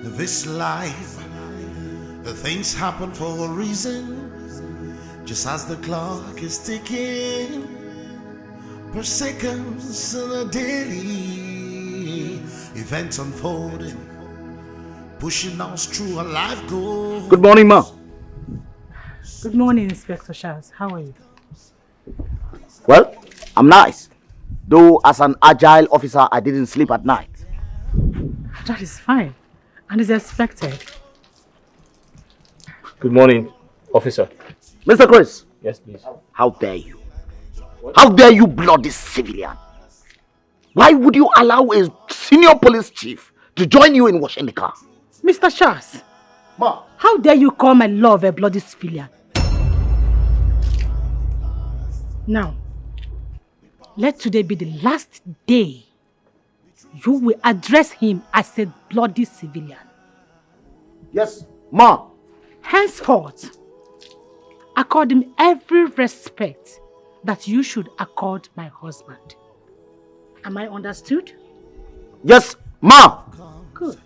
This life, things happen for a reason. Just as the clock is ticking, per seconds and a daily events unfolding, pushing us through a life goal. Good morning, Ma. Good morning, Inspector Charles. How are you? Well, I'm nice. Though as an agile officer, I didn't sleep at night. That is fine. And is expected. Good morning, officer. Mr. Chris. Yes, please. How dare you? How dare you bloody civilian? Why would you allow a senior police chief to join you in washing the car? Mr. Charles. Ma. How dare you call my love a bloody civilian? Now, let today be the last day you will address him as a bloody civilian. Yes, Ma. Henceforth, accord him every respect that you should accord my husband. Am I understood? Yes, Ma. Good.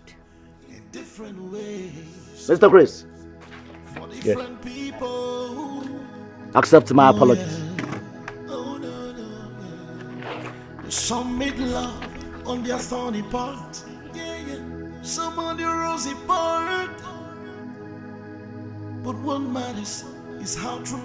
Mr. Chris. Yes. Accept my apologies. Some made love on their thorny part, some on the rosy part. But what matters is how true.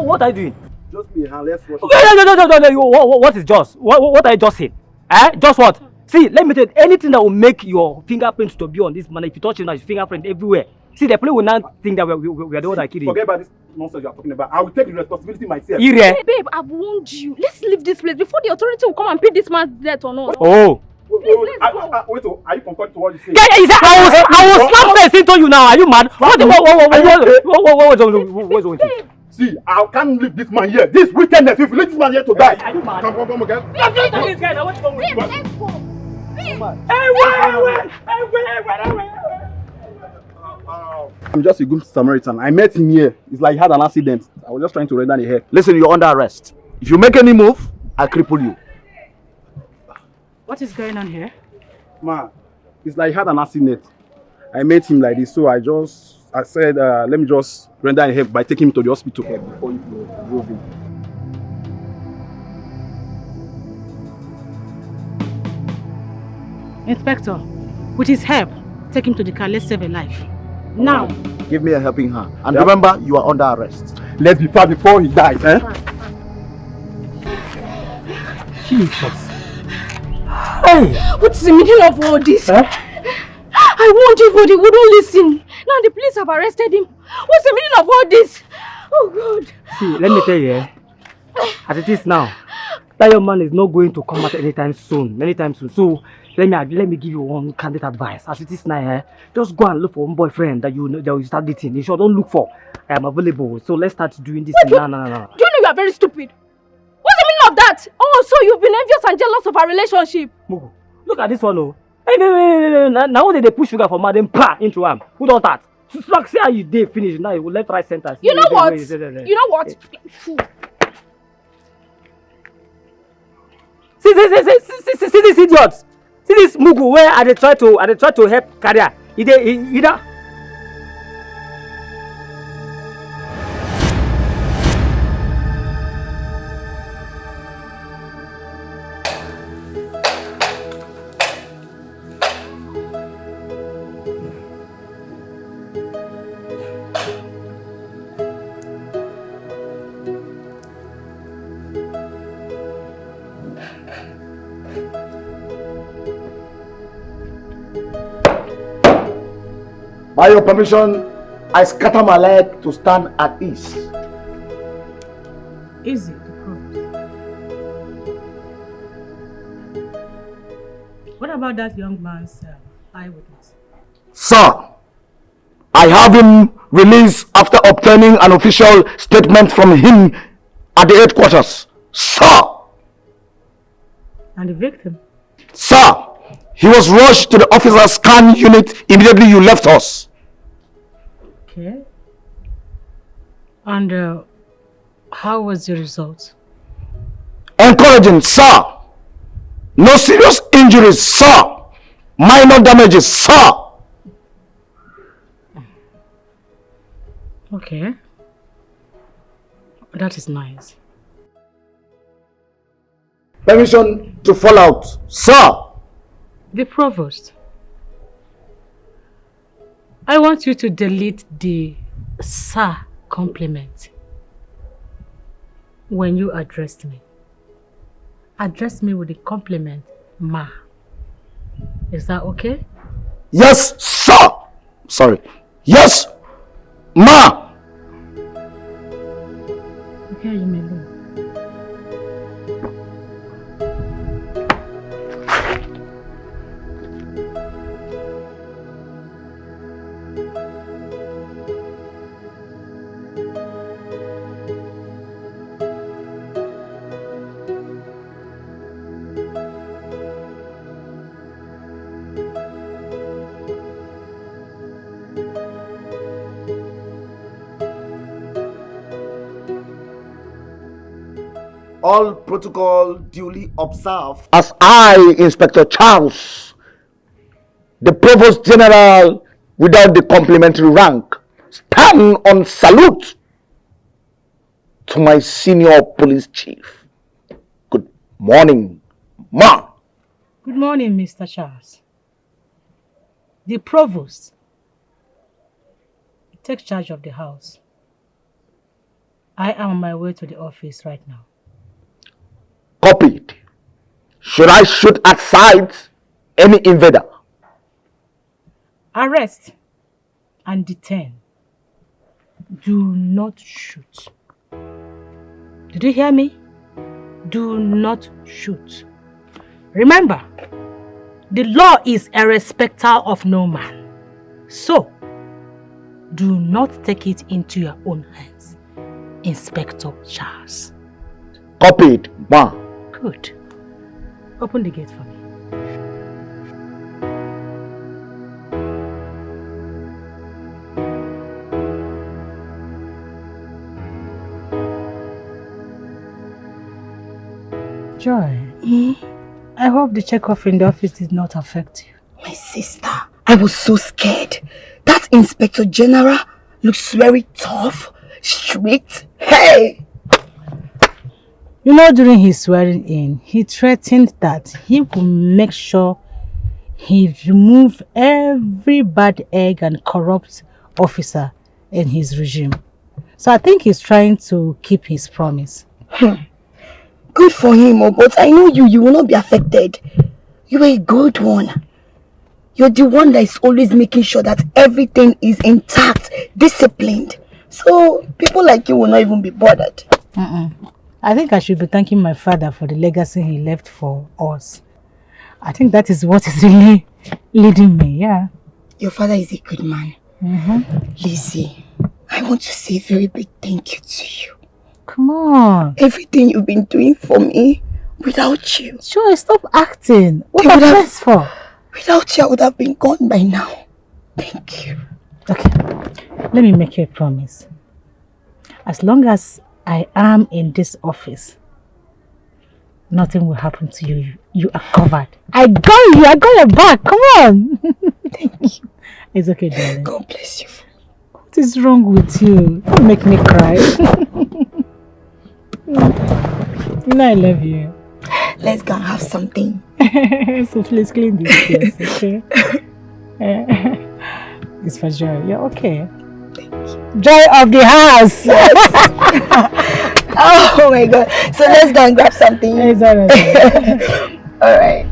What are you doing? Just me, let's watch. No. What is just? What are you just saying? Just what? See, let me tell you, anything that will make your fingerprints to be on this man, if you touch him, his fingerprint everywhere. See, the police will not think that we are the one that killed him. Forget about this nonsense you are talking about. I will take the responsibility myself. Babe, I've warned you. Let's leave this place before the authority will come and pin this man's death on us. Oh. Wait, are you concerned to what you say? I will slap face into you now. Are you mad? What's wrong? See, I can't leave this man here. This wickedness, if you leave this man here to die. Are you mad? Come again. This guy, what's wrong with you? Let's go. I'm just a good Samaritan. I met him here. It's like he had an accident. I was just trying to render the head. Listen, you're under arrest. If you make any move, I'll cripple you. What is going on here? Ma, it's like he had an accident. I met him like this, so I said, let me just render a help by taking him to the hospital before you drove him. Inspector, with his help, take him to the car. Let's save a life. Now. Give me a helping hand. And remember, you are under arrest. Let's be fast before he dies, eh? Jesus. Hey! What's the meaning of all this? I warned you, but he wouldn't listen. Now the police have arrested him. What's the meaning of all this? Oh God. See, let me tell you, as it is now, that young man is not going to come out anytime soon. So let me give you one candid advice. As it is now, just go and look for one boyfriend that you start dating. You sure don't look for. I am available. So let's start doing this. No. Do you know you are very stupid? What's the meaning of that? Oh, so you've been envious and jealous of our relationship. Mugu, look at this one, oh. Hey, now they push sugar for madam into him. Who does that? Like say how you did finish now, you will left right center. You know what? You know what? See this idiot. See this Mugu where I try to help career. Either. By your permission, I scatter my leg to stand at ease. Easy, the problem. about that young man's eyewitness? Sir, I have him released after obtaining an official statement from him at the headquarters. Sir! And the victim? Sir, he was rushed to the officer scan unit immediately you left us. Okay. And how was the result? Encouraging, sir. No serious injuries, sir. Minor damages, sir. Okay. That is nice. Permission to fall out, sir. The provost. I want you to delete the sir compliment when you addressed me. Address me with the compliment, ma. Is that okay? Yes, sir. Sorry. Yes, ma. Okay, you may leave. All protocol duly observed. As I, Inspector Charles, the Provost General without the complimentary rank, stand on salute to my senior police chief. Good morning, ma. Good morning, Mr. Charles. The provost takes charge of the house. I am on my way to the office right now. Copied. Should I shoot at sight any invader? Arrest and detain. Do not shoot. Did you hear me? Do not shoot. Remember, the law is a respecter of no man. So, do not take it into your own hands, Inspector Charles. Copied, ma. Good. Open the gate for me. Joy, I hope the checkoff in the office did not affect you. My sister, I was so scared. That Inspector General looks very tough, strict. Hey! You know, during his swearing in, he threatened that he will make sure he remove every bad egg and corrupt officer in his regime. So I think he's trying to keep his promise. Good for him, but I know you will not be affected. You're a good one. You're the one that is always making sure that everything is intact, disciplined. So people like you will not even be bothered. I think I should be thanking my father for the legacy he left for us. I think that is what is really leading me, yeah. Your father is a good man. Lizzie, I want to say a very big thank you to you. Come on. Everything you've been doing for me, without you. Sure, stop acting. What are you for? Without you, I would have been gone by now. Thank you. Okay, let me make you a promise. As long as I am in this office, nothing will happen to you. You are covered. I got you. I got your back. Come on. Thank you. It's okay, darling. God bless you. What is wrong with you? Don't make me cry. You know I love you. Let's go and have something. So please clean this place, okay? It's for Joy. You're okay. Thank you. Joy of the house. Yes. Oh my God. So let's go and grab something. It's alright. Alright.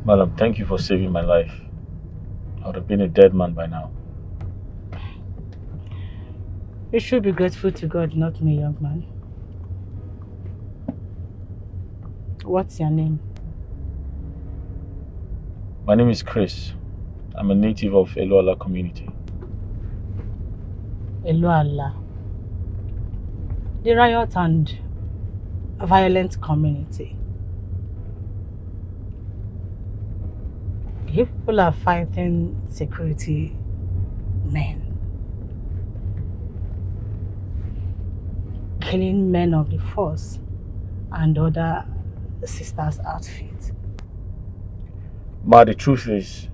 Madam, thank you for saving my life. I would have been a dead man by now. You should be grateful to God, not me, young man. What's your name? My name is Chris. I'm a native of Eluala community. Eluala. The riot and violent community. You people are fighting security men. Killing men of the force and other sisters' outfits. Ma, the truth is,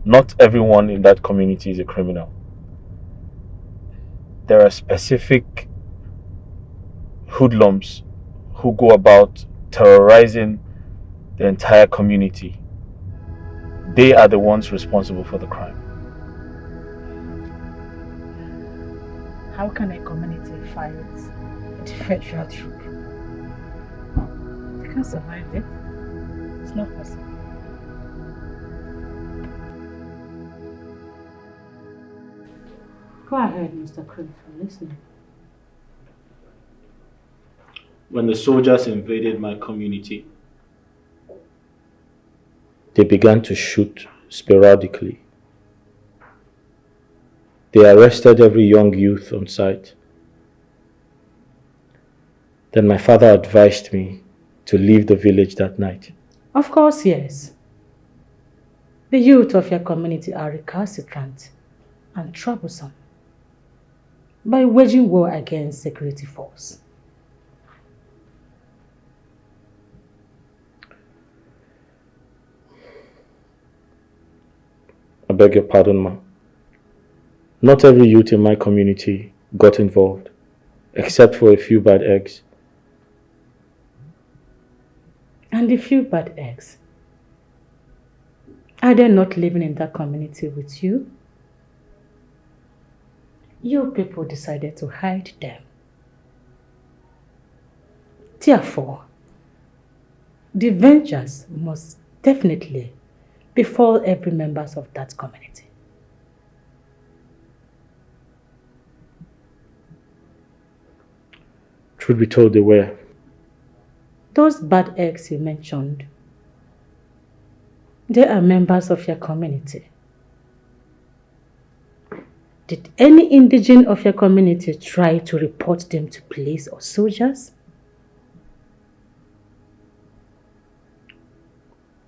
not everyone in that community is a criminal. There are specific hoodlums who go about terrorizing the entire community. They are the ones responsible for the crime. How can a community fight a federal troop? They can't survive it. It's not possible. Go ahead, Mr. Crane, I'm listening. When the soldiers invaded my community, they began to shoot sporadically. They arrested every young youth on sight. Then my father advised me to leave the village that night. Of course, yes. The youth of your community are recalcitrant and troublesome by waging war against security force. I beg your pardon, ma. Not every youth in my community got involved, except for a few bad eggs. And the few bad eggs, are they not living in that community with you? You people decided to hide them. Therefore, the vengeance must definitely befall every member of that community. Truth be told, they were. Those bad eggs you mentioned, they are members of your community. Did any indigene of your community try to report them to police or soldiers?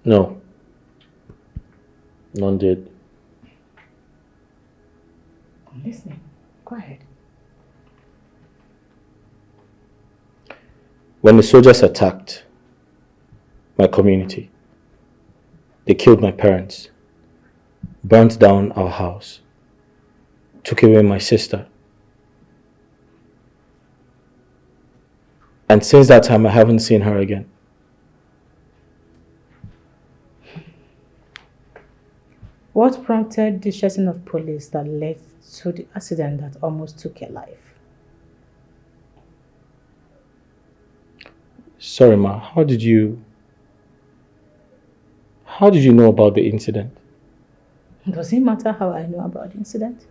No. None did. I'm listening. Go ahead. When the soldiers attacked my community, they killed my parents, burnt down our house, took away my sister. And since that time, I haven't seen her again. What prompted the chasing of police that led to the accident that almost took your life? Sorry, ma, how did you know about the incident? Does it matter how I know about the incident?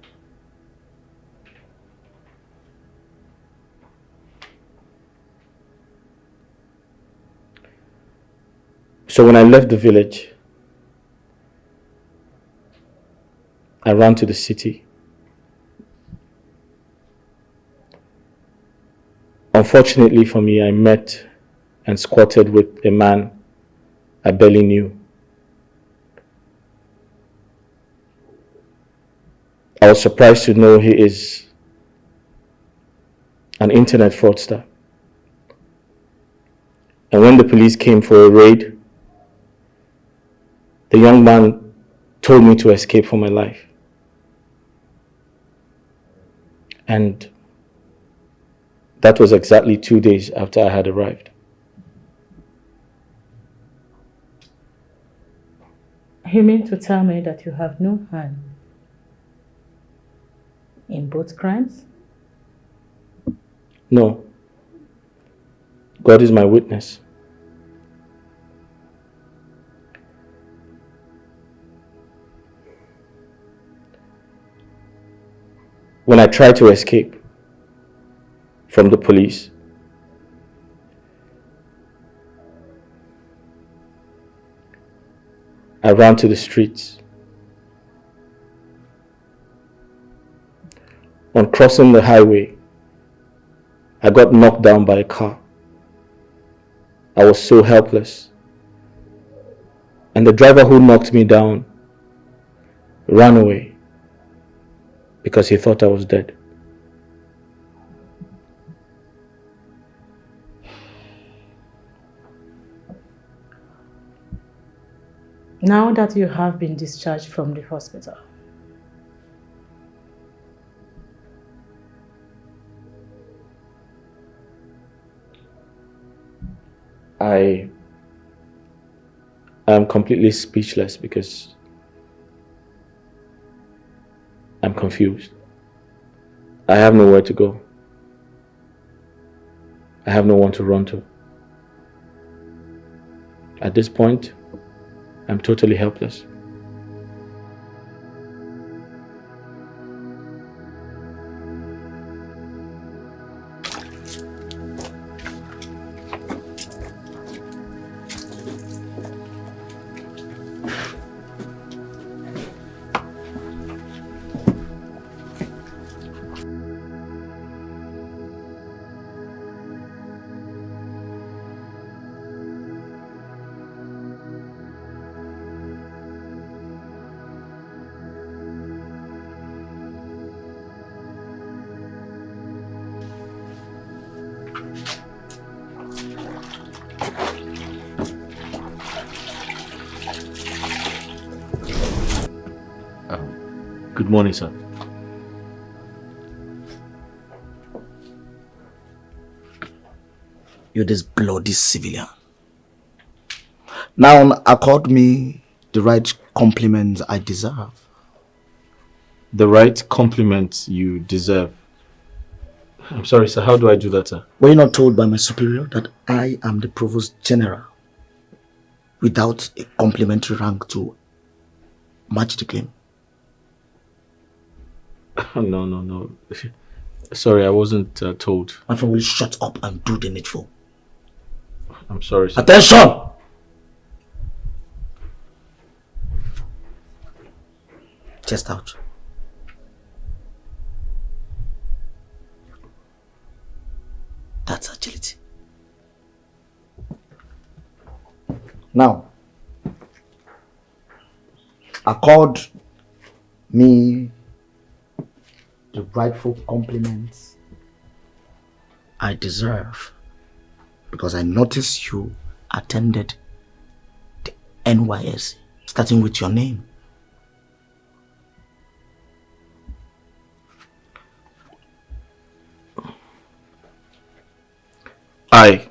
So when I left the village, I ran to the city. Unfortunately for me, I met and squatted with a man I barely knew. I was surprised to know he is an internet fraudster. And when the police came for a raid, the young man told me to escape for my life. And that was exactly 2 days after I had arrived. You mean to tell me that you have no hand in both crimes? No. God is my witness. When I tried to escape from the police, I ran to the streets. On crossing the highway, I got knocked down by a car. I was so helpless. And the driver who knocked me down ran away because he thought I was dead. Now that you have been discharged from the hospital, I am completely speechless because I'm confused. I have nowhere to go. I have no one to run to. At this point, I'm totally helpless. Good morning, sir. You're this bloody civilian. Now accord me the right compliments I deserve. The right compliment you deserve. I'm sorry, sir. How do I do that, sir? Were you not told by my superior that I am the Provost General without a complimentary rank to match the claim? No. Sorry, I wasn't told. My friend, will you shut up and do the needful? I'm sorry, sir. Attention! Chest out. That's agility. Now, accord me the rightful compliments I deserve, because I noticed you attended the NYSC, starting with your name. I,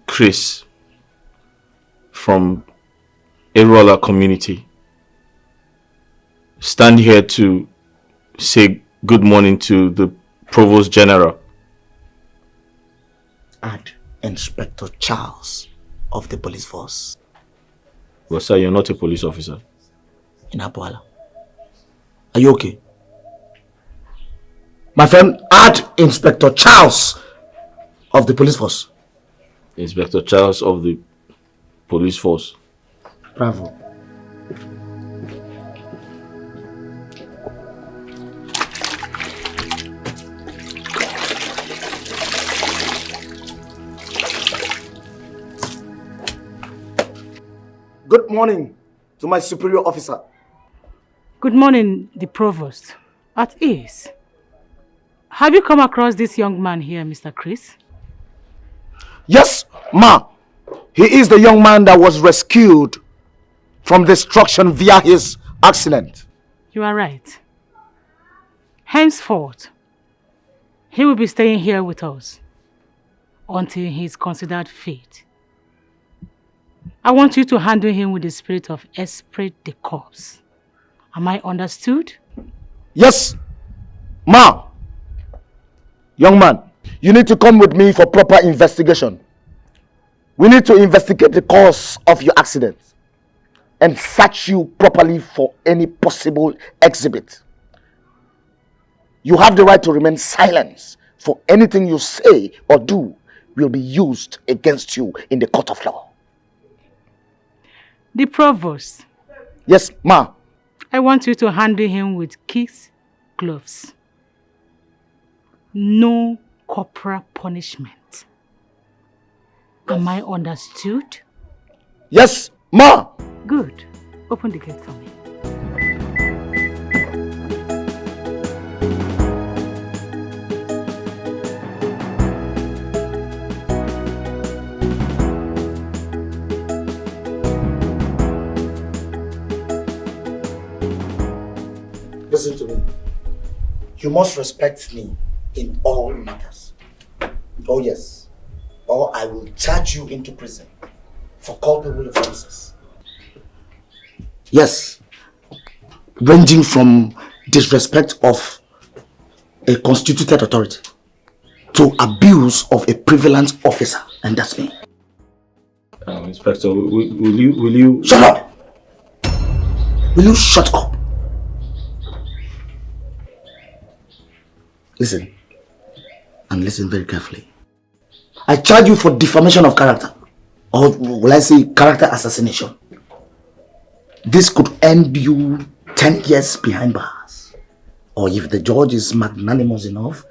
Chris, from Erola community, stand here to say good morning to the Provost General. Add Inspector Charles of the police force. Well, sir, you're not a police officer. In Abuala. Are you okay? My friend, add Inspector Charles of the police force. Inspector Charles of the police force. Bravo. Good morning to my superior officer. good morning, the provost. At ease. Have you come across this young man here, Mr. Chris? Yes, ma. He is the young man that was rescued from destruction via his accident. You are right. Henceforth, he will be staying here with us until he is considered fit. I want you to handle him with the spirit of esprit de corps. Am I understood? Yes, ma. Young man, you need to come with me for proper investigation. We need to investigate the cause of your accident and search you properly for any possible exhibit. You have the right to remain silent, for anything you say or do will be used against you in the court of law. The provost. Yes, ma. I want you to handle him with kicks, gloves. No corporal punishment. Am I understood? Yes, ma. Good. Open the gate for me. Listen to me. You must respect me in all matters. Oh yes. Or I will charge you into prison for culpable offenses. Yes. Ranging from disrespect of a constituted authority to abuse of a prevalent officer, and that's me. Inspector, will you... Shut up! Will you shut up? Listen, and listen very carefully. I charge you for defamation of character, or will I say character assassination. This could end you 10 years behind bars, or if the judge is magnanimous enough,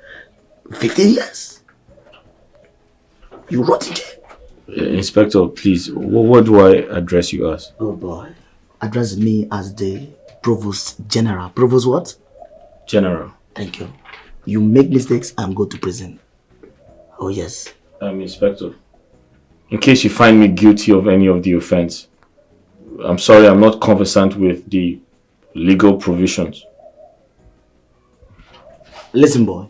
15 years. You rot in jail. Inspector, please, what do I address you as? Oh boy, address me as the Provost General. Provost what? General. Thank you. You make mistakes and go to prison. Oh yes. Inspector, in case you find me guilty of any of the offense, I'm sorry, I'm not conversant with the legal provisions. Listen, boy.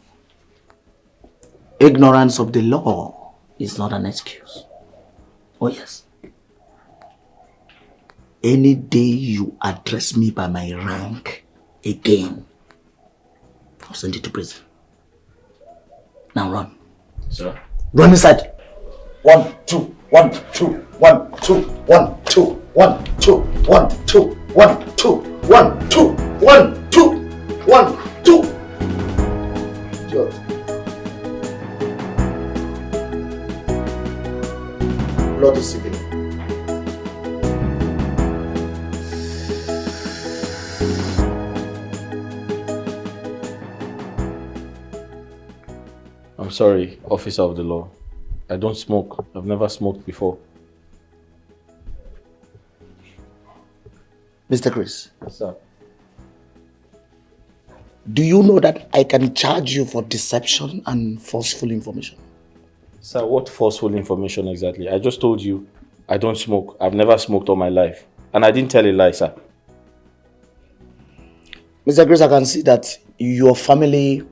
Ignorance of the law is not an excuse. Oh yes. Any day you address me by my rank again, I'll send you to prison. Now run. Sir? Run inside. 1, 2, 1, 2, 1, 2, 1, 2, 1, 2, 1, 2, 1, 2, 1, 2, 1, 2, 1, 2. George. Lord is civil. I'm sorry, officer of the law. I don't smoke. I've never smoked before. Mr. Chris. Sir. Do you know that I can charge you for deception and forceful information? Sir, what forceful information exactly? I just told you I don't smoke. I've never smoked all my life. And I didn't tell a lie, sir. Mr. Chris, I can see that your family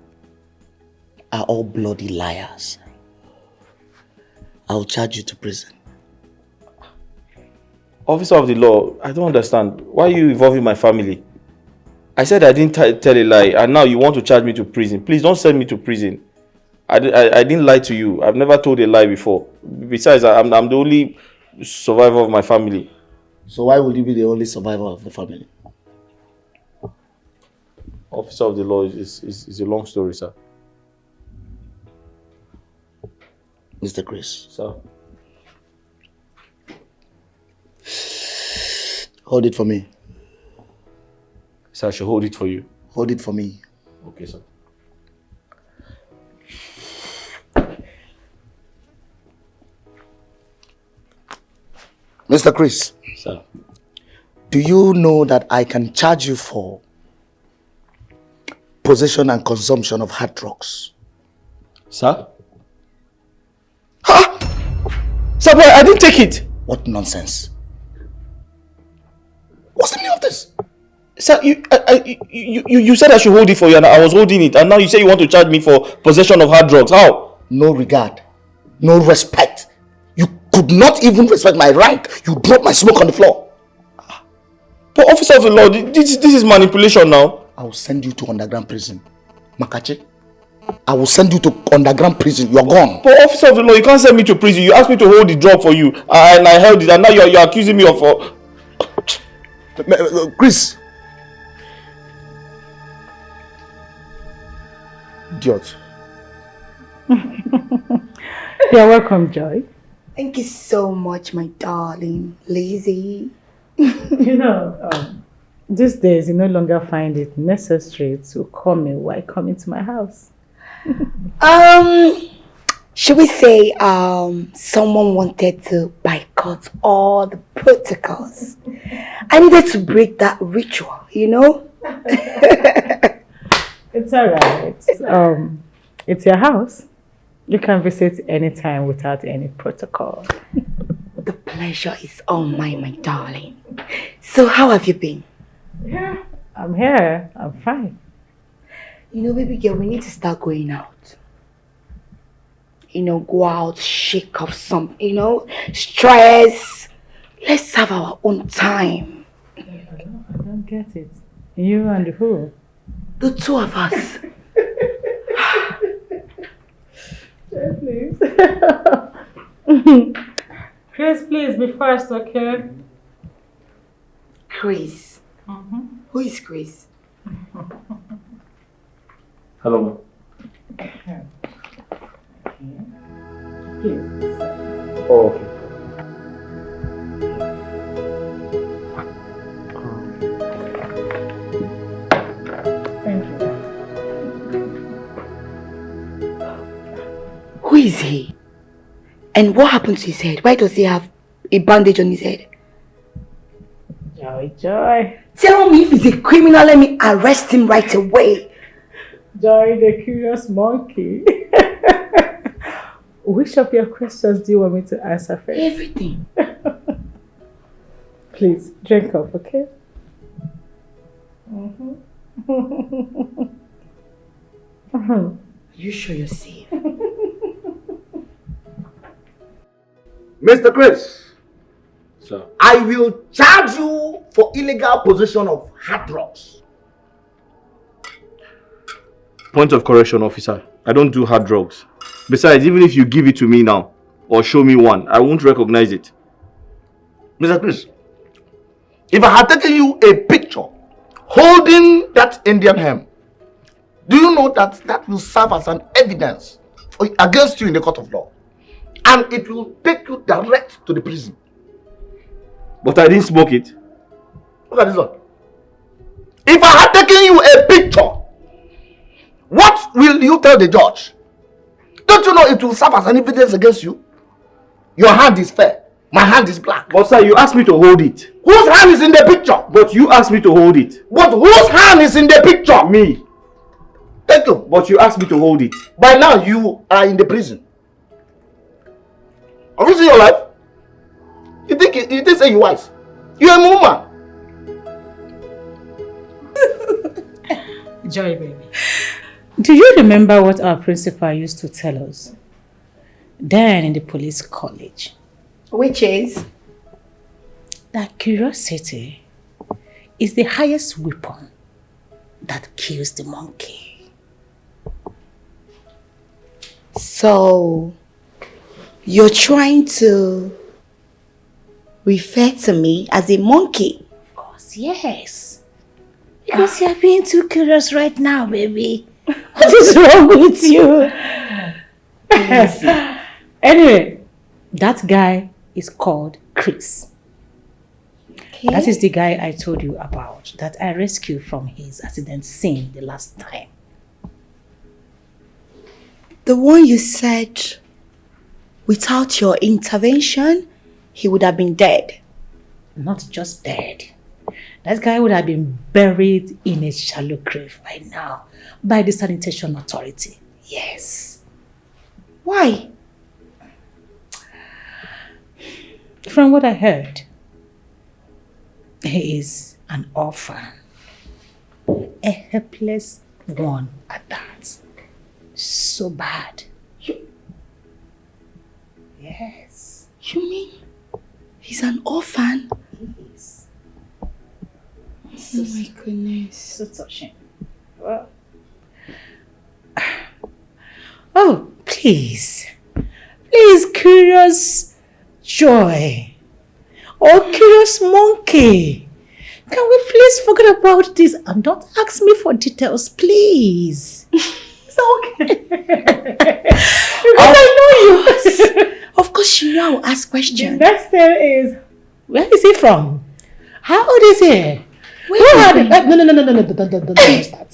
are all bloody liars. I'll charge you to prison. Officer of the law, I don't understand. Why are you involving my family? I said I didn't tell a lie, and now you want to charge me to prison. Please don't send me to prison. I didn't lie to you. I've never told a lie before. Besides, I'm the only survivor of my family. So why would you be the only survivor of the family? Officer of the law is a long story, sir. Mr. Chris. Sir. Hold it for me. Sir, I should hold it for you. Hold it for me. Okay, sir. Mr. Chris. Sir. Do you know that I can charge you for possession and consumption of hard drugs? Sir? Ha! Sir, boy, I didn't take it. What nonsense. What's the meaning of this? Sir, you said I should hold it for you, and I was holding it, and now you say you want to charge me for possession of hard drugs. How? No regard. No respect. You could not even respect my rank. You dropped my smoke on the floor. But officer of the law, this is manipulation now. I will send you to underground prison. Makachi, I will send you to underground prison. You're gone. But officer of the law, you can't send me to prison. You asked me to hold the drug for you, and I held it, and now you're accusing me of... Chris. Idiot. You're welcome, Joy. Thank you so much, my darling Lizzie. You know, these days you no longer find it necessary to call me while coming to my house. Should we say someone wanted to boycott all the protocols? I needed to break that ritual, you know? It's alright. It's your house. You can visit anytime without any protocol. The pleasure is all mine, my darling. So how have you been? Yeah, I'm here. I'm fine. You know, baby girl, we need to start going out. You know, go out, shake off some, you know, stress. Let's have our own time. I don't get it. You and who? The two of us. Please. Chris, please be first, okay? Chris. Who is Chris? Hello. Please. Oh, okay. Thank you. Who is he? And what happened to his head? Why does he have a bandage on his head? Joy, Joy. Tell me if he's a criminal, let me arrest him right away. Joy, the curious monkey. Which of your questions do you want me to answer first? Everything. Please, drink up, okay? You sure you're safe? Mr. Chris, Sir. I will charge you for illegal possession of hard drugs. Point of correction, officer. I don't do hard drugs. Besides, even if you give it to me now, or show me one, I won't recognize it. Mr. Chris, if I had taken you a picture holding that Indian hemp, do you know that that will serve as an evidence against you in the court of law? And it will take you direct to the prison. But I didn't smoke it. Look at this one. If I had taken you a picture, what will you tell the judge? Don't you know it will serve as an evidence against you? Your hand is fair. My hand is black. But sir, you asked me to hold it. Whose hand is in the picture? But you asked me to hold it. But whose hand is in the picture? Me. Thank you. But you asked me to hold it. By now you are in the prison. Have you seen your life? You think say you wise? You're a woman. Joy, baby. Do you remember what our principal used to tell us then in the police college? Which is? That curiosity is the highest weapon that kills the monkey. So, you're trying to refer to me as a monkey? Of course, yes. Because you're being too curious right now, baby. What is wrong with you? Anyway, that guy is called Chris. Okay. That is the guy I told you about that I rescued from his accident scene the last time. The one you said without your intervention, he would have been dead. Not just dead. That guy would have been buried in a shallow grave by now by the sanitation authority. Yes. Why? From what I heard, he is an orphan. A helpless one at that. So bad. Yes. You mean he's an orphan? Yes. Oh my goodness. So touching. Well. Oh, please. Please, curious Joy. Oh, curious monkey. Can we please forget about this and don't ask me for details, please? okay. Because I know you. Of course, you know I will ask questions. The next thing is, where is he from? How old is he? Wait, No, start.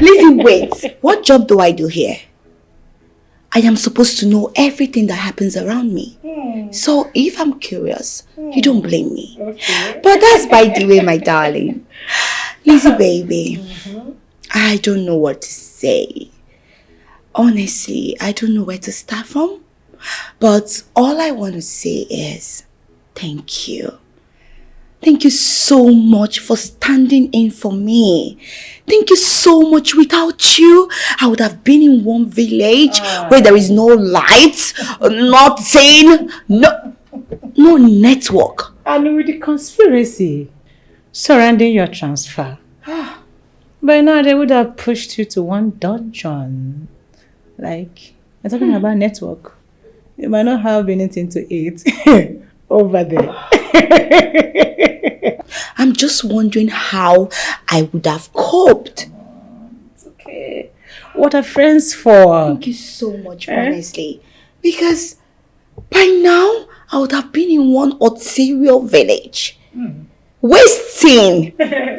Listen, wait. What job do I do here? I am supposed to know everything that happens around me. So if I'm curious, you don't blame me. Okay. But that's by the way, my darling. Lizzie, baby, I don't know what to say. Honestly, I don't know where to start from. But all I want to say is thank you. Thank you so much for standing in for me. Thank you so much. Without you, I would have been in one village where there is no light, nothing, no network. And with the conspiracy surrounding your transfer, by now they would have pushed you to one dungeon. Like, I'm talking about network. You might not have anything to eat over there. I'm just wondering how I would have coped. It's okay. What are friends for? Thank you so much, honestly. Because by now, I would have been in one Ontario village. Wasting.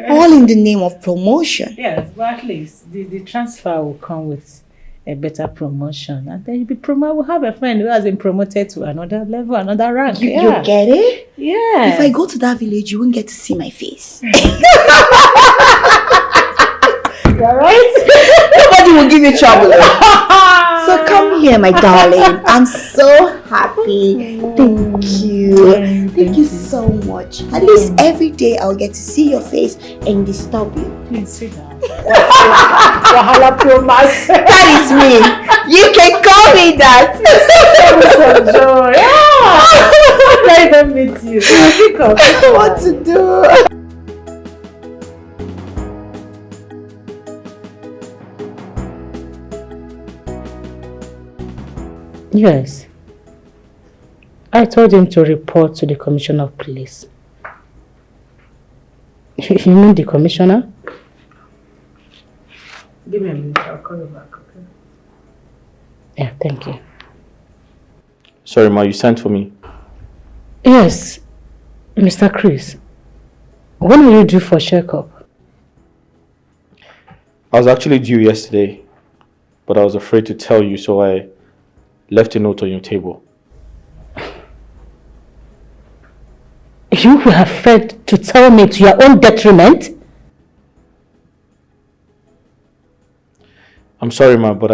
All in the name of promotion. Yes, but at least the transfer will come with a better promotion. And then you'll be we'll have a friend who has been promoted to another level, another rank. You get it? Yeah. If I go to that village, you won't get to see my face. You're right. Nobody will give you trouble. So come here, my darling. I'm so happy. Thank you. Thank you so much. At least every day I'll get to see your face and disturb you. Please sit down. Wahala promise. That is me. You can call me that. Some joy. Let them meet you. I don't know what to do. Yes. I told him to report to the commissioner of police. You mean the commissioner? Give me a minute, I'll call you back, okay? Yeah, thank you. Sorry, Ma, you sent for me. Yes, Mr. Chris. When will you due for checkup? I was actually due yesterday, but I was afraid to tell you, so I left a note on your table. You were afraid to tell me to your own detriment? I'm sorry, Ma, but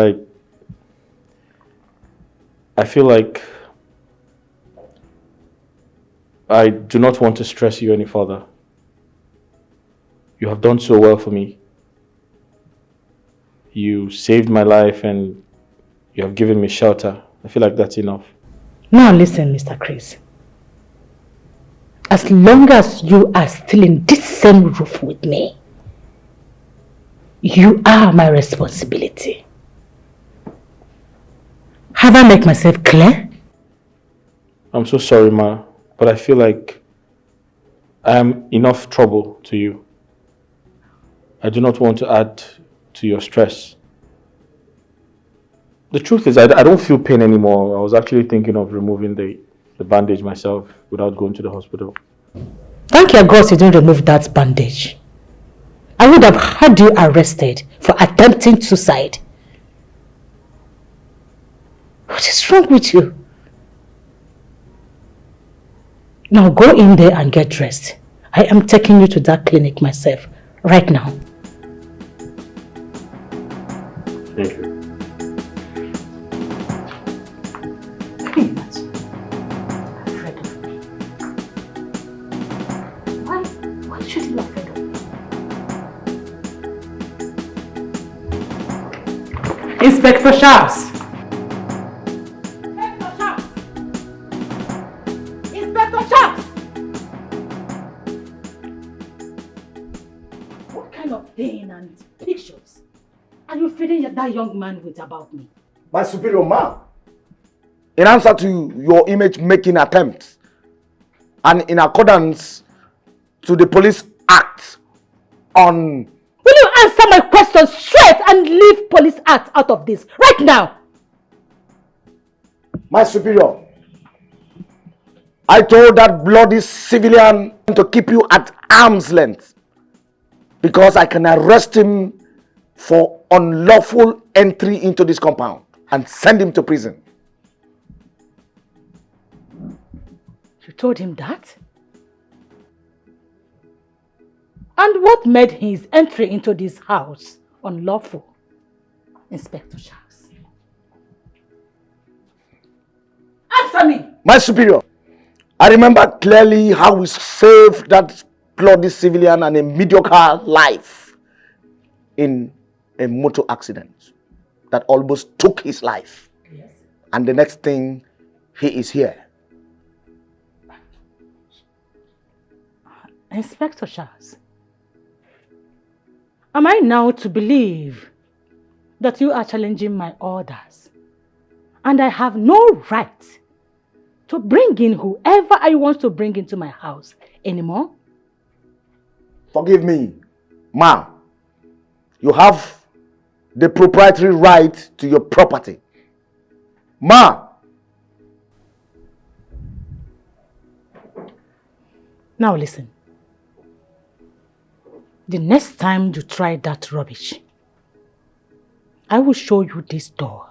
I feel like I do not want to stress you any further. You have done so well for me. You saved my life and you have given me shelter. I feel like that's enough. Now listen, Mr. Chris. As long as you are still in this same roof with me, you are my responsibility. Have I made myself clear? I'm so sorry, Ma, but I feel like I am enough trouble to you. I do not want to add to your stress. The truth is, I don't feel pain anymore. I was actually thinking of removing the bandage myself without going to the hospital. Thank your God you didn't remove that bandage. I would have had you arrested for attempting suicide. What is wrong with you? Now go in there and get dressed. I am taking you to that clinic myself right now. Thank you. Afraid of me. Why should you be afraid of me? Inspector Sharps! Inspector Sharps! Inspector Sharps! What kind of pain and pictures are you feeding that young man with about me? My superior, ma'am, in answer to your image-making attempts and in accordance to the Police Act on Will you answer my question straight and leave Police Act out of this right now? My superior, I told that bloody civilian to keep you at arm's length because I can arrest him for unlawful entry into this compound and send him to prison. You told him that? And what made his entry into this house unlawful, Inspector Charles? Answer me! My superior, I remember clearly how we saved that bloody civilian and a mediocre life in a motor accident that almost took his life. Yes. And the next thing, he is here. Inspector Charles, am I now to believe that you are challenging my orders and I have no right to bring in whoever I want to bring into my house anymore? Forgive me, ma. You have the proprietary right to your property. Ma. Now listen. The next time you try that rubbish, I will show you this door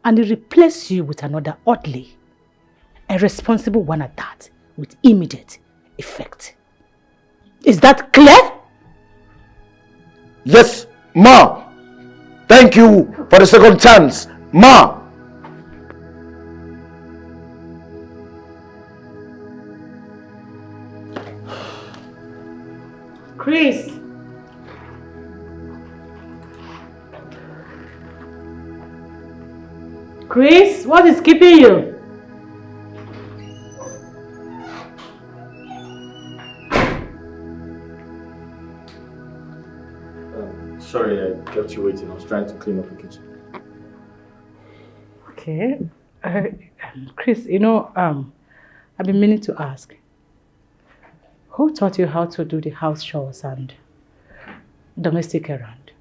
and replace you with another orderly, a responsible one at that, with immediate effect. Is that clear? Yes, ma. Thank you for the second chance, ma. Chris. Chris, what is keeping you? Sorry, I kept you waiting. I was trying to clean up the kitchen. Okay. Chris, I've been meaning to ask. Who taught you how to do the house chores and domestic errand?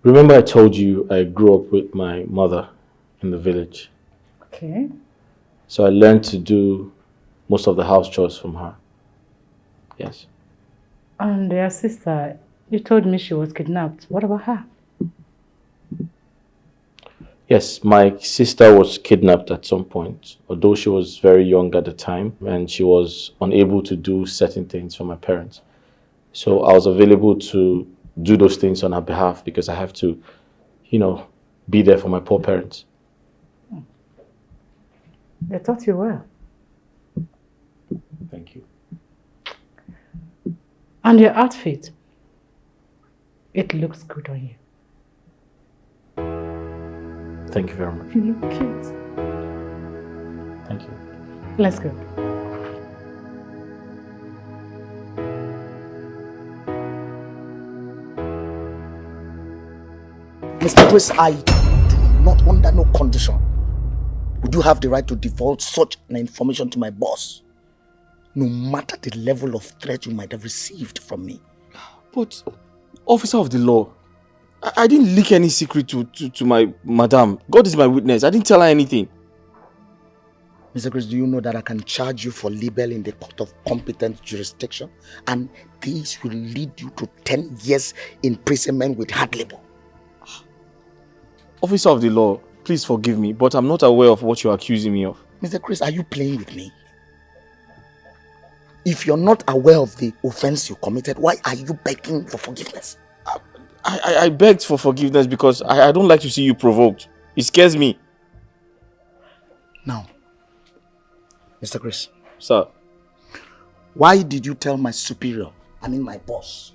Remember I told you I grew up with my mother in the village. Okay. So I learned to do most of the house chores from her. Yes. And your sister, you told me she was kidnapped. What about her? Yes, my sister was kidnapped at some point, although she was very young at the time and she was unable to do certain things for my parents. So I was available to do those things on her behalf because I have to, be there for my poor parents. They taught you well. Thank you. And your outfit, it looks good on you. Thank you very much. You look cute. Thank you. Let's go. Mr. Chris, I do not, under no condition, would you have the right to divulge such an information to my boss, no matter the level of threat you might have received from me. But, officer of the law, I didn't leak any secret to my madam. God is my witness. I didn't tell her anything. Mr. Chris, do you know that I can charge you for libel in the court of competent jurisdiction? And this will lead you to 10 years imprisonment with hard labor. Officer of the law, please forgive me, but I'm not aware of what you're accusing me of. Mr. Chris, are you playing with me? If you're not aware of the offense you committed, why are you begging for forgiveness? I begged for forgiveness because I don't like to see you provoked. It scares me. Now, Mr. Chris. Sir. Why did you tell my superior, my boss,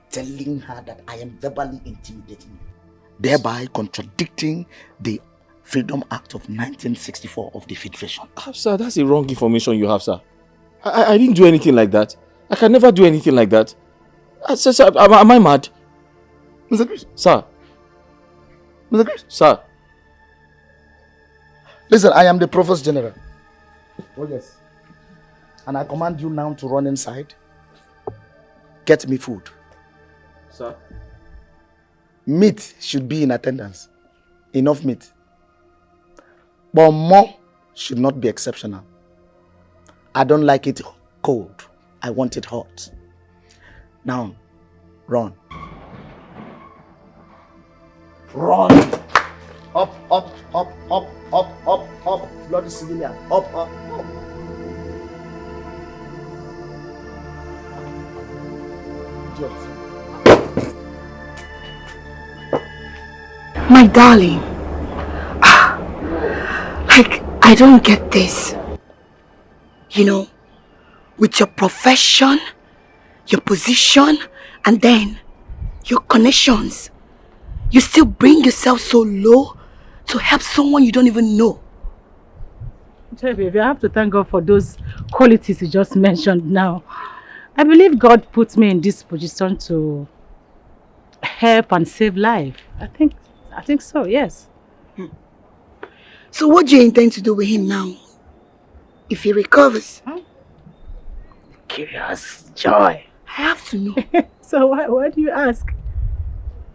telling her that I am verbally intimidating you, thereby contradicting the Freedom Act of 1964 of the Federation? Sir, that's the wrong information you have, sir. I didn't do anything like that. I can never do anything like that. Sir, am I mad? Mr. Chris. Sir. Mr. Chris. Sir. Listen, I am the Provost General. Oh yes. And I command you now to run inside get me food. Sir? Meat should be in attendance. Enough meat. But more should not be exceptional. I don't like it cold. I want it hot. Now, run. Run! Up, up, up, up, up, up, up. Bloody civilian. Up, up, up. Idiot. My darling, like, I don't get this. You know, with your profession, your position, and then your connections, you still bring yourself so low to help someone you don't even know. Baby, I have to thank God for those qualities you just mentioned now. I believe God put me in this position to help and save life. I think so, yes. So what do you intend to do with him now? If he recovers? Curious joy. I have to know. So why do you ask?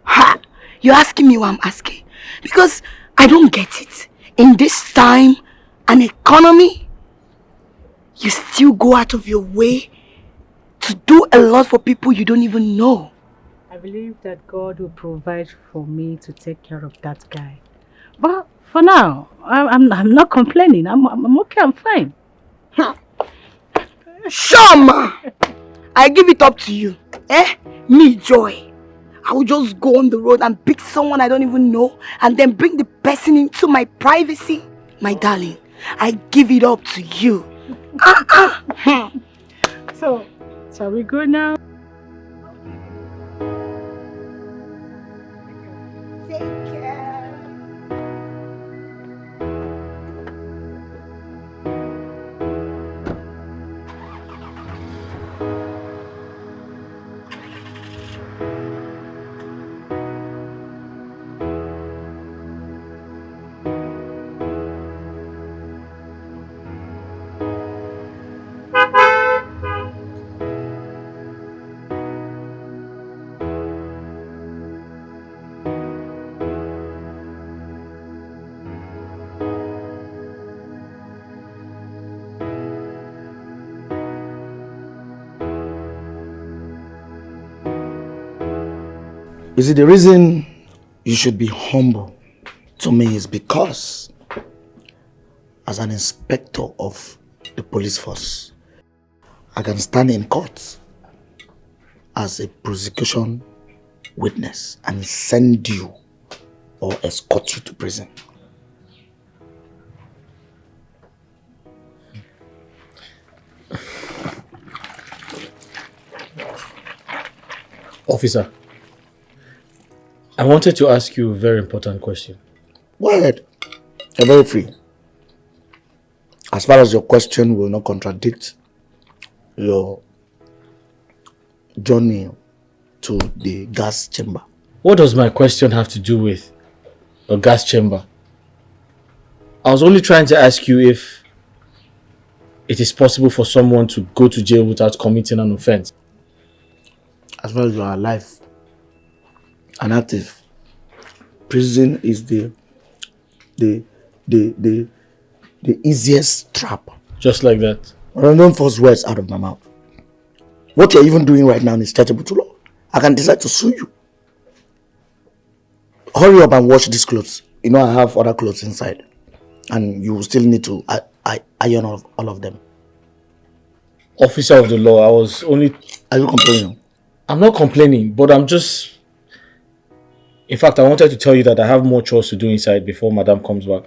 Ha! You're asking me what I'm asking. Because I don't get it. In this time and economy, you still go out of your way to do a lot for people you don't even know. I believe that God will provide for me to take care of that guy. But for now, I'm not complaining. I'm okay, I'm fine. Shama! I give it up to you. Me, Joy. I will just go on the road and pick someone I don't even know and then bring the person into my privacy. My darling, I give it up to you. So, shall we go now? Take care. You see, the reason you should be humble to me is because as an inspector of the police force, I can stand in court as a prosecution witness and send you or escort you to prison. Officer, I wanted to ask you a very important question. Go ahead. You're very free. As far as your question will not contradict your journey to the gas chamber. What does my question have to do with a gas chamber? I was only trying to ask you if it is possible for someone to go to jail without committing an offense. As far as you are alive and active, prison is the easiest trap. Just like that. Well, don't force words out of my mouth. What you're even doing right now is chargeable to law. I can decide to sue you. Hurry up and wash these clothes. You know I have other clothes inside. And you still need to iron all of them. Officer of the law, I was only... Are you complaining? I'm not complaining, but I'm just... In fact, I wanted to tell you that I have more chores to do inside before Madam comes back.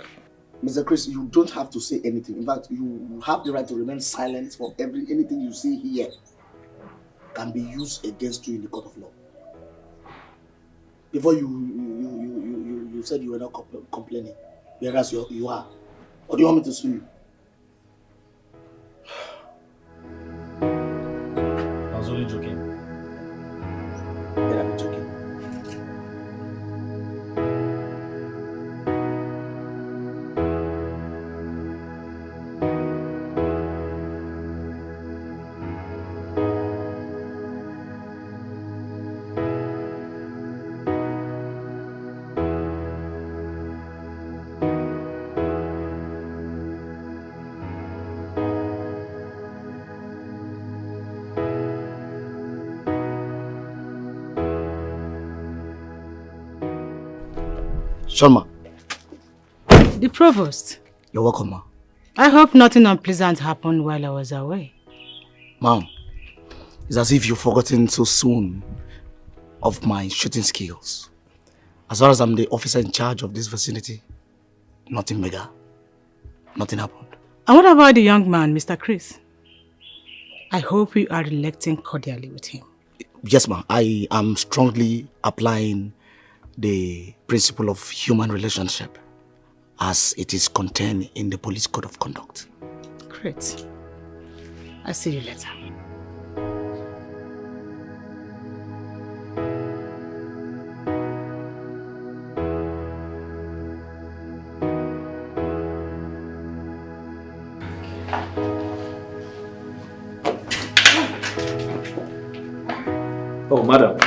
Mr. Chris, you don't have to say anything. In fact, you have the right to remain silent for anything you say here can be used against you in the court of law. Before you said you were not complaining, whereas you are. Or do you want me to sue you? I was only joking. Then I'm joking. Sharma, The provost. you're welcome, ma. I hope nothing unpleasant happened while I was away. Ma'am, it's as if you've forgotten so soon of my shooting skills. As far as I'm the officer in charge of this vicinity, nothing mega. Nothing happened. And what about the young man, Mr. Chris? I hope you are relating cordially with him. Yes, ma'am. I am strongly applying the principle of human relationship as it is contained in the police code of conduct. Great. I'll see you later. Oh, madam,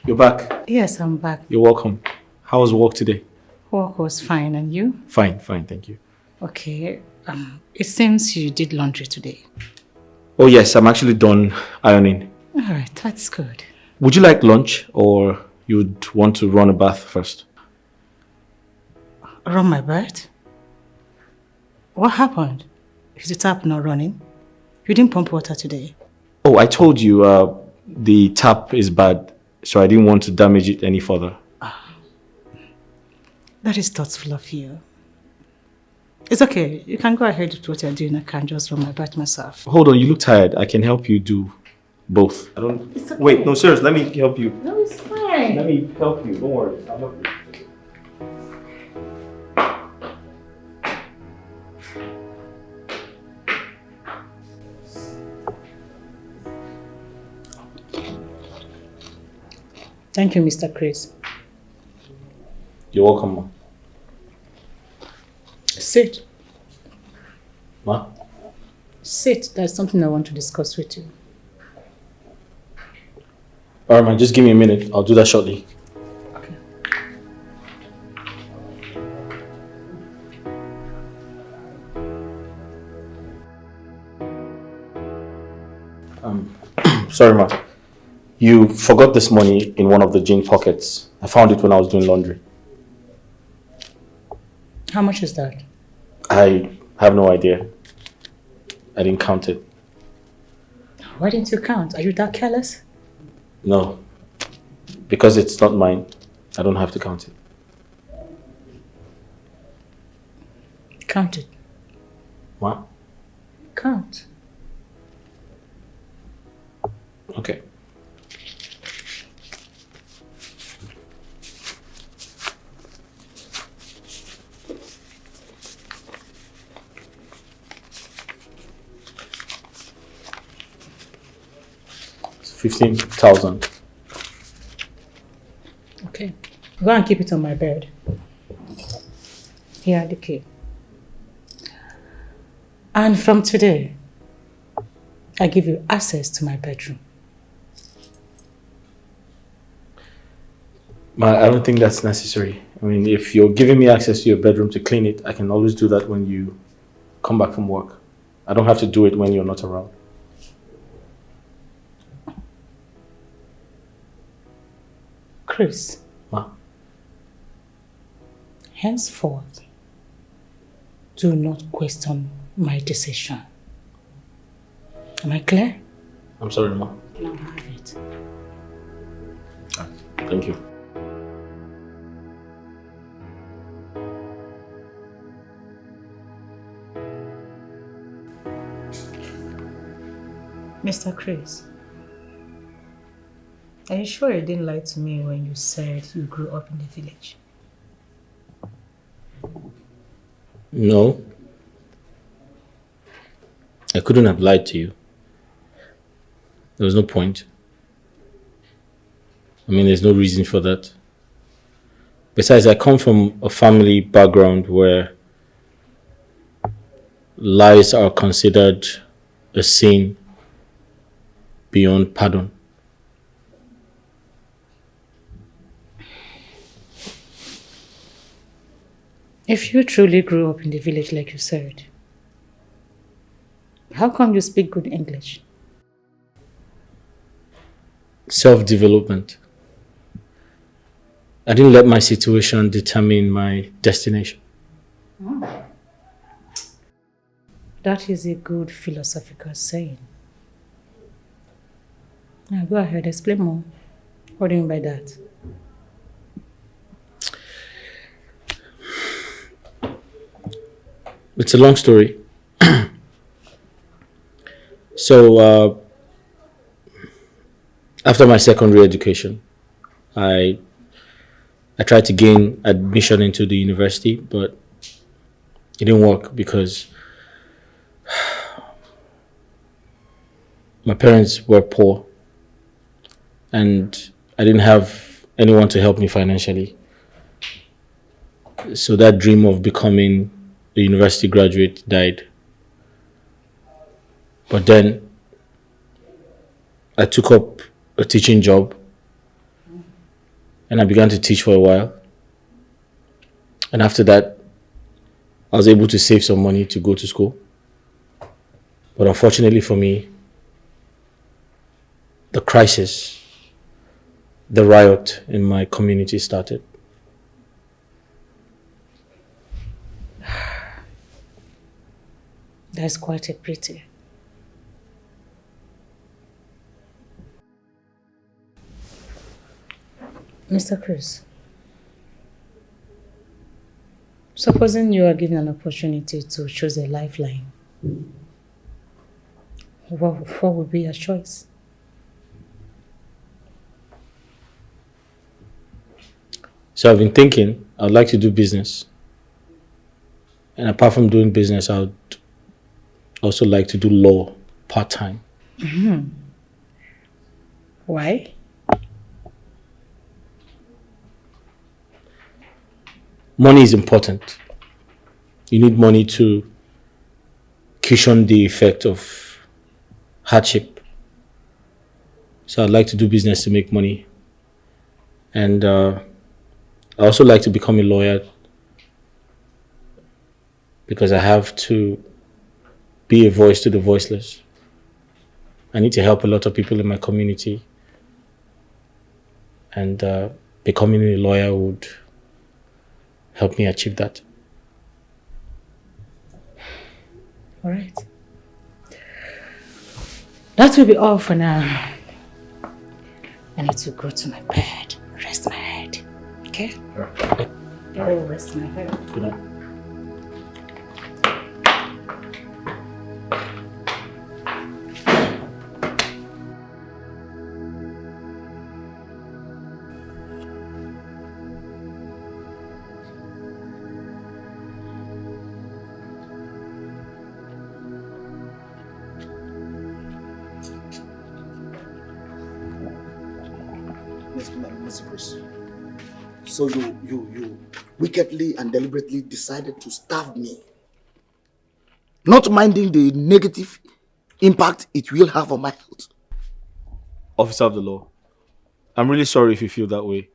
you're back. Yes, I'm back. You're welcome. How was work today? Work was fine, and you? Fine, thank you. Okay. It seems you did laundry today. Oh yes, I'm actually done ironing. All right, that's good. Would you like lunch or you'd want to run a bath first? Run my bath? What happened? Is the tap not running? You didn't pump water today. Oh, I told you the tap is bad, so I didn't want to damage it any further. That is thoughtful of you. It's okay. You can go ahead with what you're doing. I can just run my bath myself. Hold on, you look tired. I can help you do both. I don't... It's okay. Wait, no, serious. Let me help you. No, it's fine. Let me help you. Don't worry. I'll help you. Thank you, Mr. Chris. You're welcome, ma. Sit. Ma? Sit. There's something I want to discuss with you. Alright, man, just give me a minute. I'll do that shortly. Okay. Sorry, ma. You forgot this money in one of the jean pockets. I found it when I was doing laundry. How much is that? I have no idea. I didn't count it. Why didn't you count? Are you that careless? No. Because it's not mine. I don't have to count it. Count it. What? Count. Okay. It's 15,000. Okay. Go and keep it on my bed. Here are the key. And from today, I give you access to my bedroom. I don't think that's necessary. I mean, if you're giving me access to your bedroom to clean it, I can always do that when you come back from work. I don't have to do it when you're not around. Chris. Ma? Henceforth, do not question my decision. Am I clear? I'm sorry, Ma. Now have it. Thank you. Mr. Chris, are you sure you didn't lie to me when you said you grew up in the village? No. I couldn't have lied to you. There was no point. I mean, there's no reason for that. Besides, I come from a family background where lies are considered a sin beyond pardon. If you truly grew up in the village like you said, how come you speak good English? Self-development. I didn't let my situation determine my destination. That is a good philosophical saying. Now go ahead, explain more. What do you mean by that? It's a long story. So, after my secondary education, I tried to gain admission into the university, but it didn't work because my parents were poor and I didn't have anyone to help me financially. So that dream of becoming a university graduate died. But then I took up a teaching job and I began to teach for a while. And after that, I was able to save some money to go to school. But unfortunately for me, the crisis, the riot in my community started. That's quite a pity. Mr. Chris, supposing you are given an opportunity to choose a lifeline, what would be your choice? So I've been thinking I'd like to do business. And apart from doing business, I would also like to do law part-time. Why? Money is important. You need money to cushion the effect of hardship. So I'd like to do business to make money. And I also like to become a lawyer because I have to be a voice to the voiceless. I need to help a lot of people in my community. And becoming a lawyer would help me achieve that. All right. That will be all for now. I need to go to my bed, rest my head. Okay? I will rest my head. Good night. Mr. Chris. So you wickedly and deliberately decided to starve me, not minding the negative impact it will have on my health. Officer of the law, I'm really sorry if you feel that way.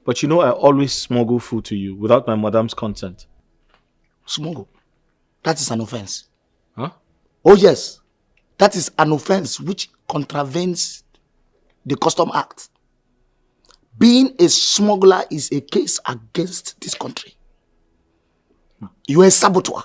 But you know I always smuggle food to you without my madam's consent. Smuggle? That is an offense. Huh? Oh yes, that is an offense which contravenes the Custom Act. Being a smuggler is a case against this country. You are a saboteur.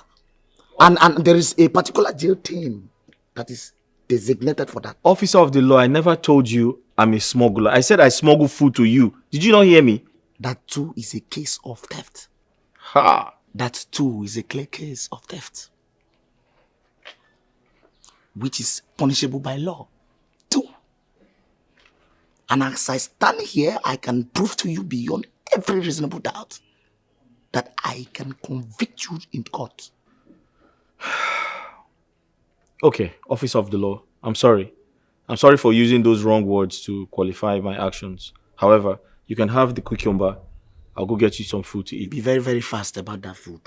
And there is a particular jail team that is designated for that. Officer of the law, I never told you I'm a smuggler. I said I smuggle food to you. Did you not hear me? That too is a case of theft. Ha! That too is a clear case of theft, which is punishable by law too. And as I stand here, I can prove to you beyond every reasonable doubt that I can convict you in court. Okay, officer of the law, I'm sorry. I'm sorry for using those wrong words to qualify my actions. However, you can have the cucumber. I'll go get you some food to eat. Be very, very fast about that food.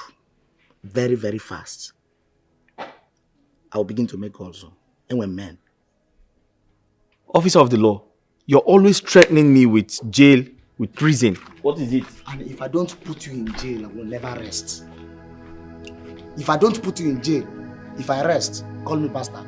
Very, very fast. I'll begin to make also. And when men. Officer of the law, you're always threatening me with jail, with prison. What is it? And if I don't put you in jail, I will never rest. If I don't put you in jail, if I rest, call me bastard.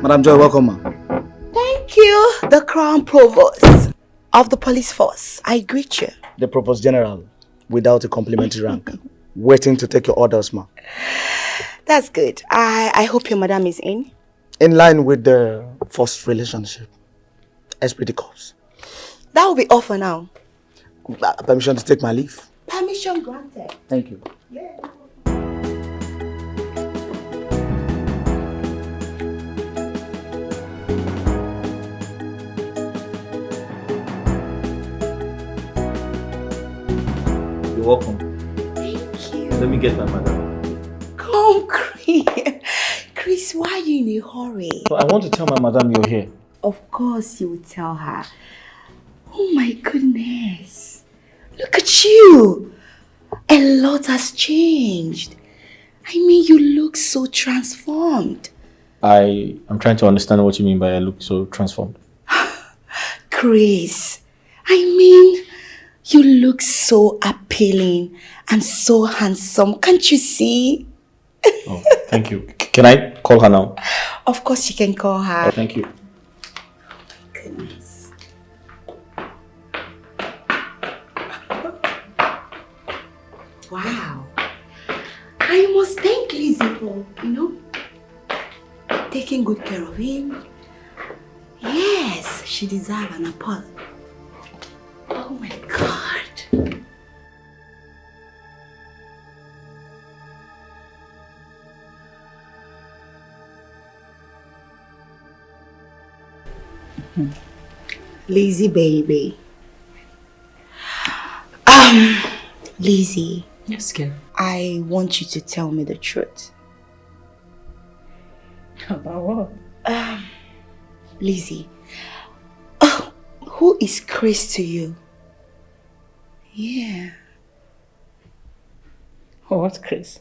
Madam Joy, welcome, ma. Thank you, the Crown Provost of the police force. I greet you. The Provost General, without a complimentary rank, waiting to take your orders, ma. That's good. I hope your madam is in. In line with the first relationship. SPD Corps. That will be all for now. Permission to take my leave. Permission granted. Thank you. Yeah. You're welcome. Thank you. Let me get my madam. Come, Chris. Chris, why are you in a hurry? But I want to tell my madam you're here. Of course you will tell her. Oh my goodness. Look at you. A lot has changed. I mean, you look so transformed. I am trying to understand what you mean by I look so transformed. Chris, I mean, you look so appealing and so handsome. Can't you see? Oh, thank you. Can I call her now? Of course you can call her. Oh, thank you. Goodness. Wow. I must thank Lizzie for, taking good care of him. Yes, she deserves an apology. Oh my God. Lizzie, baby. Lizzie. Yes, girl. I want you to tell me the truth. About what? Lizzie. Who is Chris to you? Yeah. What, Chris?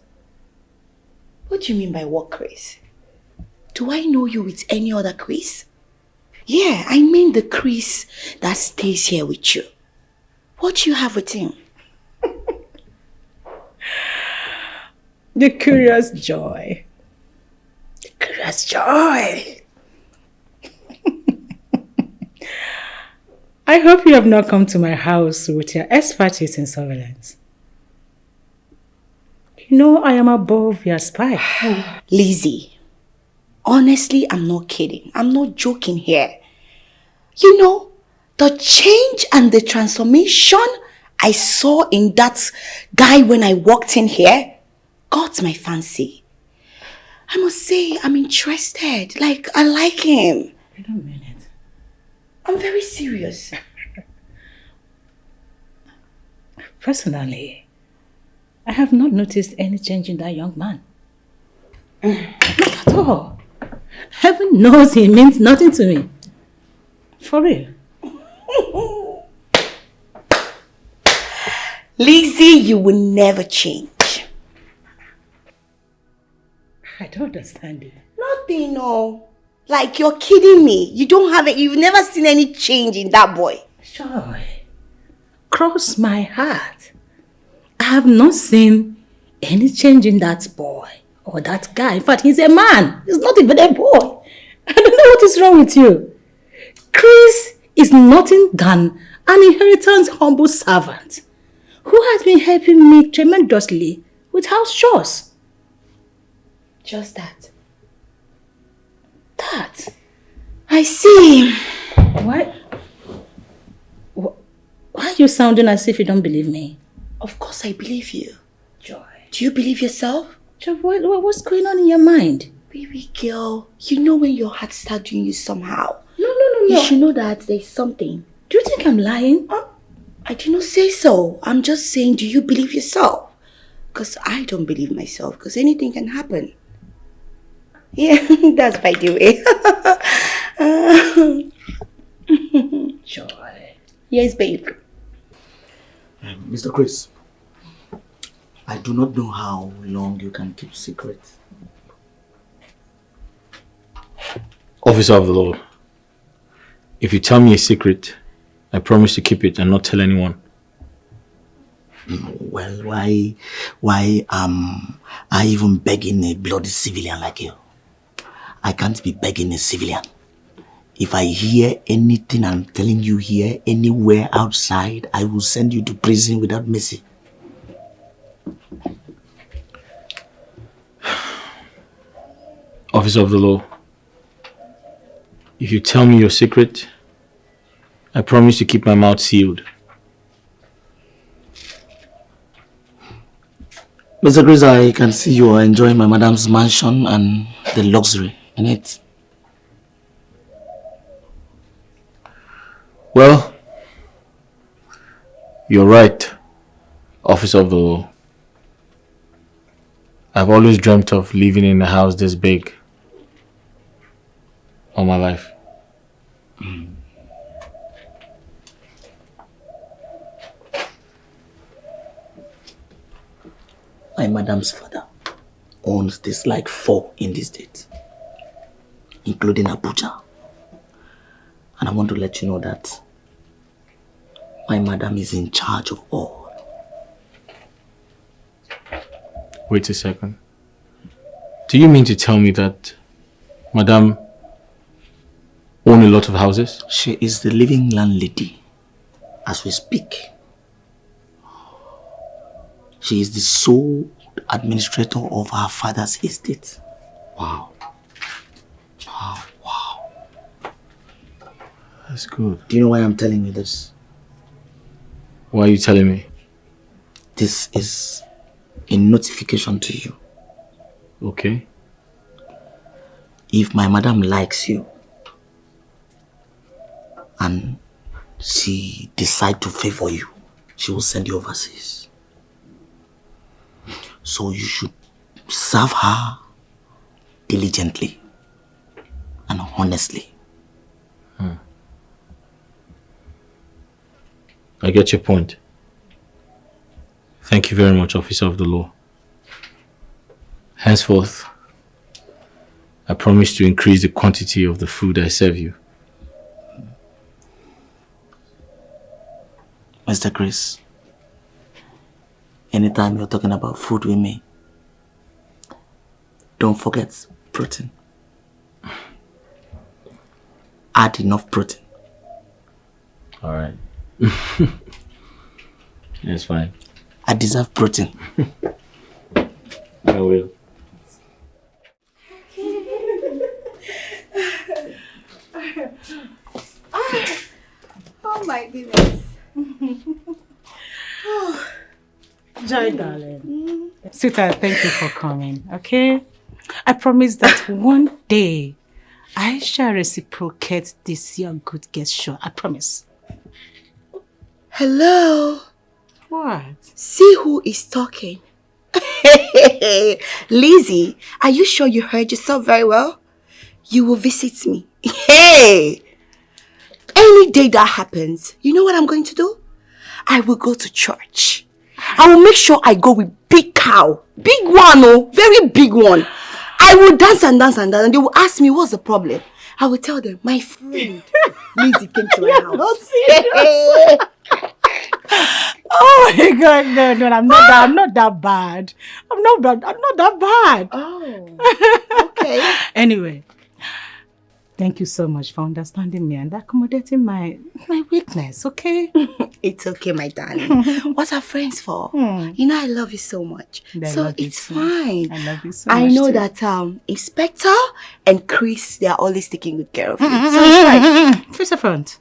What do you mean by what Chris? Do I know you with any other Chris? Yeah, I mean the Chris that stays here with you. What do you have with him? The curious joy. The curious joy. I hope you have not come to my house with your expertise in surveillance. You know I am above your spy. Lizzie, honestly, I'm not kidding. I'm not joking here. You know, the change and the transformation I saw in that guy when I walked in here got my fancy. I must say, I'm interested. Like, I like him. I don't mean it. I'm very serious. Personally, I have not noticed any change in that young man. Not at all. Heaven knows he means nothing to me. For real. Lizzie, you will never change. I don't understand it. Nothing, no. Like, you're kidding me. You've never seen any change in that boy. Joy, cross my heart. I have not seen any change in that boy or that guy. In fact, he's a man. He's not even a boy. I don't know what is wrong with you. Chris is nothing than an inheritance humble servant who has been helping me tremendously with house chores. Just that. That? I see. Why are you sounding as if you don't believe me? Of course I believe you. Joy. Do you believe yourself? Joy, what's going on in your mind? Baby girl, you know when your heart starts doing you somehow. No. You should know that there's something. Do you think I'm lying? I did not say so. I'm just saying, do you believe yourself? Because I don't believe myself, because anything can happen. Yeah, that's by the way. Joy. Yes, babe. Mr. Chris, I do not know how long you can keep secret. Officer of the law, if you tell me a secret, I promise to keep it and not tell anyone. Well, why am I even begging a bloody civilian like you? I can't be begging a civilian. If I hear anything I'm telling you here, anywhere outside, I will send you to prison without mercy. Officer of the law, if you tell me your secret, I promise to keep my mouth sealed. Mr. Chris, I can see you are enjoying my madam's mansion and the luxury in it. Well, you're right, Officer of the Law. I've always dreamt of living in a house this big all my life. My madam's father owns this like 4 in this state, including Abuja. And I want to let you know that my madam is in charge of all. Wait a second. Do you mean to tell me that Madam owns a lot of houses? She is the living landlady as we speak. She is the sole administrator of her father's estate. Wow. Wow, wow. That's good. Do you know why I'm telling you this? Why are you telling me? This is a notification to you. Okay. If my madam likes you and she decides to favor you, she will send you overseas. So you should serve her diligently and honestly. I get your point. Thank you very much, Officer of the Law. Henceforth, I promise to increase the quantity of the food I serve you. Mr. Chris, anytime you're talking about food with me, don't forget protein. Add enough protein. All right. That's fine. I deserve protein. I will. Oh my goodness. Joy, darling. Sweetheart, thank you for coming, okay? I promise that one day I shall reciprocate this your good gesture. I promise. Hello. What? See who is talking. Lizzie, are you sure you heard yourself very well? You will visit me. Hey! Any day that happens, you know what I'm going to do? I will go to church. I will make sure I go with big cow. Big one, oh, very big one. I will dance and dance and dance, and they will ask me what's the problem. I will tell them, my friend Lizzie came to my house. Not serious. Oh my God, no, I'm not that bad. I'm not that bad. Oh, okay. Anyway, thank you so much for understanding me and accommodating my weakness, okay? It's okay, my darling. What are friends for? You know I love you so much. So it's fine. I love you so much. I know too. that Inspector and Chris, they are always taking good care of you. So it's fine. Face the front.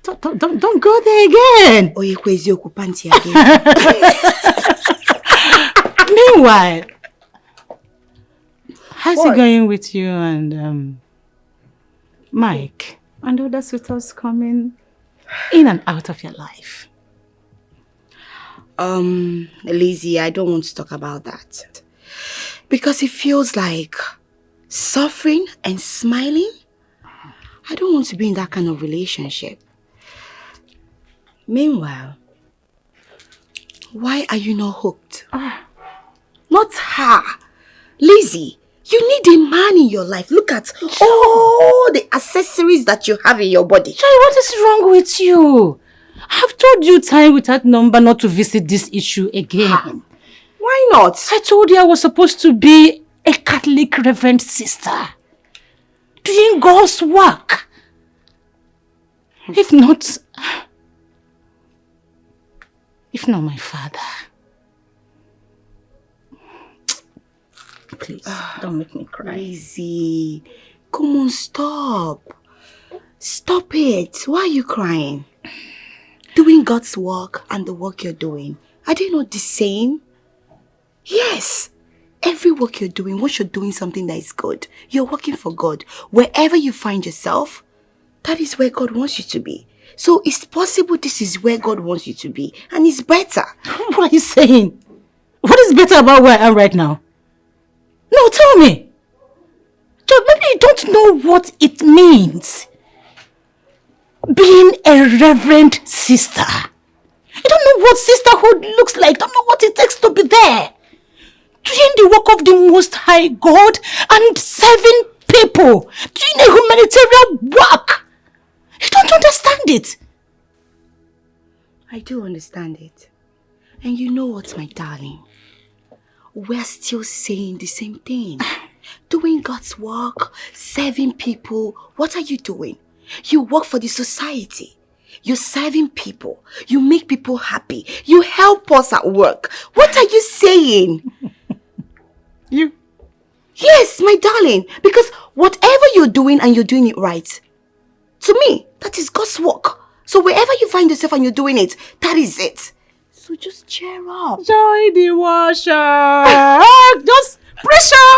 Don't go there again. Oye, kwezi okupanti again. Meanwhile, how's it going with you and Mike and other suitors coming in and out of your life? Lizzie, I don't want to talk about that. Because it feels like suffering and smiling. I don't want to be in that kind of relationship. Meanwhile, why are you not hooked? Not her. Lizzie, you need a man in your life. Look at all the accessories that you have in your body. Joy, what is wrong with you? I've told you time without number not to visit this issue again. Why not? I told you I was supposed to be a Catholic reverend sister. doing God's work. If not my father. Please, don't make me cry. Crazy. Come on, stop. Stop it. Why are you crying? Doing God's work and the work you're doing, are they not the same? Yes. Every work you're doing, once you're doing something that is good, you're working for God. Wherever you find yourself, that is where God wants you to be. So it's possible this is where God wants you to be. And it's better. What are you saying? What is better about where I am right now? No, tell me. Joe, maybe you don't know what it means. Being a reverend sister. You don't know what sisterhood looks like. Don't know what it takes to be there. Doing the work of the Most High God and serving people. Doing a humanitarian work. You don't understand it. I do understand it. And you know what, my darling? We're still saying the same thing. Doing God's work, serving people. What are you doing? You work for the society. You're serving people. You make people happy. You help us at work. What are you saying? You? Yes, my darling. Because whatever you're doing and you're doing it right, to me, that is God's work. So wherever you find yourself and you're doing it, that is it. So just cheer up. Joy the washer. Just pressure.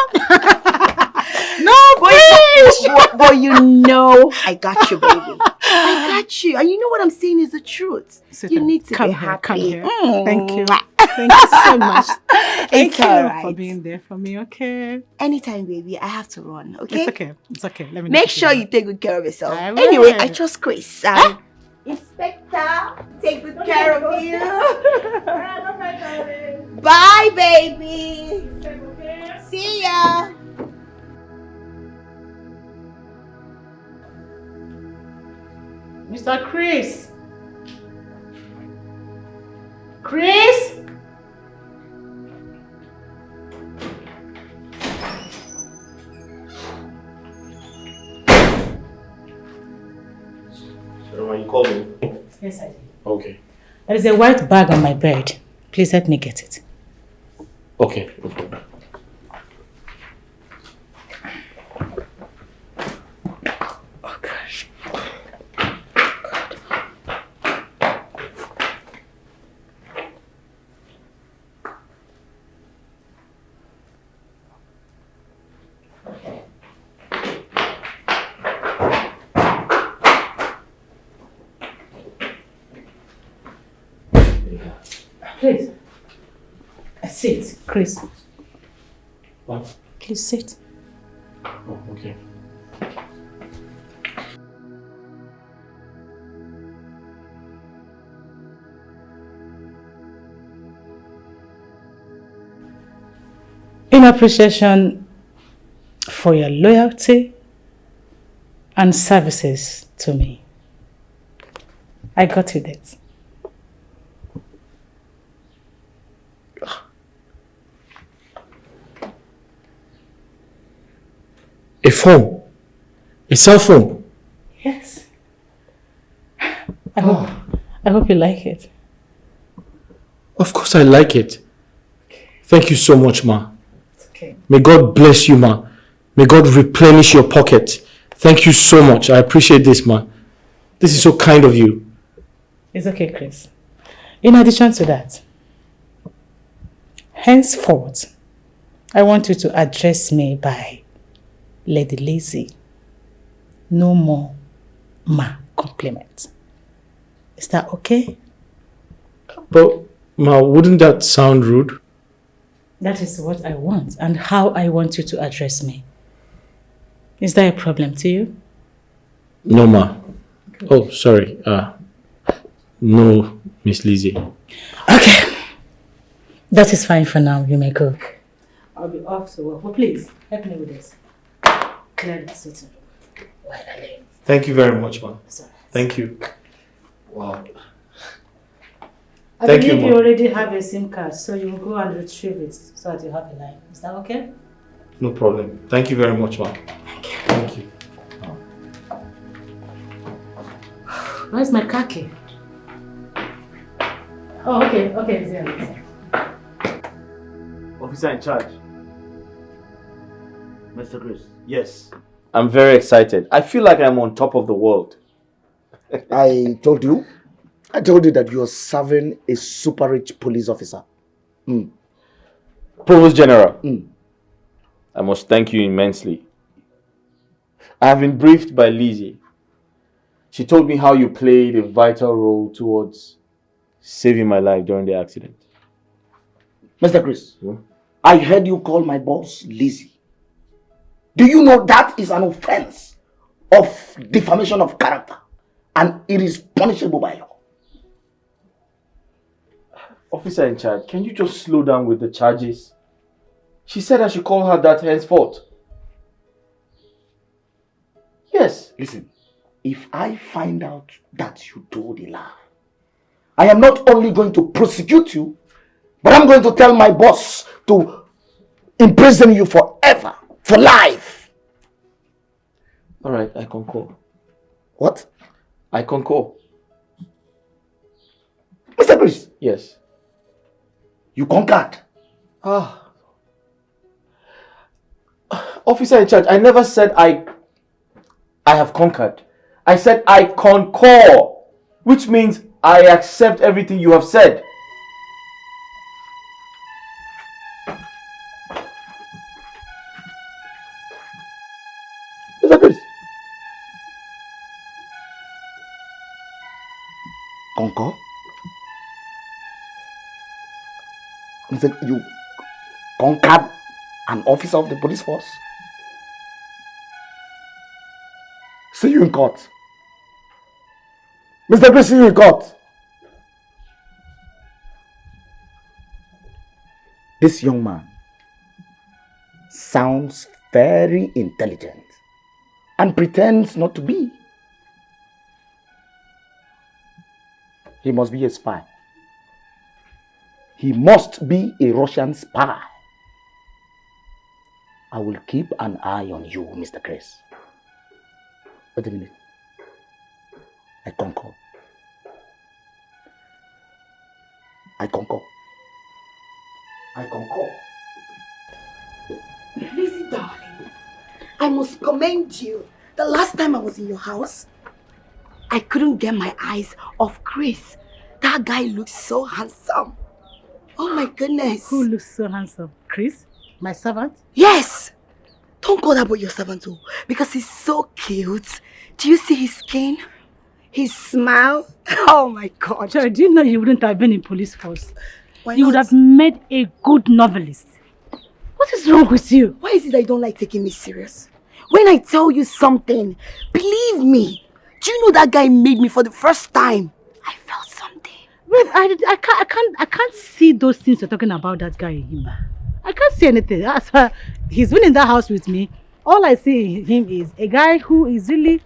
No pressure. Boy, you know I got you, baby. I got you. And you know what I'm saying is the truth. You need to come be here, happy. come here. Thank you. Thank you so much. Thank you alright. for being there for me, okay? Anytime, baby. I have to run, okay? It's okay. It's okay. Let me Make sure you take good care of yourself. I will. Anyway, I trust Chris. Inspector, take good care of you. Bye, baby. See ya. Mr. Chris. Chris? So you called me? Yes, I did. Okay. There is a white bag on my bed. Please help me get it. Okay, no problem. Oh, gosh. Please. Sit, Chris. What? Please sit. Oh, okay. In appreciation for your loyalty and services to me, I got you this. A phone? A cell phone? Yes. I hope you like it. Of course I like it. Thank you so much, Ma. It's okay. May God bless you, Ma. May God replenish your pocket. Thank you so much. I appreciate this, Ma. This is so kind of you. It's okay, Chris. In addition to that, henceforth, I want you to address me by Lady Lazy. No more Ma compliment. Is that okay? But, Ma, wouldn't that sound rude? That is what I want and how I want you to address me. Is that a problem to you? No, Ma. Oh, sorry. No, Miss Lizzie. Okay. That is fine for now. You may go. I'll be off to work. But please, help me with this. Clear the sitting room while I leave. Thank you very much, Ma. Sorry. Thank you. Wow. I Thank you, believe you Ma. already have a SIM card, so you will go and retrieve it so that you have a line. Is that okay? No problem. Thank you very much, Ma. Thank you. Where's my car key? Oh, okay, it's here. Officer in charge. Mr. Chris. Yes. I'm very excited. I feel like I'm on top of the world. I told you that you are serving a super rich police officer. Provost General, I must thank you immensely. I have been briefed by Lizzie. She told me how you played a vital role towards saving my life during the accident. Mr. Chris, I heard you call my boss Lizzie. Do you know that is an offense of defamation of character and it is punishable by law? Officer in charge, can you just slow down with the charges? She said I should call her that henceforth. Yes. Listen, if I find out that you told a lie, I am not only going to prosecute you, but I'm going to tell my boss to imprison you forever, for life. All right, I concur. What? I concur. Mr. Chris. Yes. You concurred. Officer in charge, I never said I have conquered. I said I concur, which means I accept everything you have said. Mr. Chris. Concur? You conquered an officer of the police force? See you in court. Mr. Chris, see you in court. This young man sounds very intelligent and pretends not to be. He must be a spy. He must be a Russian spy. I will keep an eye on you, Mr. Chris. Wait a minute. I concur. I concur. I concur. Lizzie, darling, I must commend you. The last time I was in your house, I couldn't get my eyes off Chris. That guy looks so handsome. Oh my goodness. Who looks so handsome? Chris? My servant? Yes! Don't call that boy your servant too, because he's so cute. Do you see his skin? His smile? Oh my God. Sorry, do you know you wouldn't have been in police force? Why You would not? have made a good novelist. What is wrong with you? Why is it that you don't like taking me serious? When I tell you something, believe me. Do you know that guy made me for the first time? I felt something. Wait, I can't see those things you're talking about that guy in him. I can't see anything. He's been in that house with me. All I see in him is a guy who is really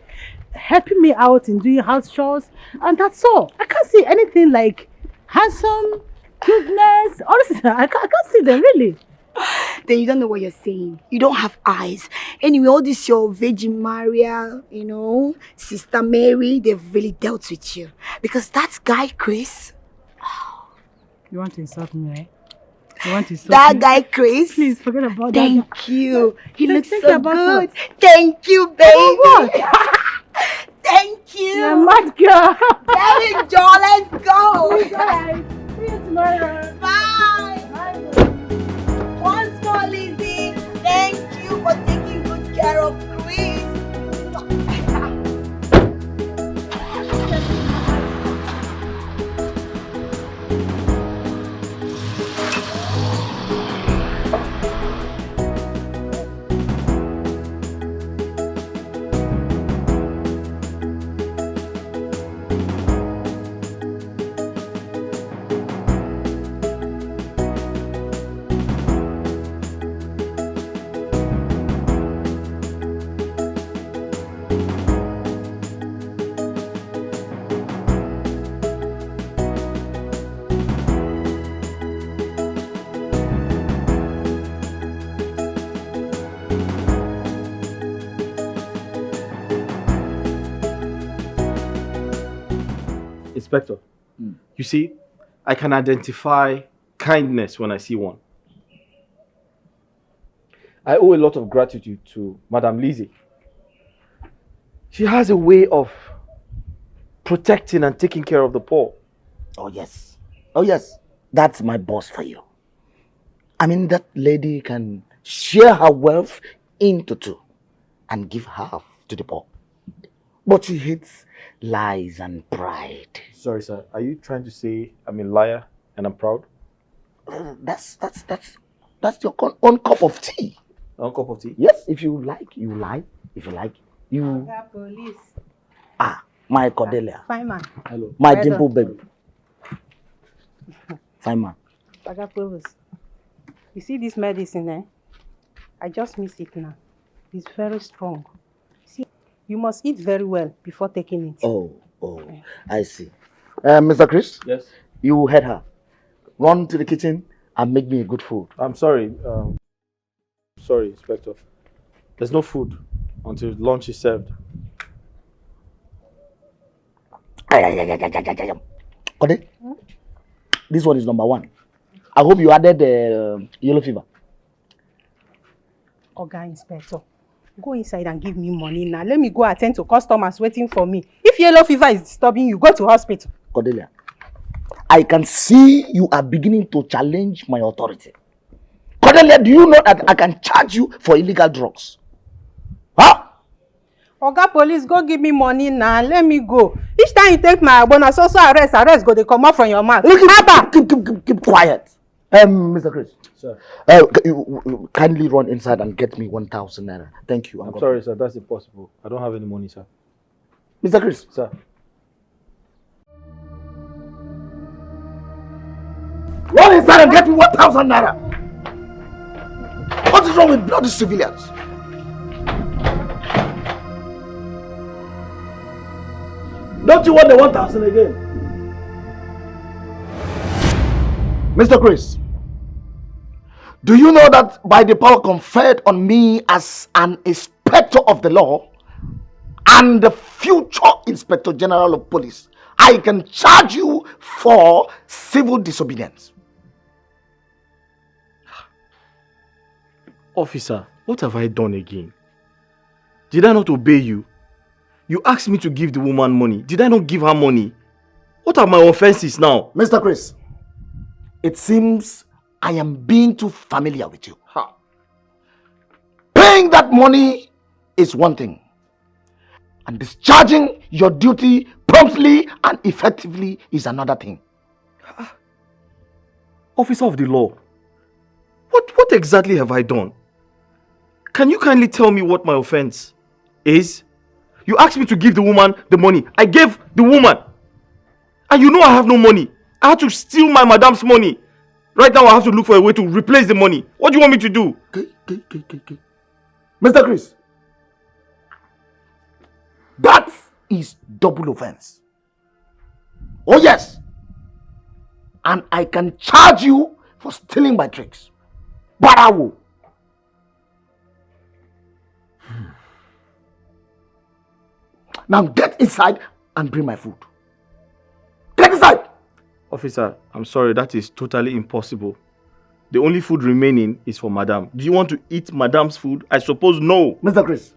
helping me out in doing house chores, and that's all. I can't see anything like handsome, cuteness. Honestly, I can't see them really. Then you don't know what you're saying. You don't have eyes. Anyway, all this your Virgin Maria, Sister Mary, they've really dealt with you. Because that guy, Chris. You want to insult me, right? You want to insult That me? guy, Chris. Please forget about that. Thank you. He looks Think so about good. what? Thank you, baby. What? Thank you. You're a mad girl. Very Joe, let's go. Alright. See you tomorrow. Bye. Bye. Once more, Lizzie. Thank you for taking good care of Chris. Inspector, you see, I can identify kindness when I see one. I owe a lot of gratitude to Madame Lizzie. She has a way of protecting and taking care of the poor. Oh yes. Oh yes. That's my boss for you. I mean, that lady can share her wealth into two and give half to the poor. But she hates lies and pride. Sorry, sir. Are you trying to say I'm a liar and I'm proud? That's your own cup of tea. One cup of tea? Yes, if you like, you lie. If you like, you... Police. Ah, my Cordelia. Fine man. Hello. My dimple baby. Fine man. Oga Police. You see this medicine, eh? I just miss it now. It's very strong. See, you must eat very well before taking it. Oh, I see. Mr. Chris? Yes? You heard her. Run to the kitchen and make me a good food. I'm sorry. Sorry, Inspector. There's no food until lunch is served. Kode, this one is number 1. I hope you added yellow fever. Oga Inspector, go inside and give me money now. Let me go attend to customers waiting for me. If yellow fever is disturbing you, go to hospital. Cordelia, I can see you are beginning to challenge my authority. Cordelia, do you know that I can charge you for illegal drugs? Huh? Oga Police, go give me money now. Let me go. Each time you take my bonus, also arrest, go, they come out from your mouth. Keep quiet. Mr. Chris. Sir. You kindly run inside and get me 1,000 naira. Thank you. I'm sorry, sir. That's impossible. I don't have any money, sir. Mr. Chris. Sir. Run inside and get me 1,000 naira. What is wrong with bloody civilians? Don't you want the 1,000 again? Mr. Chris, do you know that by the power conferred on me as an inspector of the law and the future Inspector General of Police, I can charge you for civil disobedience? Officer, what have I done again? Did I not obey you? You asked me to give the woman money. Did I not give her money? What are my offenses now? Mr. Chris, it seems I am being too familiar with you. Ha. Paying that money is one thing, and discharging your duty promptly and effectively is another thing. Officer of the law, what exactly have I done? Can you kindly tell me what my offense is? You asked me to give the woman the money. I gave the woman. And you know I have no money. I had to steal my madam's money. Right now I have to look for a way to replace the money. What do you want me to do? Okay. Mr. Chris, that is double offense. Oh yes. And I can charge you for stealing my tricks. But I will. Now get inside and bring my food. Get inside! Officer, I'm sorry, that is totally impossible. The only food remaining is for madam. Do you want to eat madam's food? I suppose no. Mr. Chris,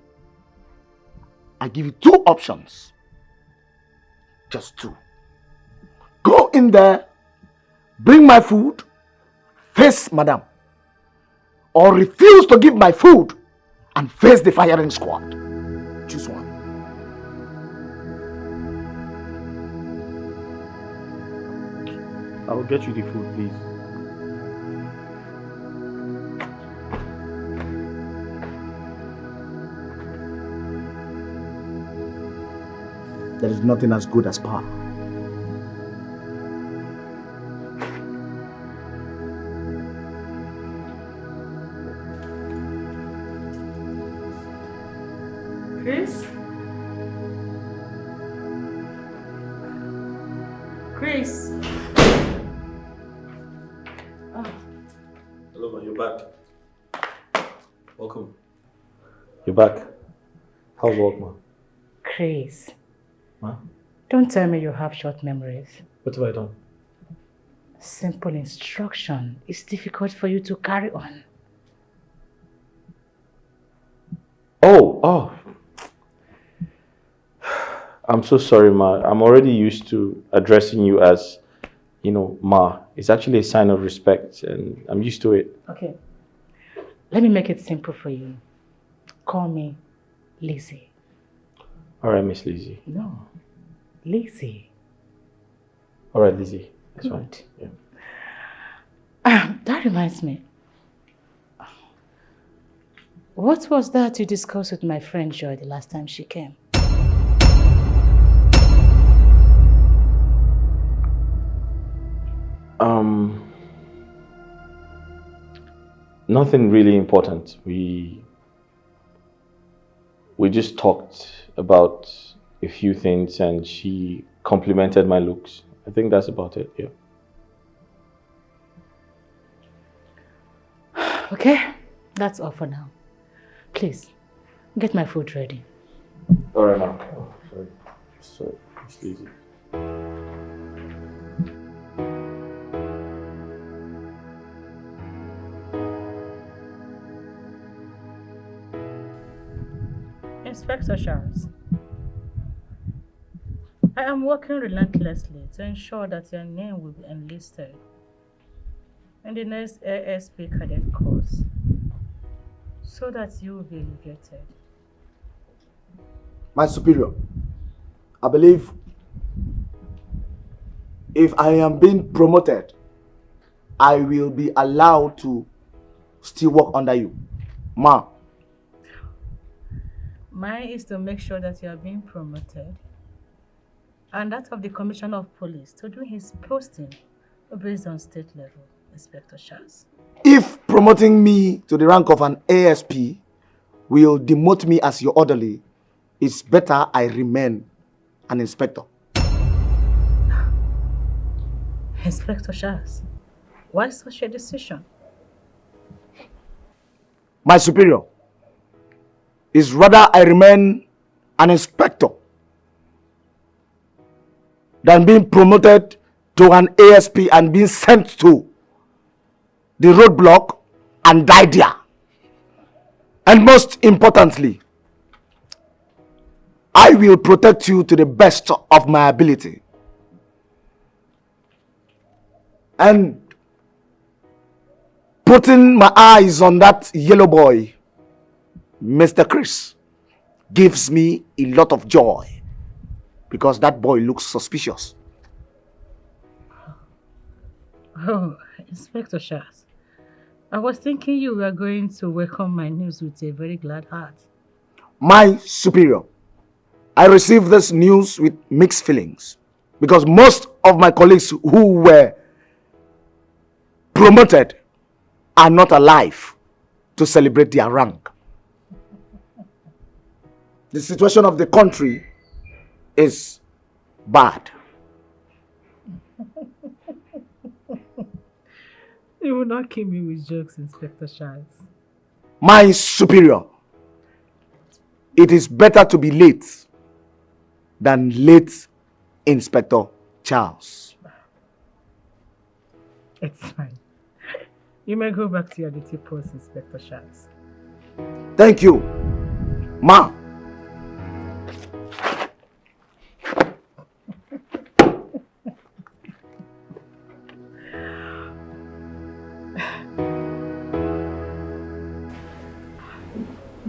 I give you 2 options. Just 2. Go in there, bring my food, face madam. Or refuse to give my food and face the firing squad. Choose one. I will get you the food, please. There is nothing as good as power. Chris? Chris? Hello, man. You're back. Welcome. You're back. How's work, man? Chris, Huh? Don't tell me you have short memories. What have I done? Simple instruction is difficult for you to carry on. Oh. I'm so sorry, Ma. I'm already used to addressing you as, Ma. It's actually a sign of respect, and I'm used to it. Okay. Let me make it simple for you. Call me Lizzie. All right, Miss Lizzie. No, Lizzie. All right, Lizzie. That's fine. Yeah. That reminds me. What was that you discussed with my friend Joy the last time she came? Nothing really important. We just talked about a few things and she complimented my looks. I think that's about it, yeah. Okay, that's all for now. Please, get my food ready. All right, ma'am. Oh, sorry. It's easy. Inspector Charles, I am working relentlessly to ensure that your name will be enlisted in the next ASP cadet course so that you will be elevated. My superior, I believe if I am being promoted, I will be allowed to still work under you. Ma. Mine is to make sure that you are being promoted, and that of the Commissioner of Police to do his posting based on state level, Inspector Charles. If promoting me to the rank of an ASP will demote me as your orderly, it's better I remain an inspector. Inspector Charles, why such a decision? My superior, is rather I remain an inspector than being promoted to an ASP and being sent to the roadblock and die there. And most importantly, I will protect you to the best of my ability. And putting my eyes on that yellow boy, Mr. Chris, gives me a lot of joy because that boy looks suspicious. Oh, Inspector Charles, I was thinking you were going to welcome my news with a very glad heart. My superior, I received this news with mixed feelings because most of my colleagues who were promoted are not alive to celebrate their rank. The situation of the country is bad. You will not kill me with jokes, Inspector Charles. My superior, it is better to be late than late, Inspector Charles. It's fine. You may go back to your duty post, Inspector Charles. Thank you, Ma.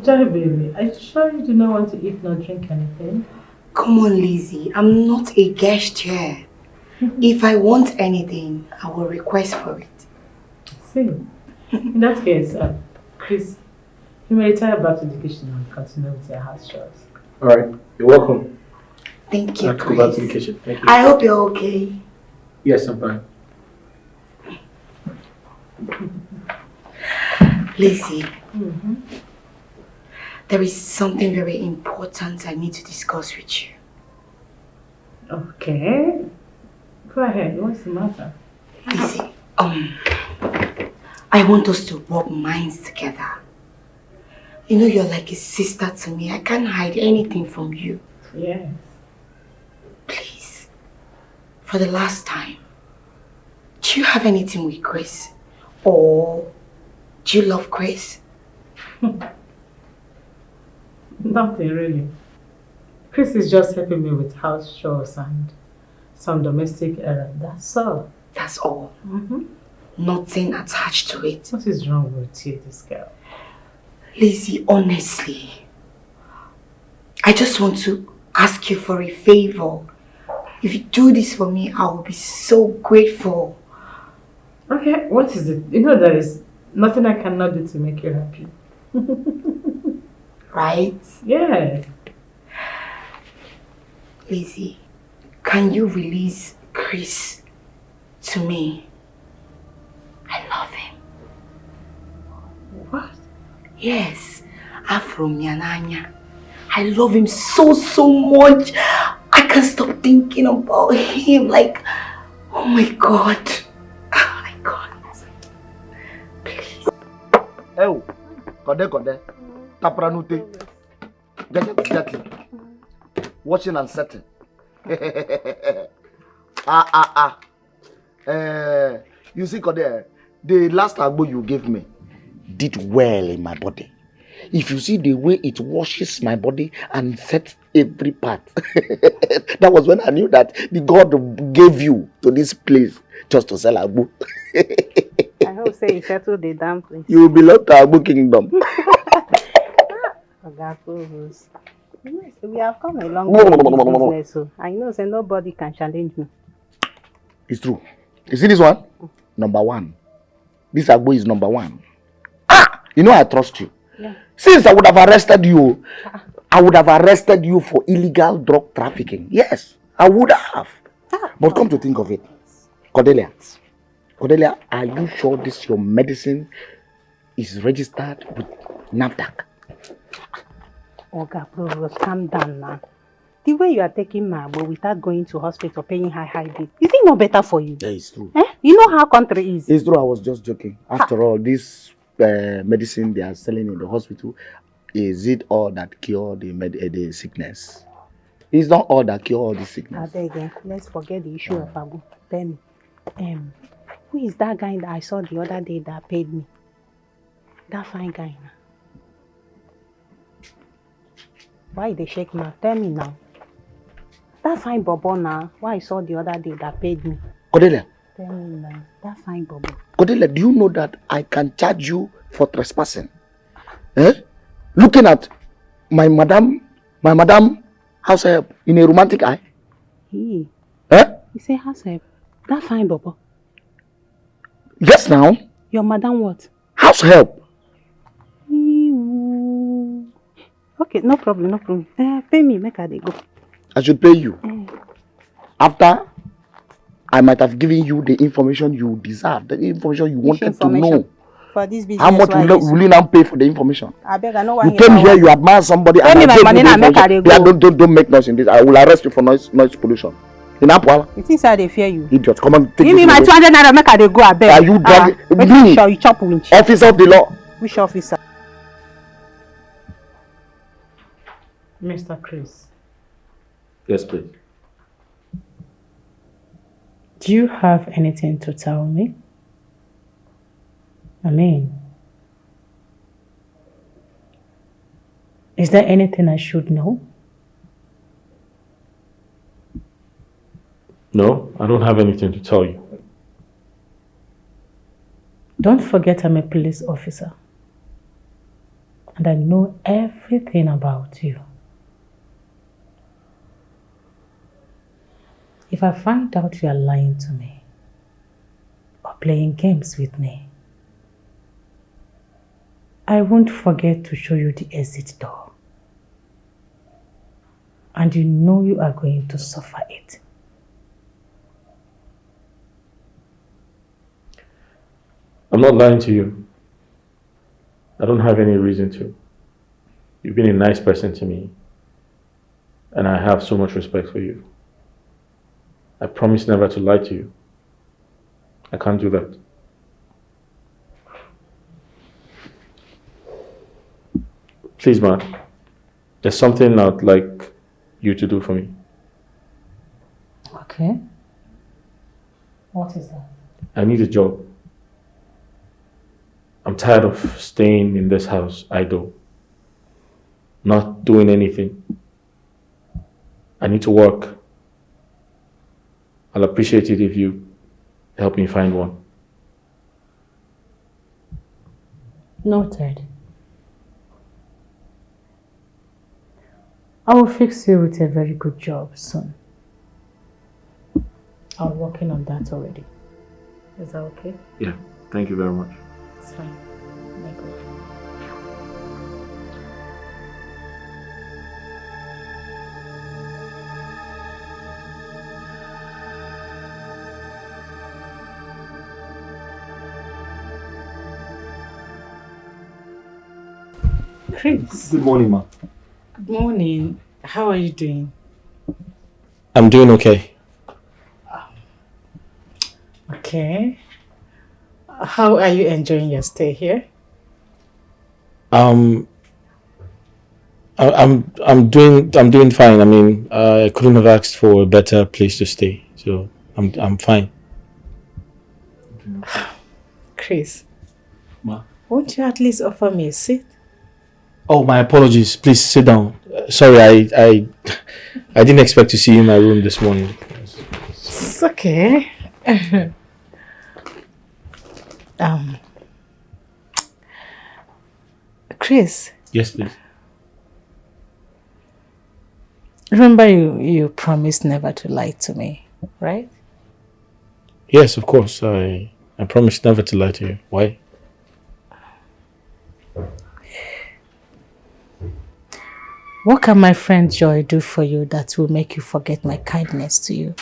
Joy, baby, are you sure you do not want to eat nor drink anything? Come on, Lizzie. I'm not a guest here. If I want anything, I will request for it. See, in that case, Chris, you may retire back to the kitchen and continue with your house chores. All right, you're welcome. Thank you, I have to go back to the kitchen. Thank you. I hope you're okay. Yes, I'm fine. Lizzie, there is something very important I need to discuss with you. Okay. Go ahead. What's the matter? Lizzie, I want us to rub minds together. You know you're like a sister to me. I can't hide anything from you. Yes. Please. For the last time, do you have anything with Grace? Or do you love Grace? Nothing really. Chris is just helping me with house chores and some domestic errands. That's all. That's all. Nothing attached to it. What is wrong with you, this girl? Lizzie, honestly, I just want to ask you for a favor. If you do this for me, I will be so grateful. Okay, what is it? You know there is nothing I cannot do to make you happy. Right? Yeah. Lizzie, can you release Chris to me? I love him. What? Yes, Afro Miananya. I love him so much. I can't stop thinking about him. Like, oh my God. Oh my God. Please. Oh, Kode. Tapranute. Get. Watching and setting. You see, Kode, the last agbo you gave me did well in my body. If you see the way it washes my body and sets every part, that was when I knew that the God gave you to this place just to sell agbo. I hope say you settle the damn place. You belong to Agbo Kingdom. We have come a long way in this business, so I know say nobody can challenge me. It's true. You see this one? Number one. This Agbo is number one. You know I trust you. Yeah. Since I would have arrested you, I would have arrested you for illegal drug trafficking. Yes, I would have. But come to think of it, Cordelia, are you sure this your medicine is registered with NAFDAC? Oga, bro, calm down now. The way you are taking my agbo without going to hospital, paying high bill, is it not better for you? Yeah, it's true. You know how country is. It's true, I was just joking. After all, this medicine they are selling in the hospital, is it all that cure the sickness? It's not all that cure all the sickness. Again, let's forget the issue of agbo. Tell me, who is that guy that I saw the other day that paid me? That fine guy now. Why they shake my? Tell me now. That fine bobo now. Why I saw the other day that paid me? Cordelia. Tell me now. That fine bobo. Cordelia, do you know that I can charge you for trespassing? Looking at my madam house help in a romantic eye? He You say house help? That fine bobo. Yes now. Your madam what? House help. Okay, no problem. Pay me, make I dey go. I should pay you. After I might have given you the information you deserve, the information you wanted to know. For this business, how much will you now pay for the information? I beg, I know why you came here, you admire somebody, and I my money now, make I dey go. Don't make noise in this. I will arrest you for noise pollution. In Apwala. You think I dey fear you? Idiot, come on, take give me my 200 naira, make I dey go. I beg. Are you drunk? Sure, you chop winch. Officer of the law. Which officer? Mr. Chris. Yes, please. Do you have anything to tell me? I mean, is there anything I should know? No, I don't have anything to tell you. Don't forget I'm a police officer. And I know everything about you. If I find out you are lying to me or playing games with me, I won't forget to show you the exit door. And you know you are going to suffer it. I'm not lying to you. I don't have any reason to. You've been a nice person to me, and I have so much respect for you. I promise never to lie to you. I can't do that. Please, man, there's something I'd like you to do for me. Okay. What is that? I need a job. I'm tired of staying in this house idle, not doing anything. I need to work. I'll appreciate it if you help me find one. Noted. I will fix you with a very good job soon. I'm working on that already. Is that okay? Yeah, thank you very much. It's fine. May God. Chris. Good morning, ma. Good morning. How are you doing? I'm doing okay. Okay. How are you enjoying your stay here? I'm doing fine. I mean, I couldn't have asked for a better place to stay, so I'm fine. Chris. Ma. Won't you at least offer me a seat? Oh, my apologies. Please sit down. Sorry, I didn't expect to see you in my room this morning. It's okay. Chris. Yes, please. Remember you promised never to lie to me, right? Yes, of course. I promise never to lie to you. Why? What can my friend Joy do for you that will make you forget my kindness to you?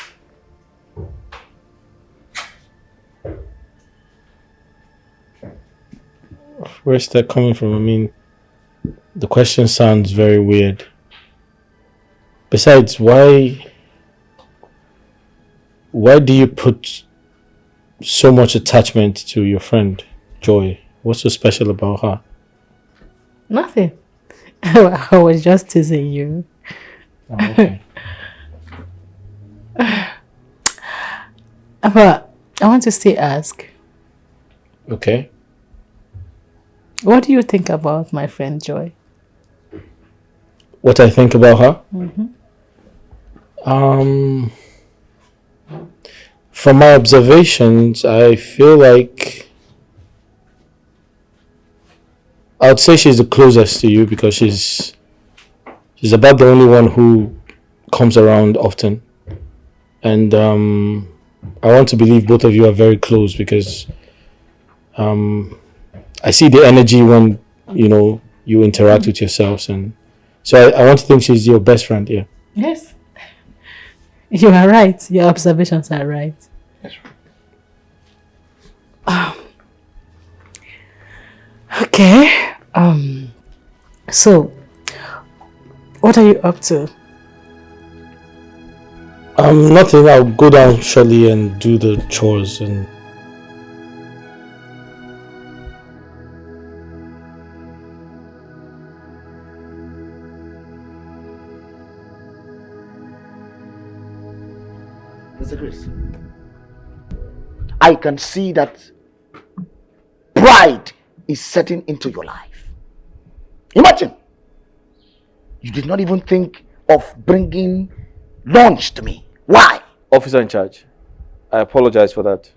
Where's that coming from? I mean, the question sounds very weird. Besides, why do you put so much attachment to your friend, Joy? What's so special about her? Nothing. I was just teasing you. Oh, okay. But I want to still ask, Okay. what do you think about my friend Joy? What I think about her? From my observations, I feel like I would say she's the closest to you because she's about the only one who comes around often, and I want to believe both of you are very close because I see the energy when you interact with yourselves, and so I want to think she's your best friend. Yeah. Yes. You are right. Your observations are right. That's right. Okay. So, what are you up to? Nothing. I'll go down shortly and do the chores and. Mr. Chris, I can see that pride is setting into your life. Imagine, you did not even think of bringing lunch to me. Why? Officer in charge, I apologize for that.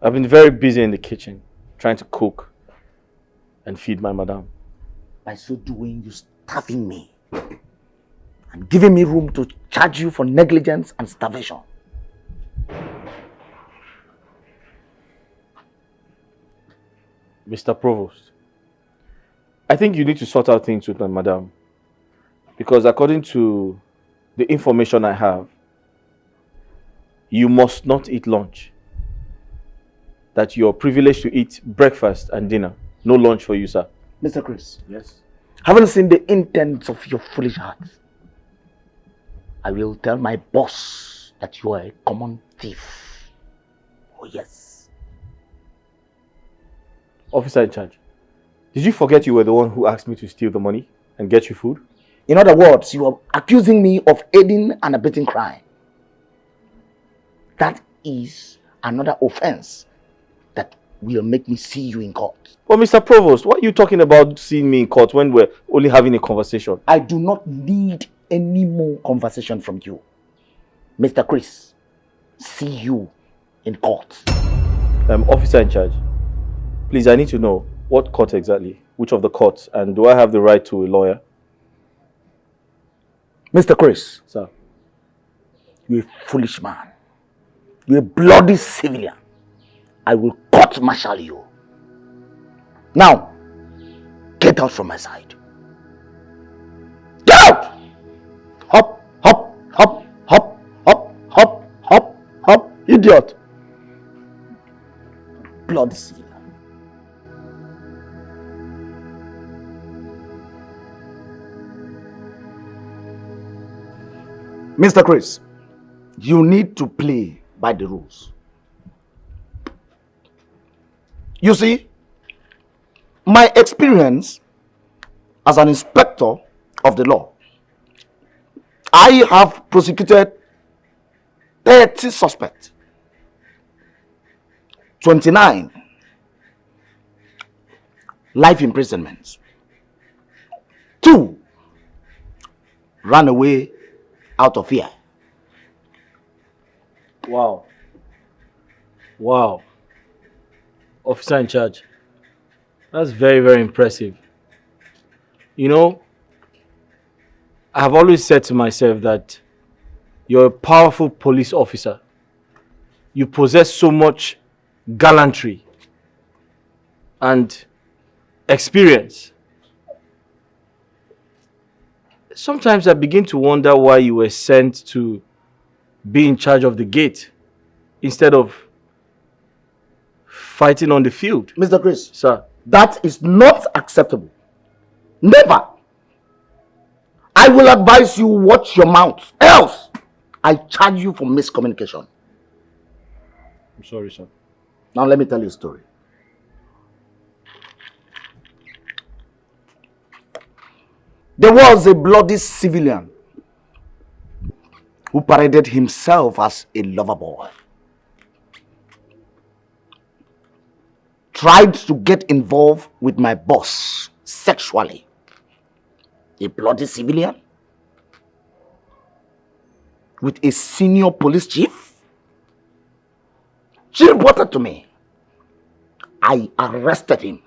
I've been very busy in the kitchen, trying to cook and feed my madam. By so doing, you starving me and giving me room to charge you for negligence and starvation. Mr. Provost, I think you need to sort out things with my madam. Because according to the information I have, you must not eat lunch. That you're privileged to eat breakfast and dinner. No lunch for you, sir. Mr. Chris. Yes. Haven't seen the intents of your foolish heart. I will tell my boss that you are a common thief. Oh yes. Officer in charge, did you forget you were the one who asked me to steal the money and get you food? In other words, you are accusing me of aiding and abetting crime. That is another offense that will make me see you in court. But Mr. Provost, what are you talking about seeing me in court when we're only having a conversation? I do not need any more conversation from you. Mr. Chris, see you in court. Officer in charge, please, I need to know what court exactly, which of the courts, and do I have the right to a lawyer? Mr. Chris, Sir. you're a foolish man. You're a bloody civilian. I will court-martial you. Now, get out from my side. Get out! Hop, hop, hop, hop, hop, hop, hop, hop, idiot. Bloody civilian. Mr. Chris, you need to play by the rules. You see, my experience as an inspector of the law, I have prosecuted 30 suspects, 29 life imprisonments, 2 ran away out of fear. Wow. Wow. Officer in charge. That's very, very impressive. You know, I have always said to myself that you're a powerful police officer. You possess so much gallantry and experience. Sometimes I begin to wonder why you were sent to be in charge of the gate instead of fighting on the field. Mr. Chris, Sir. That is not acceptable. Never. I will advise you watch your mouth. Else, I charge you for miscommunication. I'm sorry, sir. Now let me tell you a story. There was a bloody civilian who paraded himself as a lover boy. Tried to get involved with my boss sexually. A bloody civilian with a senior police chief. She reported to me. I arrested him,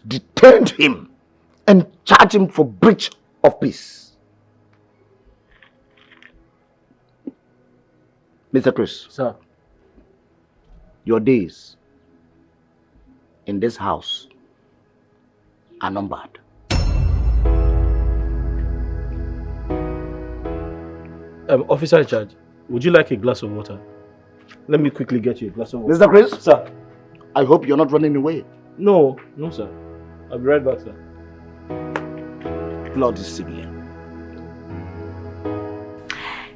detained him, and charged him for breach of peace. Mr. Chris. Sir. Your days in this house are numbered. Officer in charge, would you like a glass of water? Let me quickly get you a glass of water. Mr. Chris? Sir. I hope you're not running away. No, sir. I'll be right back, sir. Bloody civilian.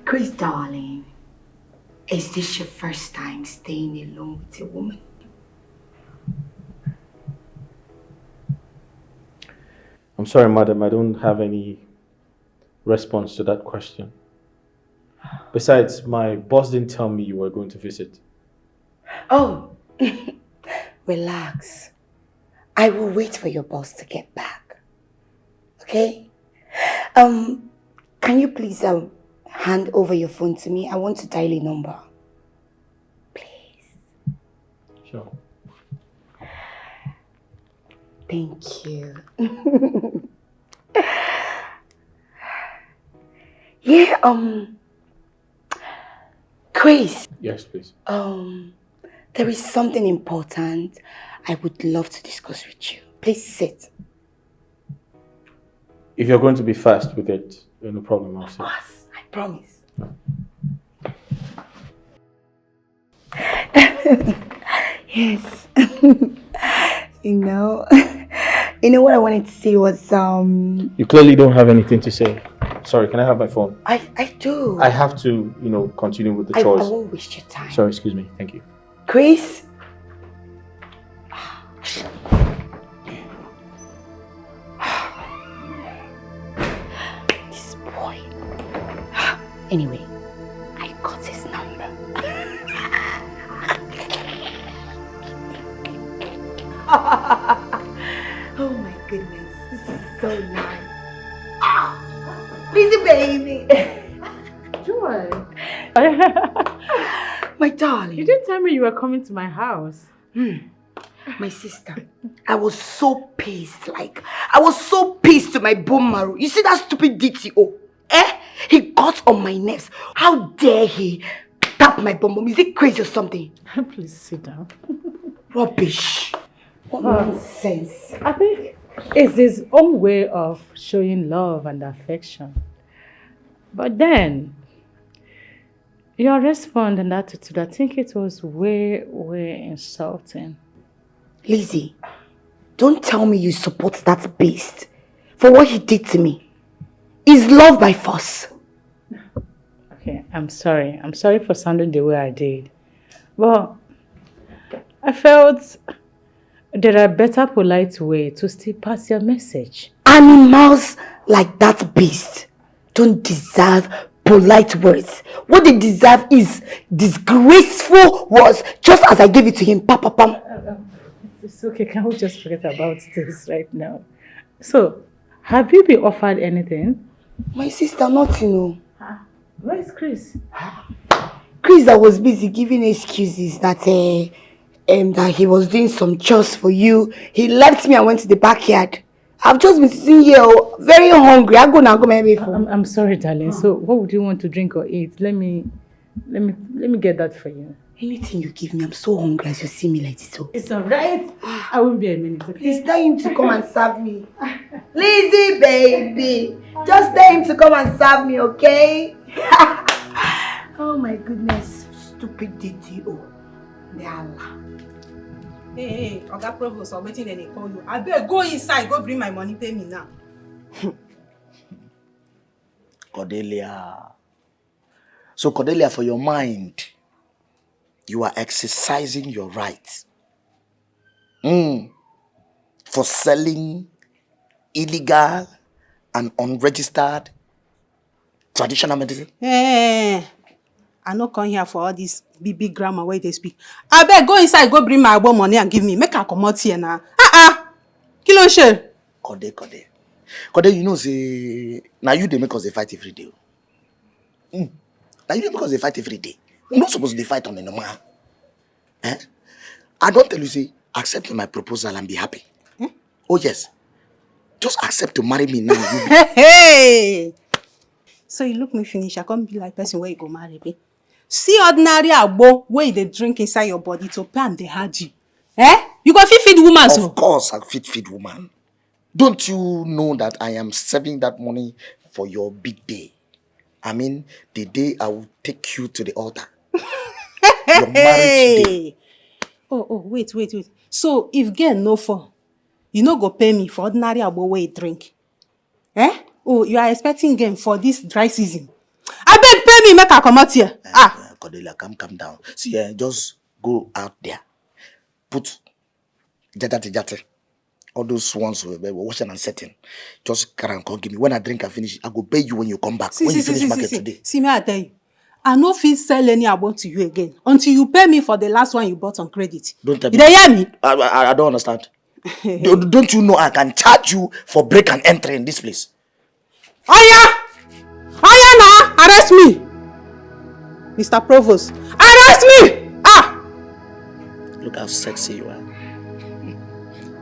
Chris, darling, is this your first time staying alone with a woman? I'm sorry, madam. I don't have any response to that question. Besides, my boss didn't tell me you were going to visit. Oh, relax. I will wait for your boss to get back. Okay? Can you please hand over your phone to me? I want to dial a number. Please. Sure. Thank you. Yeah, Chris. Yes, please. There is something important I would love to discuss with you. Please sit. If you're going to be fast with it, no problem, I'll sit. Yes, I promise. Yes. You know what I wanted to say was You clearly don't have anything to say. Sorry, can I have my phone? I do. I have to, continue with the chores. I won't waste your time. Sorry, excuse me. Thank you. Chris? This boy. Anyway, I got his number. Oh my goodness, this is so nice. Lizzie baby. Joy. My darling. You didn't tell me you were coming to my house. My sister, I was so pissed. I was so pissed to my bone marrow. You see that stupid DTO? He got on my nerves. How dare he tap my bum? Is he crazy or something? Please sit down. Rubbish. What nonsense. I think it's his own way of showing love and affection. But then, your response and attitude, I think it was way, way insulting. Lizzie, don't tell me you support that beast for what he did to me. Is love by force? Okay, I'm sorry. I'm sorry for sounding the way I did. But I felt there are better polite way to still pass your message. Animals like that beast don't deserve polite words. What they deserve is disgraceful words, just as I gave it to him. Pam. It's okay, can we just forget about this right now? So, have you been offered anything? My sister, nothing. Where is Chris? Chris, I was busy giving excuses that that he was doing some chores for you. He left me and went to the backyard. I've just been sitting here, very hungry. I'll go now, go maybe. I'm sorry, darling. So, what would you want to drink or eat? Let me get that for you. Anything you give me, I'm so hungry as you see me like this. So. It's alright. I won't be a minute. Okay? Please tell him to come and serve me. Lizzie, baby. Just tell him to come and serve me, okay? Oh my goodness. Stupid DTO. The Allah. Hey, Oga Provost, I'm waiting, then they call you. I better go inside, go bring my money, pay me now. Cordelia. So Cordelia, for your mind, you are exercising your right for selling illegal and unregistered traditional medicine? Hey, I no come here for all this big grammar where they speak. I better go inside, go bring my above money and give me. Make her come out here now. Kilo share. Code, you know, say, now you they make us a fight every day. Now you make us a fight every day. We're not supposed to fight on the normal. I don't tell you, say, accept my proposal and be happy. Oh, yes. Just accept to marry me now. Hey! So you look me finish, I can't be like person where you go marry me. See ordinary agbo where they drink inside your body to pay and they had you. You go feed woman so? Of course, I feed woman. Don't you know that I am saving that money for your big day? I mean, the day I will take you to the altar. Your marriage day. Oh, wait. So if girl no for, you no go pay me for ordinary agbo where you drink. Oh, you are expecting game for this dry season. I beg pay me, make her come out here. Cordelia, calm down. See, just go out there. Put jate. All those ones were washing and setting. Just carry and come give me. When I drink and finish, I go pay you when you come back. When you finish market today. See me, I tell you. I no fit sell any abo to you again until you pay me for the last one you bought on credit. Don't tell me. You dey hear me? I don't understand. Don't you know I can charge you for break and entry in this place? Oya now, arrest me. Mr. Provost, arrest me! Look how sexy you are.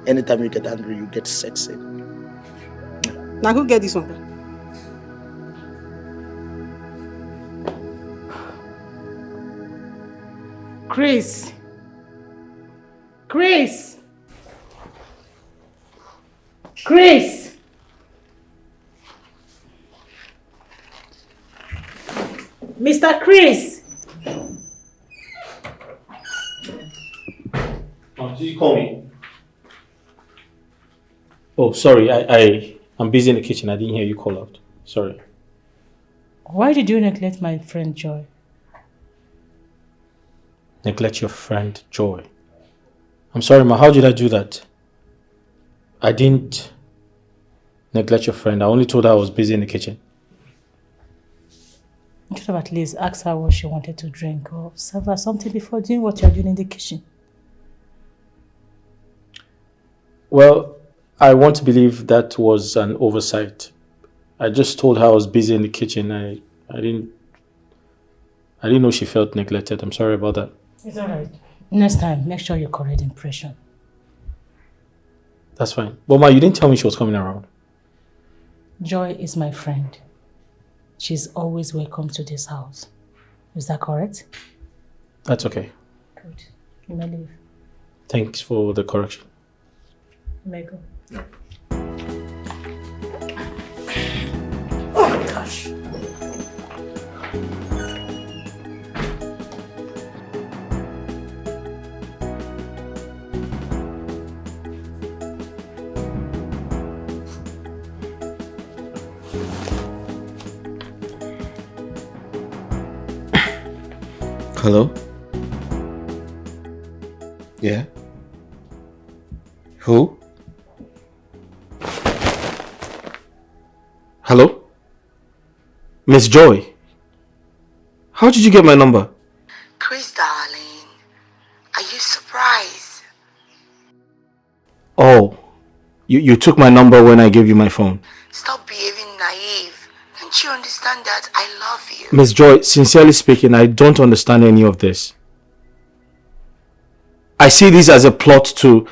Anytime you get angry, you get sexy. Now who get this one? Chris. Mr. Chris. Did you call me? Oh, sorry. I'm busy in the kitchen. I didn't hear you call out. Sorry. Why did you neglect my friend Joy? Neglect your friend Joy? I'm sorry, ma. How did I do that? I didn't neglect your friend. I only told her I was busy in the kitchen. You should have at least asked her what she wanted to drink or serve her something before doing what you're doing in the kitchen. Well, I want to believe that was an oversight. I just told her I was busy in the kitchen. I didn't know she felt neglected. I'm sorry about that. It's alright. Next time, make sure you correct the impression. That's fine. But Ma, you didn't tell me she was coming around. Joy is my friend. She's always welcome to this house. Is that correct? That's okay. Good. You may leave. Thanks for the correction. You may go. Yeah. Oh gosh. Hello? Yeah? Who? Hello? Miss Joy? How did you get my number? Chris, darling, are you surprised? Oh, you took my number when I gave you my phone. Stop behaving naive. Don't you understand that I love you? Miss Joy, sincerely speaking, I don't understand any of this. I see this as a plot to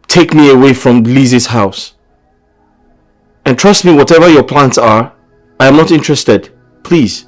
take me away from Lizzie's house. And trust me, whatever your plans are, I am not interested. Please.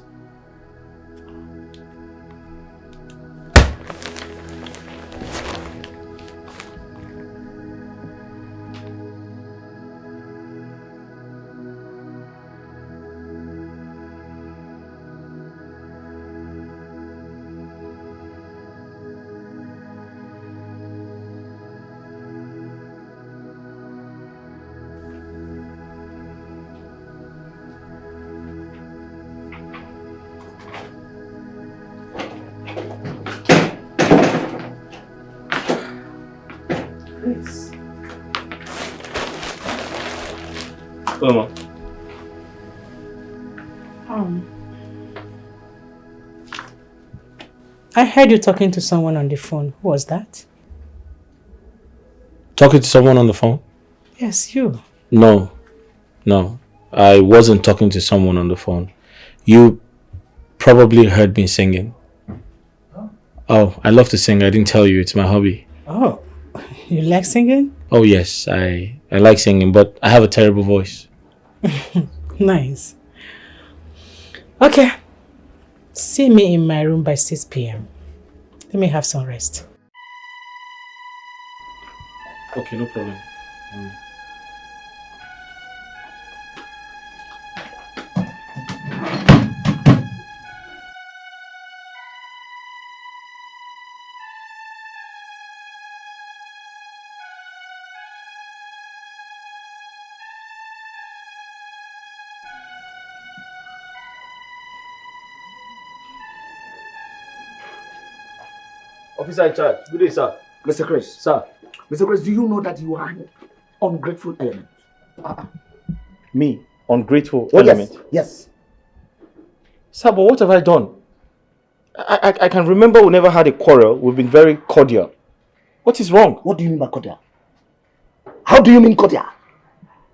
Mama. I heard you talking to someone on the phone. Who was that? Talking to someone on the phone? Yes, you. No. I wasn't talking to someone on the phone. You probably heard me singing. Oh, I love to sing. I didn't tell you. It's my hobby. Oh, you like singing? Oh, yes. I like singing, but I have a terrible voice. Nice. Okay. See me in my room by 6 p.m. Let me have some rest. Okay, no problem. Officer in charge. Good day, sir. Mr. Chris. Sir. Mr. Chris, do you know that you are an ungrateful element? Me? Ungrateful Oh, element? Yes. Sir, but what have I done? I can remember we never had a quarrel. We've been very cordial. What is wrong? What do you mean by cordial? How do you mean cordial?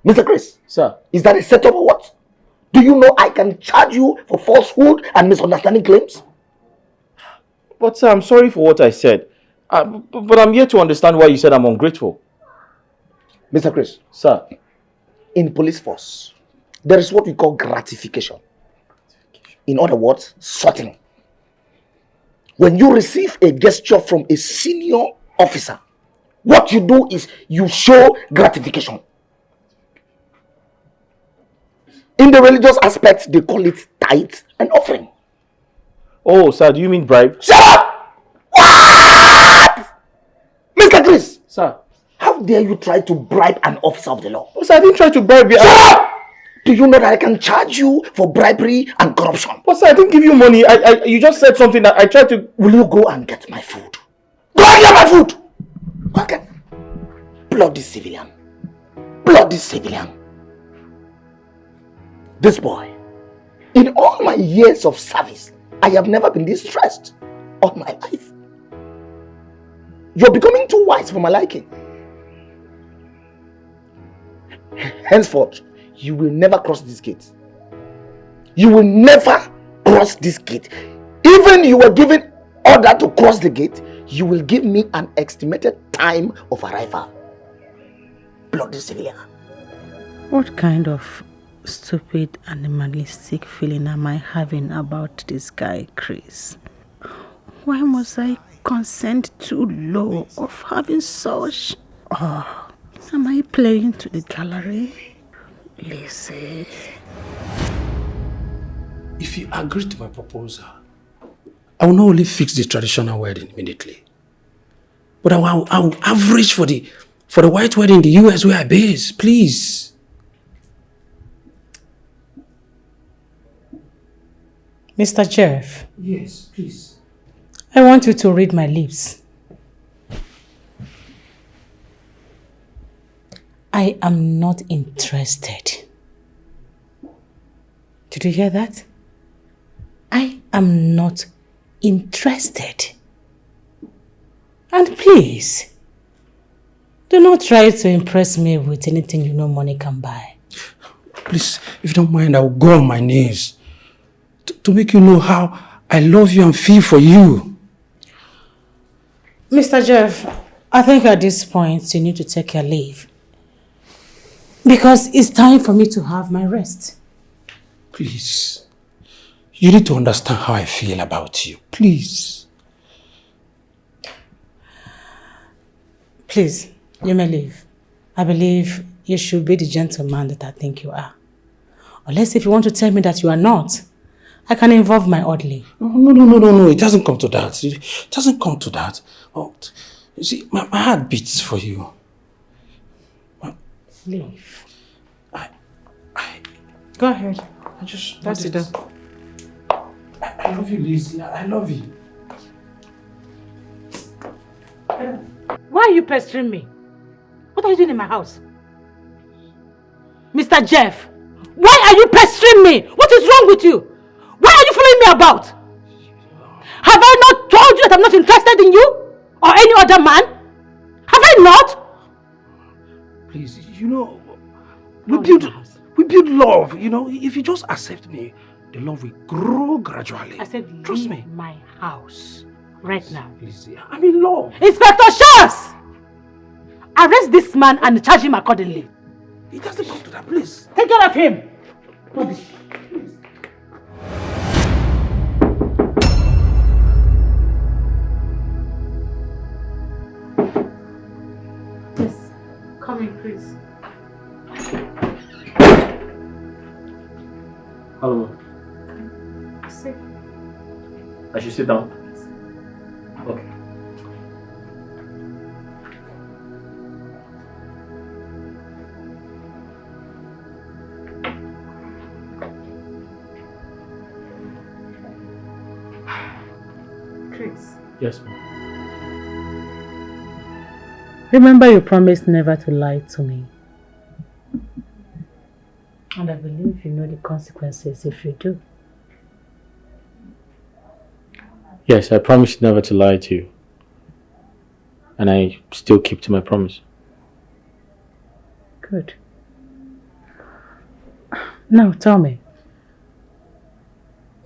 Mr. Chris. Sir. Is that a setup or what? Do you know I can charge you for falsehood and misunderstanding claims? But sir, I'm sorry for what I said. But I'm here to understand why you said I'm ungrateful. Mr. Chris. Sir. In police force, there is what we call gratification. In other words, sorting. When you receive a gesture from a senior officer, what you do is you show gratification. In the religious aspect, they call it tithe and offering. Oh, sir, do you mean bribe? Shut up! What? Mr. Chris! Sir. How dare you try to bribe an officer of the law? Oh, sir, I didn't try to bribe you. Shut up! Do you know that I can charge you for bribery and corruption? But sir, I didn't give you money. You just said something that I tried to... Will you go and get my food? Go and get my food! Go and get... Bloody civilian. Bloody civilian. This boy, in all my years of service, I have never been this stressed all my life. You're becoming too wise for my liking. henceforth, you will never cross this gate. You will never cross this gate. Even you were given order to cross the gate, you will give me an estimated time of arrival. Bloody civilian. What kind of stupid animalistic feeling am I having about this guy, Chris? Why must I consent too low of having such? Oh, am I playing to the gallery? Listen. If you agree to my proposal, I will not only fix the traditional wedding immediately, but I will average for the white wedding in the US where I base, please. Mr. Jeff. Yes, please. I want you to read my lips. I am not interested. Did you hear that? I am not interested. And please, do not try to impress me with anything you know money can buy. Please, if you don't mind, I will go on my knees to make you know how I love you and feel for you. Mr. Jeff, I think at this point you need to take your leave. Because it's time for me to have my rest. Please, you need to understand how I feel about you. Please. Please, you may leave. I believe you should be the gentleman that I think you are. Unless if you want to tell me that you are not, I can involve my orderly. No. It doesn't come to that. It doesn't come to that. Oh, you see, my heart beats for you. Leave. Go ahead. That's it. I love you, Lizzie. I love you. Why are you pestering me? What are you doing in my house? Mr. Jeff, why are you pestering me? What is wrong with you? Why are you following me about? Have I not told you that I'm not interested in you? Or any other man? Have I not? Please, you know, we build love, you know. If you just accept me, the love will grow gradually. I said, trust leave me. my house right now. Please, I'm in love. Inspector Shores! Arrest this man and charge him accordingly. It doesn't come to that, please. Take care of him. Please. Yes, come in, please. Hello. Sit. I should sit down. Okay. Chris. Yes, ma'am. Remember you promised never to lie to me. And I believe you know the consequences if you do. Yes, I promised never to lie to you. And I still keep to my promise. Good. Now tell me,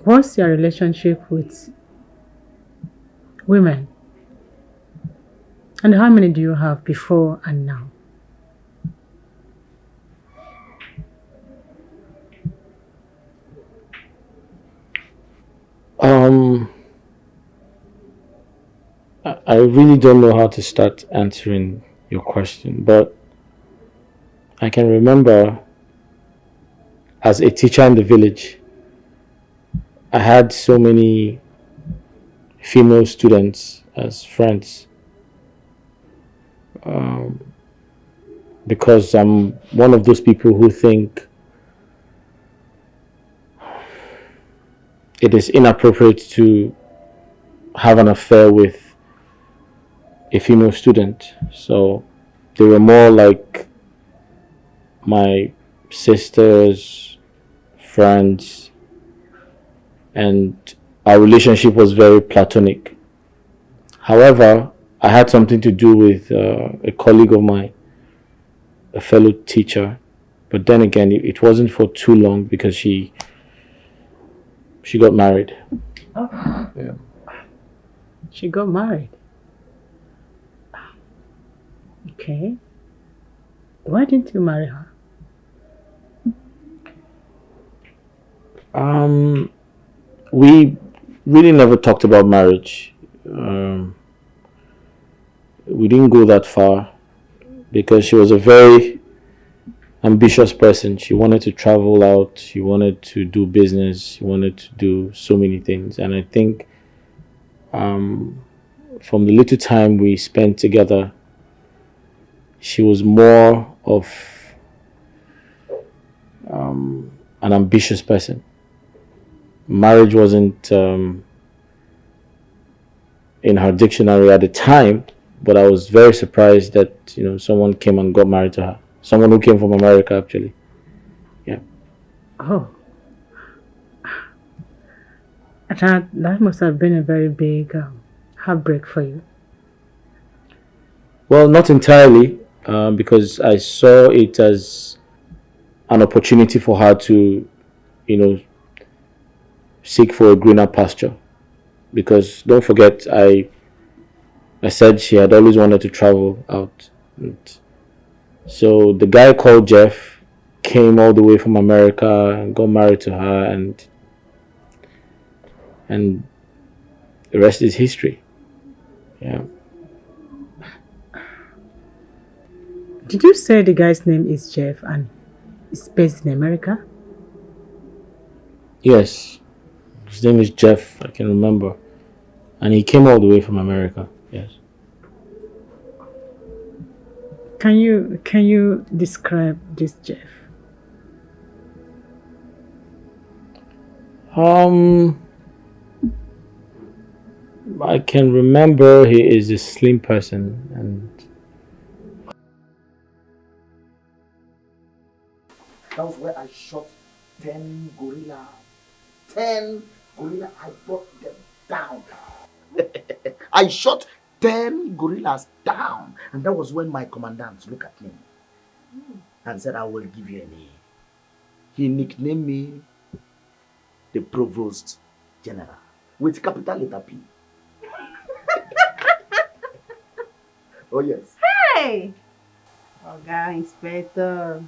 what's your relationship with women? And how many do you have before and now? I really don't know how to start answering your question, but I can remember as a teacher in the village, I had so many female students as friends. Because I'm one of those people who think it is inappropriate to have an affair with a female student. So they were more like my sisters, friends, and our relationship was very platonic. However, I had something to do with a colleague of mine, a fellow teacher, But then again, it wasn't for too long because she got married. Oh. Yeah. She got married. Okay. Why didn't you marry her? We really never talked about marriage. We didn't go that far because she was a very ambitious person. She wanted to travel out, she wanted to do business, she wanted to do so many things. And I think from the little time we spent together, she was more of an ambitious person. Marriage wasn't in her dictionary at the time, but I was very surprised that someone came and got married to her. Someone who came from America, actually. Yeah. Oh. That must have been a very big heartbreak for you. Well, not entirely, because I saw it as an opportunity for her to, seek for a greener pasture. Because don't forget, I said she had always wanted to travel out. So the guy called Jeff came all the way from America and got married to her, and the rest is history. Yeah. Did you say the guy's name is Jeff and is based in America? Yes. His name is Jeff, I can remember. And he came all the way from America. Yes. Can you describe this Jeff? I can remember he is a slim person, and that was where I shot 10 gorilla. 10 gorilla, I brought them down. I shot 10 gorillas down, and that was when my commandant looked at me and said, I will give you a name. He nicknamed me the Provost General with capital letter P. Oh yes. Hey! Oga Inspector.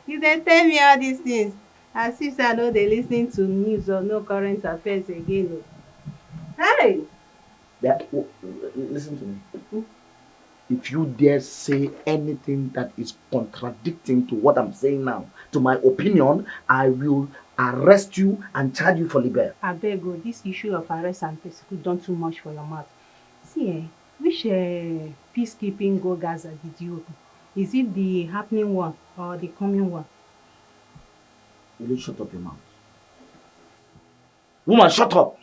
You didn't tell me all these things. As if I know they listening to news or no current affairs again. Hey! Listen to me. If you dare say anything that is contradicting to what I'm saying now, to my opinion, I will arrest you and charge you for libel. I beg you, this issue of arrest and persecute done too much for your mouth. See, which peacekeeping go Gaza did you open? Is it the happening one or the coming one? Will you shut up your mouth? Woman, shut up!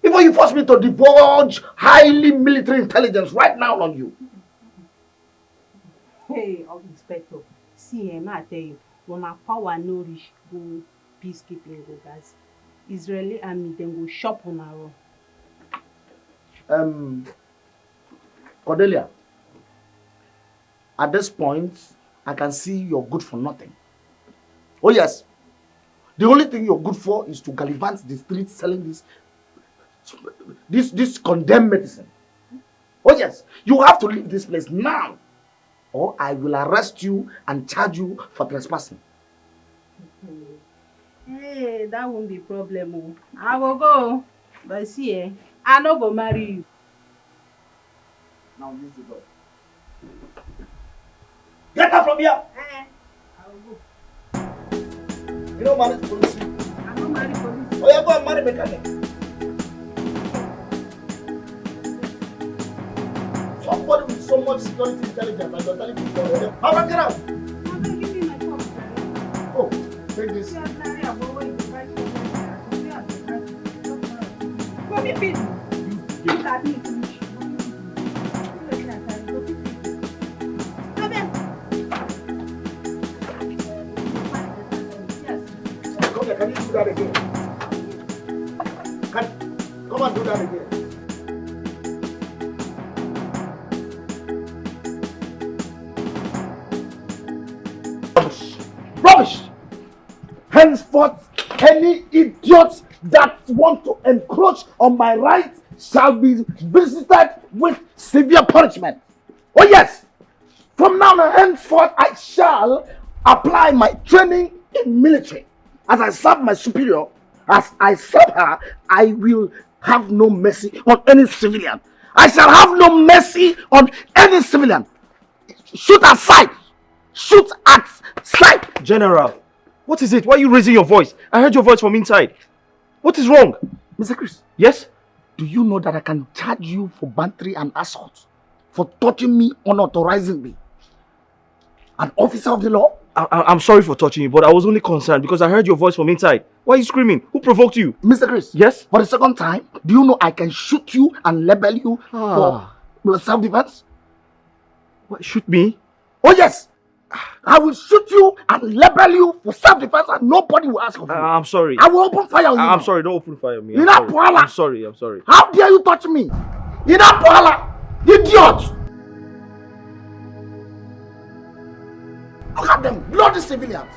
Before you force me to divulge highly military intelligence right now on you. Hey, Inspector. See, I tell you, when my power no reach, go peacekeeping go Gaza. Israeli army then go shop on our own. Cordelia, at this point, I can see you're good for nothing. Oh yes, the only thing you're good for is to gallivant the streets selling this condemned medicine. Oh yes, you have to leave this place now, or I will arrest you and charge you for trespassing. Hey, that won't be a problem. I will go, but see, I no go marry you. Now use the door. Get her from here! I will go. You don't marry police. I don't marry police. Oh, yeah, go and marry mechanic. Somebody with so much security intelligence and you're telling people, how about get out? I'm going to give you my phone. Oh, take this. Go be fit. Look at me. Can you do that again? Come and do that again. want to encroach on my rights shall be visited with severe punishment. Oh yes, from now on henceforth I shall apply my training in military. As I serve my superior, as I serve her, I will have no mercy on any civilian. I shall have no mercy on any civilian. Shoot at sight. Shoot at sight. General, what is it? Why are you raising your voice? I heard your voice from inside. What is wrong? Mr. Chris. Yes? Do you know that I can charge you for battery and assault? For touching me unauthorizedly? An officer of the law? I'm sorry for touching you, but I was only concerned because I heard your voice from inside. Why are you screaming? Who provoked you? Mr. Chris. Yes? For the second time, do you know I can shoot you and label you for self-defense? What, shoot me? Oh yes! I will shoot you and label you for self-defense and nobody will ask of you. I'm sorry. I will open fire on you. I'm sorry, don't open fire on me. I'm sorry, I'm sorry. How dare you touch me? Idiot! Look at them, bloody civilians.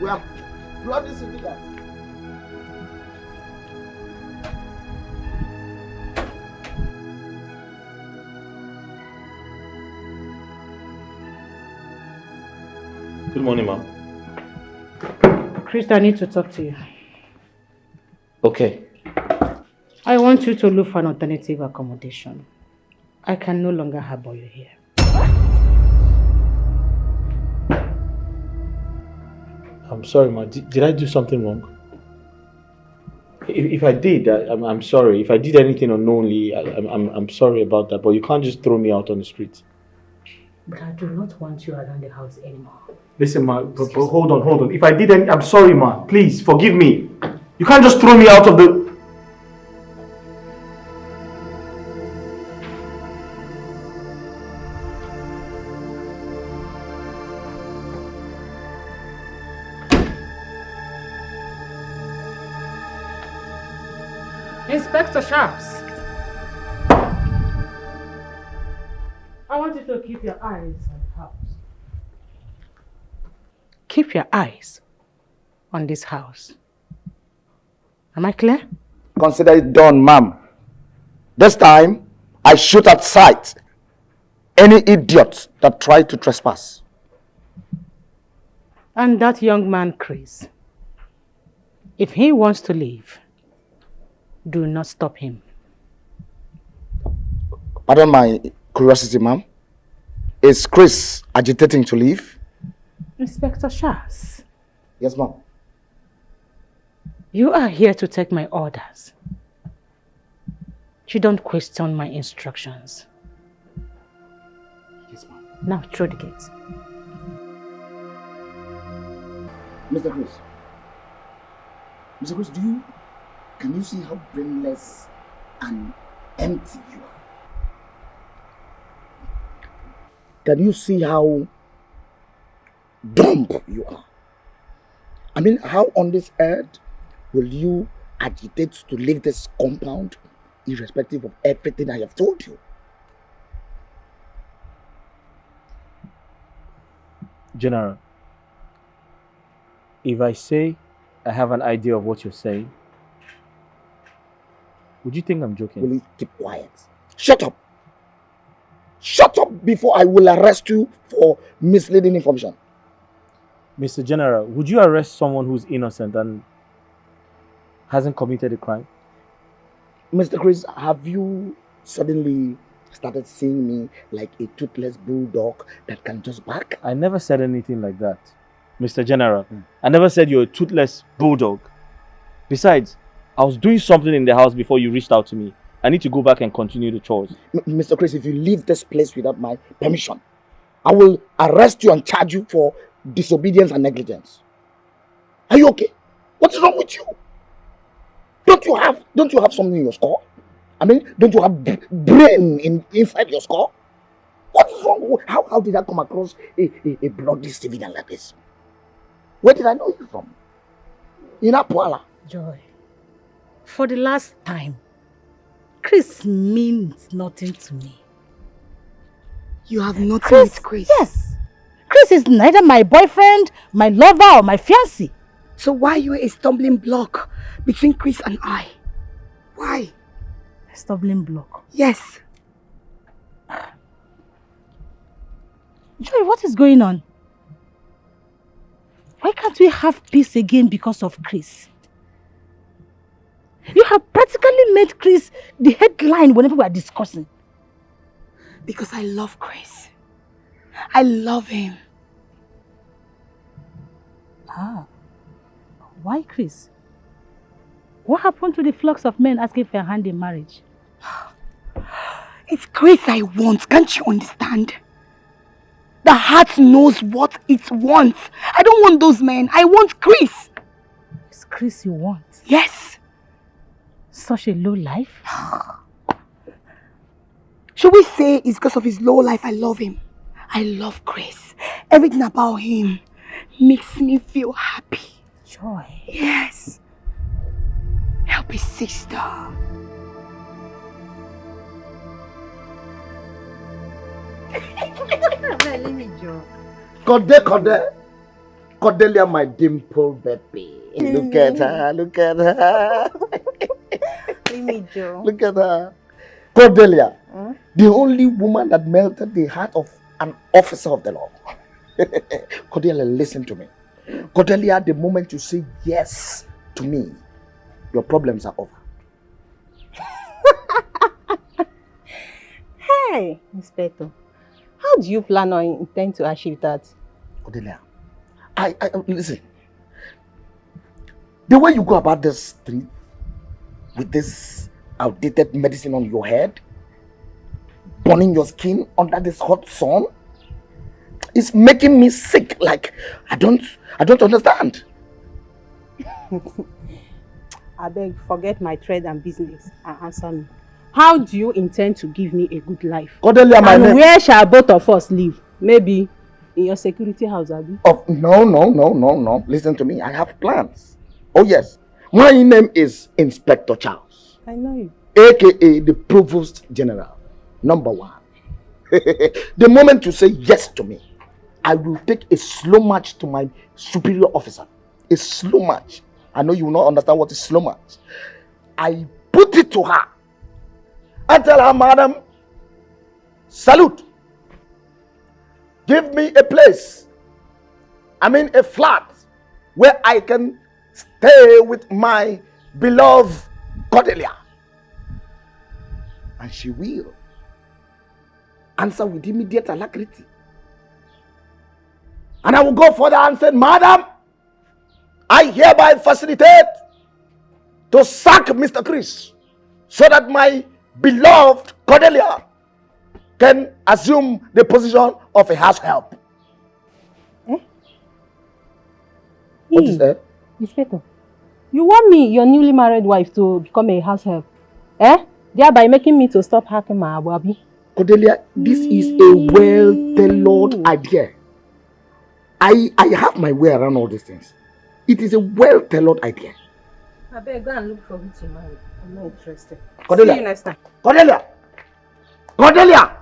We are bloody civilians. Good morning, ma'am. Chris, I need to talk to you. Okay. I want you to look for an alternative accommodation. I can no longer harbor you here. I'm sorry, ma. Did I do something wrong? If I did, I'm sorry. If I did anything unknowingly, I'm sorry about that. But you can't just throw me out on the street. But I do not want you around the house anymore. Listen, ma. But hold on. If I did anything, I'm sorry, ma. Please forgive me. You can't just throw me out of the. Inspector Sharps, I want you to keep your eyes on the house. Keep your eyes on this house. Am I clear? Consider it done, ma'am. This time, I shoot at sight any idiot that tried to trespass. And that young man, Chris, if he wants to leave, do not stop him. Pardon my curiosity, ma'am. Is Chris agitating to leave? Inspector Sharps. Yes, ma'am. You are here to take my orders. You don't question my instructions. Yes, ma'am. Now through the gate. Mr. Chris. Mr. Chris, can you see how brainless and empty you are? Can you see how dumb you are? I mean, how on this earth will you agitate to leave this compound irrespective of everything I have told you? General, if I say I have an idea of what you're saying, would you think I'm joking? Will you keep quiet? Shut up! Shut up before I will arrest you for misleading information. Mr. General, would you arrest someone who's innocent and hasn't committed a crime? Mr. Chris, have you suddenly started seeing me like a toothless bulldog that can just bark? I never said anything like that, Mr. General. I never said you're a toothless bulldog. Besides, I was doing something in the house before you reached out to me. I need to go back and continue the chores. Mr. Chris, if you leave this place without my permission, I will arrest you and charge you for disobedience and negligence. Are you okay? What is wrong with you? Don't you have something in your skull? I mean, don't you have brain inside your skull? What is wrong? How did I come across a bloody civilian like this? Where did I know you from? In Apuala. Joy, for the last time, Chris means nothing to me. You have nothing with Chris? Yes. Chris is neither my boyfriend, my lover, or my fiancé. So why are you a stumbling block between Chris and I? Why? A stumbling block? Yes. Joy, what is going on? Why can't we have peace again because of Chris? You have practically made Chris the headline whenever we are discussing. Because I love Chris. I love him. Ah. Why Chris? What happened to the flux of men asking for a hand in marriage? It's Chris I want, can't you understand? The heart knows what it wants. I don't want those men. I want Chris. It's Chris you want? Yes. Such a low life? Should we say it's because of his low life I love him? I love Chris. Everything about him makes me feel happy. Joy. Yes. Help his sister. Cordelia, my dimple baby. Look at her, look at her. Look at her. Cordelia, the only woman that melted the heart of an officer of the law. Cordelia, listen to me. Cordelia, the moment you say yes to me, your problems are over. Hey, Inspector, how do you plan or intend to achieve that? Cordelia, I listen. The way you go about this street with this outdated medicine on your head, burning your skin under this hot sun, is making me sick. Like I don't understand. I beg, forget my trade and business and answer me. How do you intend to give me a good life? Cordelia, my name. Where shall both of us live? Maybe in your security house, Abi? Oh, no. Listen to me. I have plans. Oh, yes. My name is Inspector Charles. I know you. AKA the Provost General. Number 1. The moment you say yes to me, I will take a slow march to my superior officer. A slow march. I know you will not understand what is slow march. I put it to her and tell her, madam, salute. Give me a place. I mean a flat where I can stay with my beloved Cordelia. And she will answer with immediate alacrity. And I will go further and say, madam, I hereby facilitate to sack Mr. Chris so that my beloved Cordelia can assume the position of a house help. Eh? What is that? Inspector, you want me, your newly married wife, to become a house help? Eh? Thereby making me to stop hacking my ababi? Cordelia, this is a well-tailored idea. I have my way around all these things. It is a well-tailored idea. I better go and look for who to marry. I'm not interested. Cordelia. See you next time. Cordelia! Cordelia!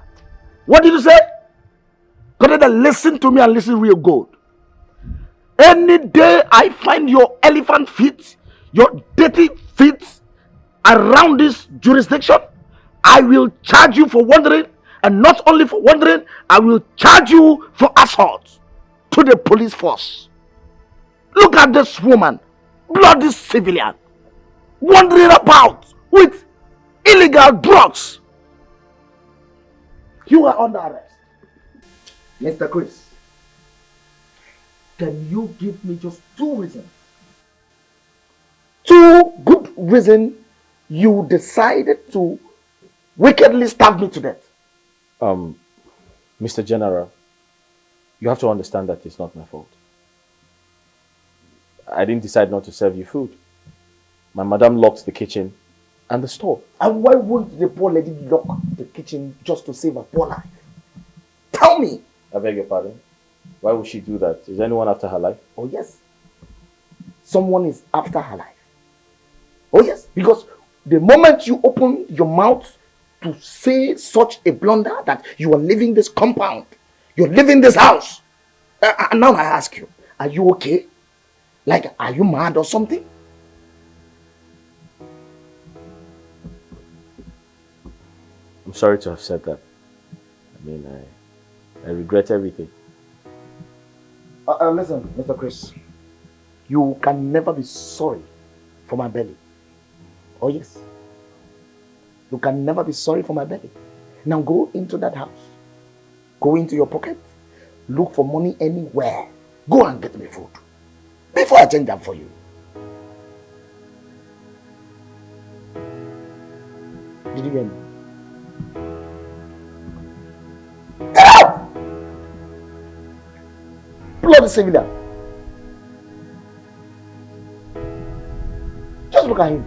What did you say? Cordelia, listen to me and listen real good. Any day I find your elephant feet, your dirty feet around this jurisdiction, I will charge you for wandering, and not only for wandering, I will charge you for assault to the police force. Look at this woman, bloody civilian, wandering about with illegal drugs. You are under arrest. Mr. Chris, can you give me just 2 reasons? 2 good reasons you decided to wickedly stab me to death. Mr. General, you have to understand that it's not my fault. I didn't decide not to serve you food. My madam locked the kitchen and the store. And why won't the poor lady lock the kitchen just to save her poor life? Tell me. I beg your pardon. Why would she do that? Is anyone after her life? Oh yes. Someone is after her life. Oh yes. Because the moment you open your mouth to say such a blunder that you are leaving this compound, you're leaving this house. And now I ask you, are you okay? Like, are you mad or something? I'm sorry to have said that. I mean, I regret everything. Listen, Mr. Chris. You can never be sorry for my belly. Oh yes. You can never be sorry for my belly. Now go into that house. Go into your pocket. Look for money anywhere. Go and get me food. Before I change that for you. Did you hear me? Get out! Bloody civilian. Just look at him.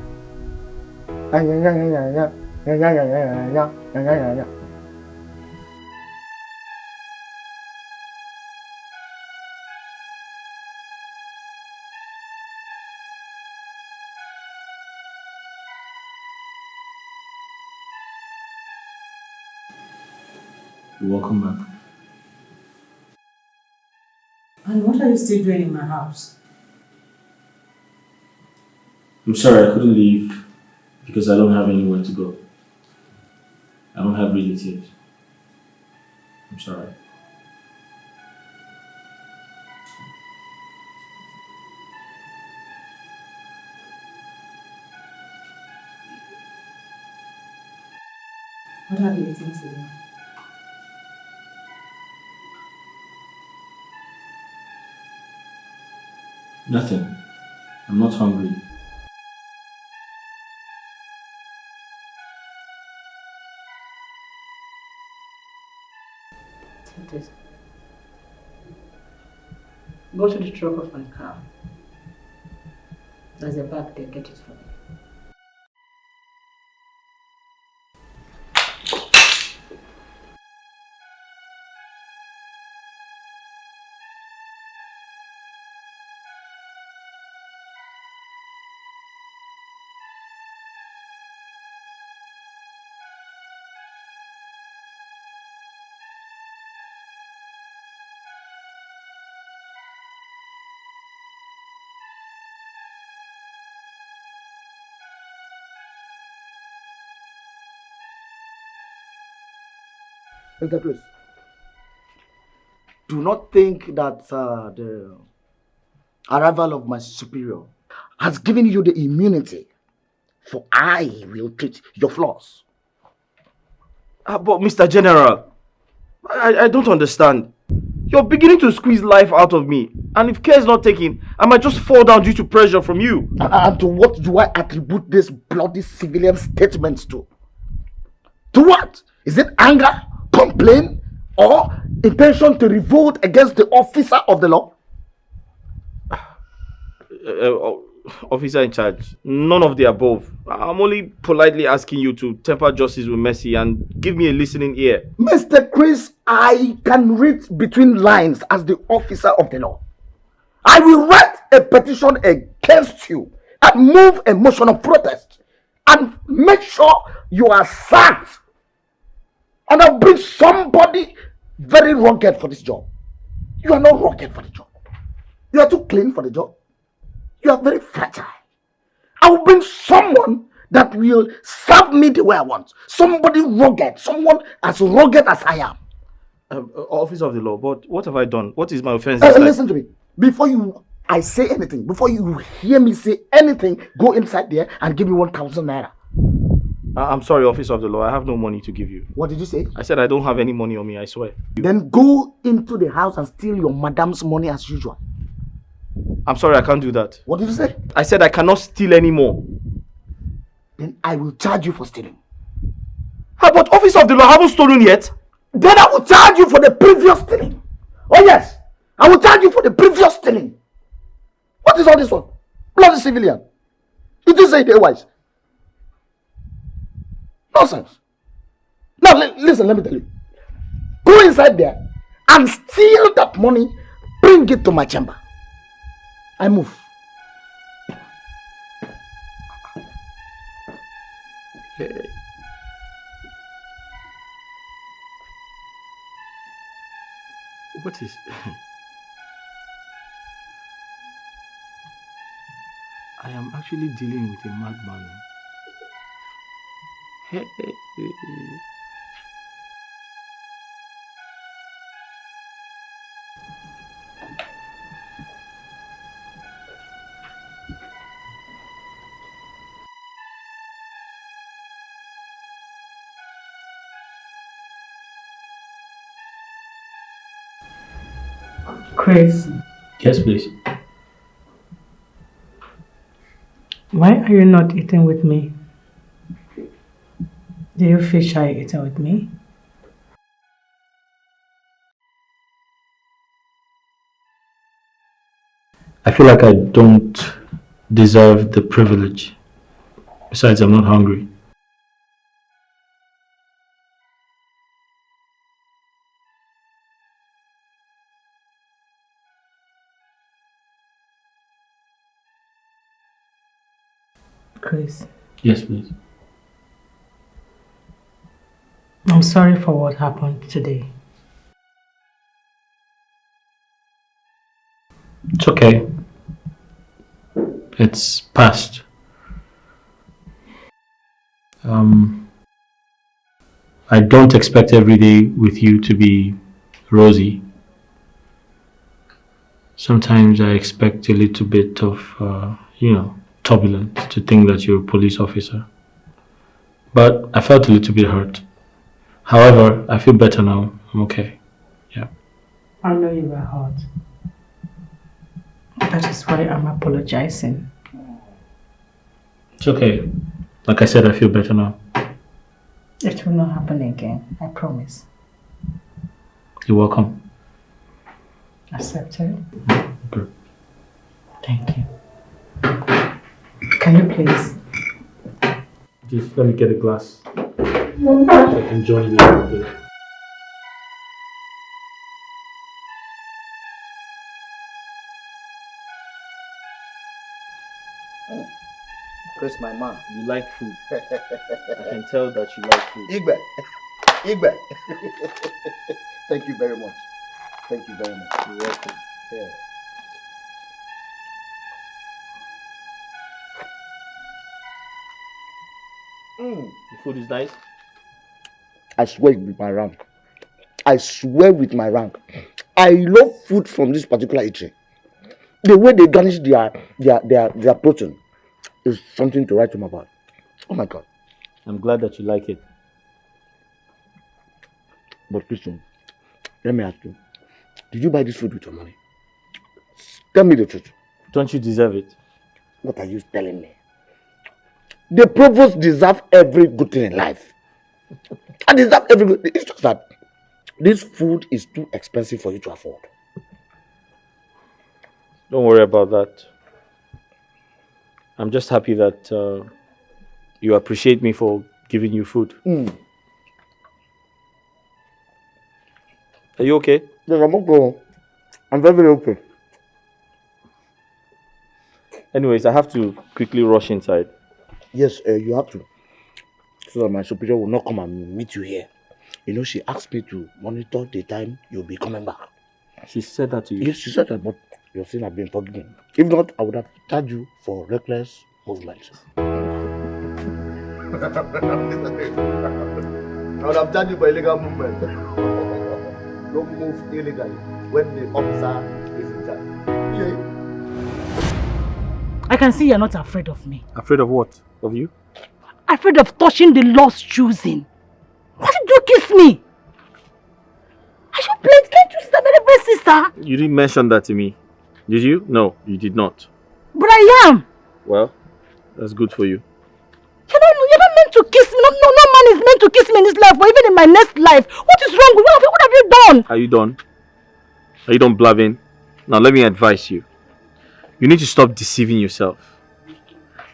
Welcome back. And what are you still doing in my house? I'm sorry I couldn't leave because I don't have anywhere to go. I don't have relatives. I'm sorry. What have you eaten today? Nothing. I'm not hungry. Take this. Go to the trunk of my car. There's a bag there, get it for me. Mr. Chris, do not think that the arrival of my superior has given you the immunity, for I will treat your flaws. But Mr. General, I don't understand. You're beginning to squeeze life out of me. And if care is not taken, I might just fall down due to pressure from you. And to what do I attribute this bloody civilian statements to? To what? Is it anger, complaint, or intention to revolt against the officer of the law? Officer in charge, none of the above. I'm only politely asking you to temper justice with mercy and give me a listening ear. Mr. Chris, I can read between lines as the officer of the law. I will write a petition against you and move a motion of protest and make sure you are sacked. And I'll bring somebody very rugged for this job. You are not rugged for the job. You are too clean for the job. You are very fragile. I will bring someone that will serve me the way I want. Somebody rugged. Someone as rugged as I am. Officer of the law, but what have I done? What is my offense? Listen to me. Before I say anything, before you hear me say anything, go inside there and give me 1,000 naira. I'm sorry, officer of the law. I have no money to give you. What did you say? I said I don't have any money on me, I swear. Then go into the house and steal your madam's money as usual. I'm sorry, I can't do that. What did you say? I said I cannot steal anymore. Then I will charge you for stealing. But officer of the law, I haven't stolen yet. Then I will charge you for the previous stealing. Oh yes, I will charge you for the previous stealing. What is all this one? Bloody civilian. You didn't say it otherwise. Nonsense. Now listen, let me tell you. Go inside there and steal that money. Bring it to my chamber. I move. Hey. What is... I am actually dealing with a madman. Hey. Chris, Yes, please. why are you not eating with me? Do you feel shy eating with me? I feel like I don't deserve the privilege. Besides, I'm not hungry. Chris, Yes, please. I'm sorry for what happened today. It's okay. It's past. I don't expect every day with you to be rosy. Sometimes I expect a little bit of, turbulence to think that you're a police officer. But I felt a little bit hurt. However, I feel better now. I'm okay. Yeah. I know you were hurt. That is why I'm apologizing. It's okay. Like I said, I feel better now. It will not happen again, I promise. You're welcome. Accepted? Good. Thank you. Can you please? Just let me get a glass so I can join you a little bit. Chris, my man. You like food. I can tell that you like food. Igbe. Thank you very much. Thank you very much. You're welcome. Yeah. The food is nice. I swear with my rank. I swear with my rank. I love food from this particular eatery. The way they garnish their protein is something to write home about. Oh my God. I'm glad that you like it. But listen, let me ask you. Did you buy this food with your money? Tell me the truth. Don't you deserve it? What are you telling me? The provost deserves every good thing in life. I deserve every good thing. It's just that this food is too expensive for you to afford. Don't worry about that. I'm just happy that you appreciate me for giving you food. Are you okay? Yes, I'm okay. I'm very, very okay. Anyways, I have to quickly rush inside. Yes, you have to. So that my superior will not come and meet you here. You know, she asked me to monitor the time you'll be coming back. She said that to you? Yes, she said that, but your sin has been forgiven. If not, I would have charged you for reckless movements. I would have charged you for illegal movement. Don't move illegally when the officer is in charge. Yeah. I can see you're not afraid of me. Afraid of what? Of you? Afraid of touching the Lord's choosing. Why did you kiss me? Are you playing? Can't you see that very best, sister? You didn't mention that to me. Did you? No, you did not. But I am. Well, that's good for you. You're not meant to kiss me. No man is meant to kiss me in this life or even in my next life. What is wrong with you? What have you done? Are you done? Are you done blabbing? Now let me advise you. You need to stop deceiving yourself.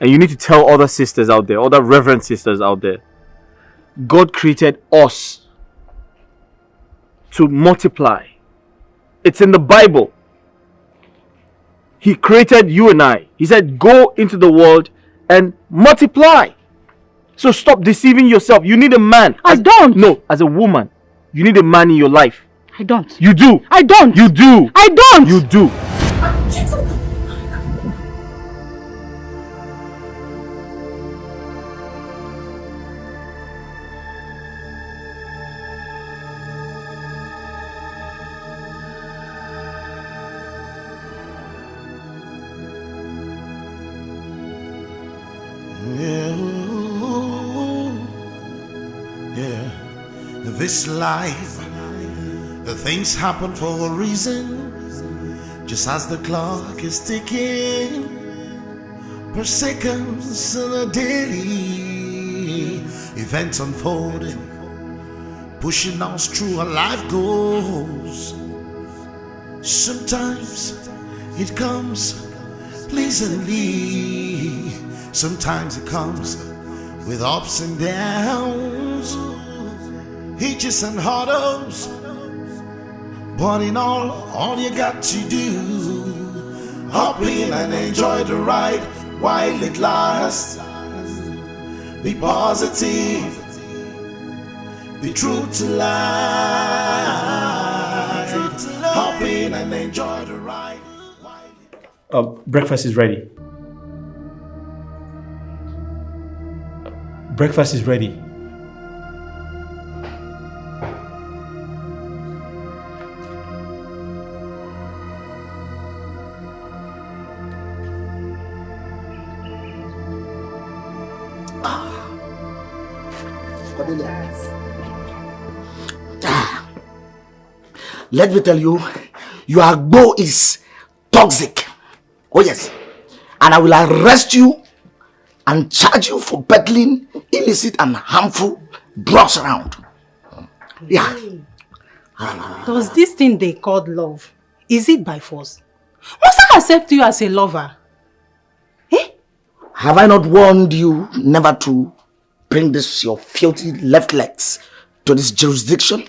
And you need to tell other sisters out there, other reverend sisters out there, God created us to multiply. It's in the Bible. He created you and I. He said, go into the world and multiply. So stop deceiving yourself. You need a man. I don't. No, as a woman, you need a man in your life. I don't. You do. I don't. You do. I don't. You do. Yeah, this life, things happen for a reason. Just as the clock is ticking, per seconds and a daily events unfolding, pushing us through our life goals. Sometimes it comes pleasantly, sometimes it comes with ups and downs, hitches and hurdles. But in all you got to do, hop in and enjoy the ride while it lasts. Be positive, be true to life. Hop in and enjoy the ride. Breakfast is ready. Breakfast is ready. Let me tell you, your agbo is toxic. Oh yes. And I will arrest you and charge you for peddling illicit and harmful drugs around. Yeah. Does this thing they called love, is it by force? Must I accept you as a lover? Have I not warned you never to bring this your filthy left legs to this jurisdiction?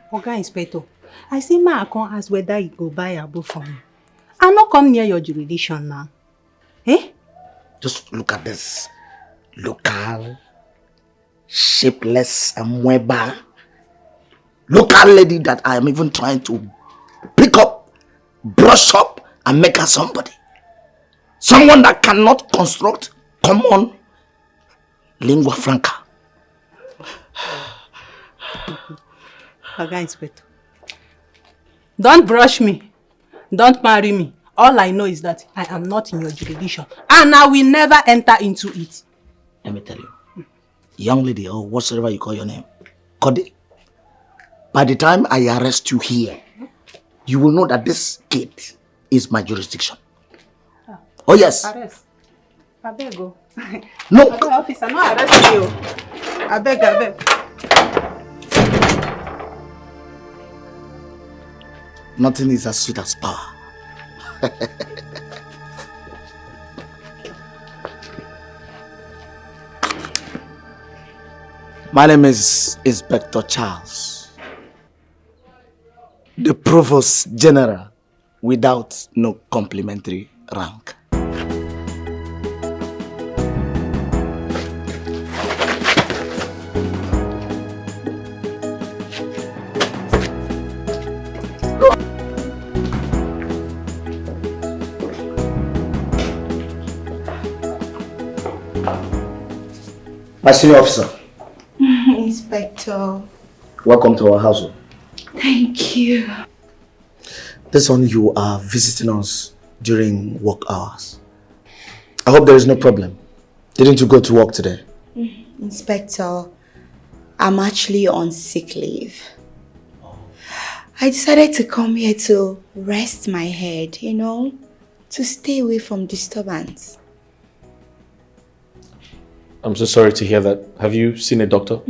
Oga Inspector, I see ma come ask whether you go buy a book for me. I not come near your jurisdiction now. Just look at this local, shapeless amoeba, local lady that I am even trying to pick up, brush up, and make her somebody. Someone that cannot construct common lingua franca. Oga Inspector, don't brush me, don't marry me. All I know is that I am not in your jurisdiction and I will never enter into it. Let me tell you, young lady or whatsoever you call your name, Cody, by the time I arrest you here, you will know that this gate is my jurisdiction. Oh yes. Arrest. I beg go. No. I beg, officer, no arrest you. I beg, I beg. Nothing is as sweet as power. My name is Inspector Charles, the Provost General without no complimentary rank. My senior officer. Inspector. Welcome to our household. Thank you. This one, you are visiting us during work hours. I hope there is no problem. Didn't you go to work today? Inspector, I'm actually on sick leave. I decided to come here to rest my head, to stay away from disturbance. I'm so sorry to hear that. Have you seen a doctor?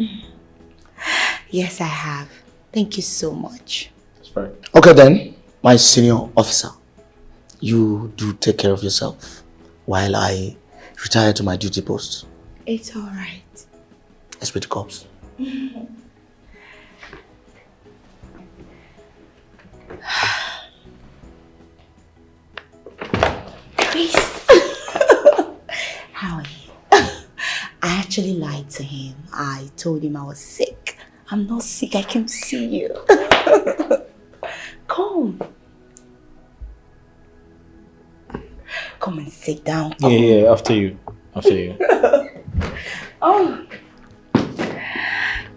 Yes, I have. Thank you so much. That's fine. Okay then, my senior officer. You do take care of yourself while I retire to my duty post. It's alright. Let's be the cops. Chris! How are you? I actually lied to him. I told him I was sick. I'm not sick, I can see you. Come. Come and sit down. Yeah, after you. After you. Oh.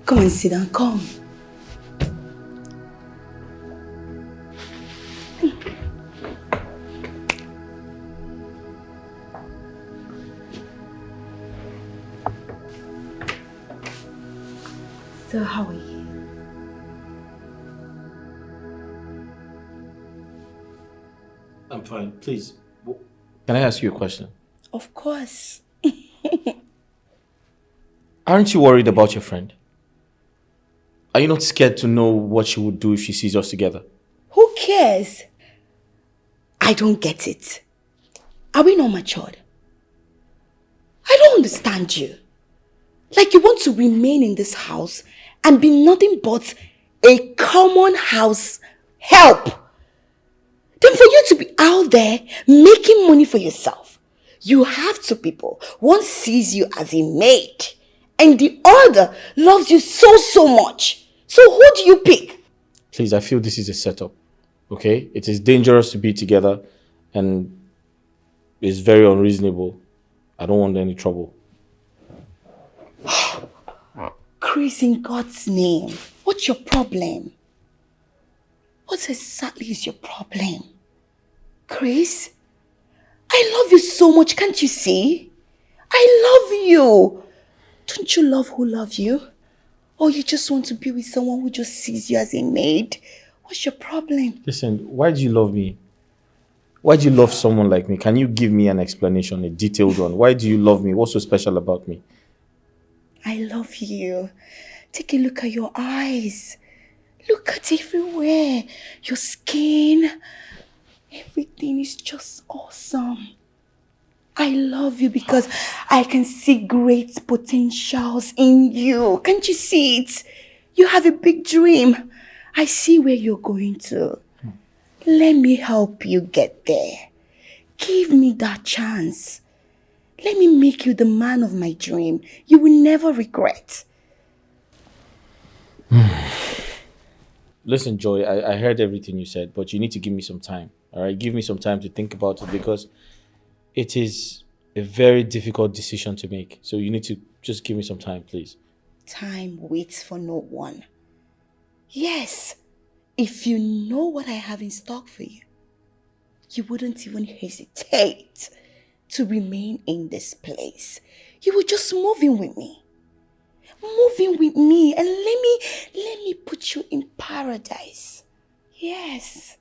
Come and sit down, come. So how are you? I'm fine. Please, can I ask you a question? Of course. Aren't you worried about your friend? Are you not scared to know what she would do if she sees us together? Who cares? I don't get it. Are we not matured? I don't understand you. Like you want to remain in this house and be nothing but a common house help. Then for you to be out there making money for yourself, you have two people. One sees you as a maid and the other loves you so much. So who do you pick? Please, I feel this is a setup. Okay? It is dangerous to be together and it's very unreasonable. I don't want any trouble. Chris, in God's name, what's your problem? What exactly is your problem? Chris, I love you so much, can't you see? I love you. Don't you love who loves you? Or you just want to be with someone who just sees you as a maid? What's your problem? Listen, why do you love me? Why do you love someone like me? Can you give me an explanation, a detailed one? Why do you love me? What's so special about me? I love you. Take a look at your eyes. Look at everywhere. Your skin. Everything is just awesome. I love you because I can see great potentials in you. Can't you see it? You have a big dream. I see where you're going to. Let me help you get there. Give me that chance. Let me make you the man of my dream. You will never regret. Listen, Joy, I heard everything you said, but you need to give me some time. All right? Give me some time to think about it because it is a very difficult decision to make. So you need to just give me some time, please. Time waits for no one. Yes, if you know what I have in stock for you, you wouldn't even hesitate to remain in this place. You would just move in with me. Move in with me and let me put you in paradise. Yes.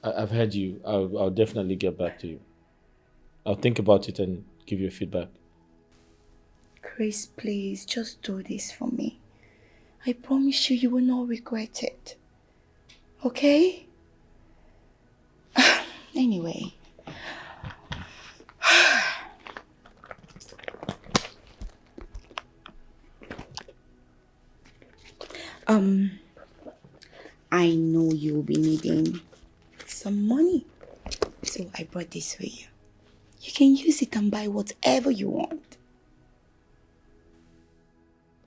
I've heard you. I'll definitely get back to you. I'll think about it and give you feedback. Chris, please, just do this for me. I promise you, you will not regret it. Okay? Anyway. I know you'll be needing some money. So I brought this for you. You can use it and buy whatever you want.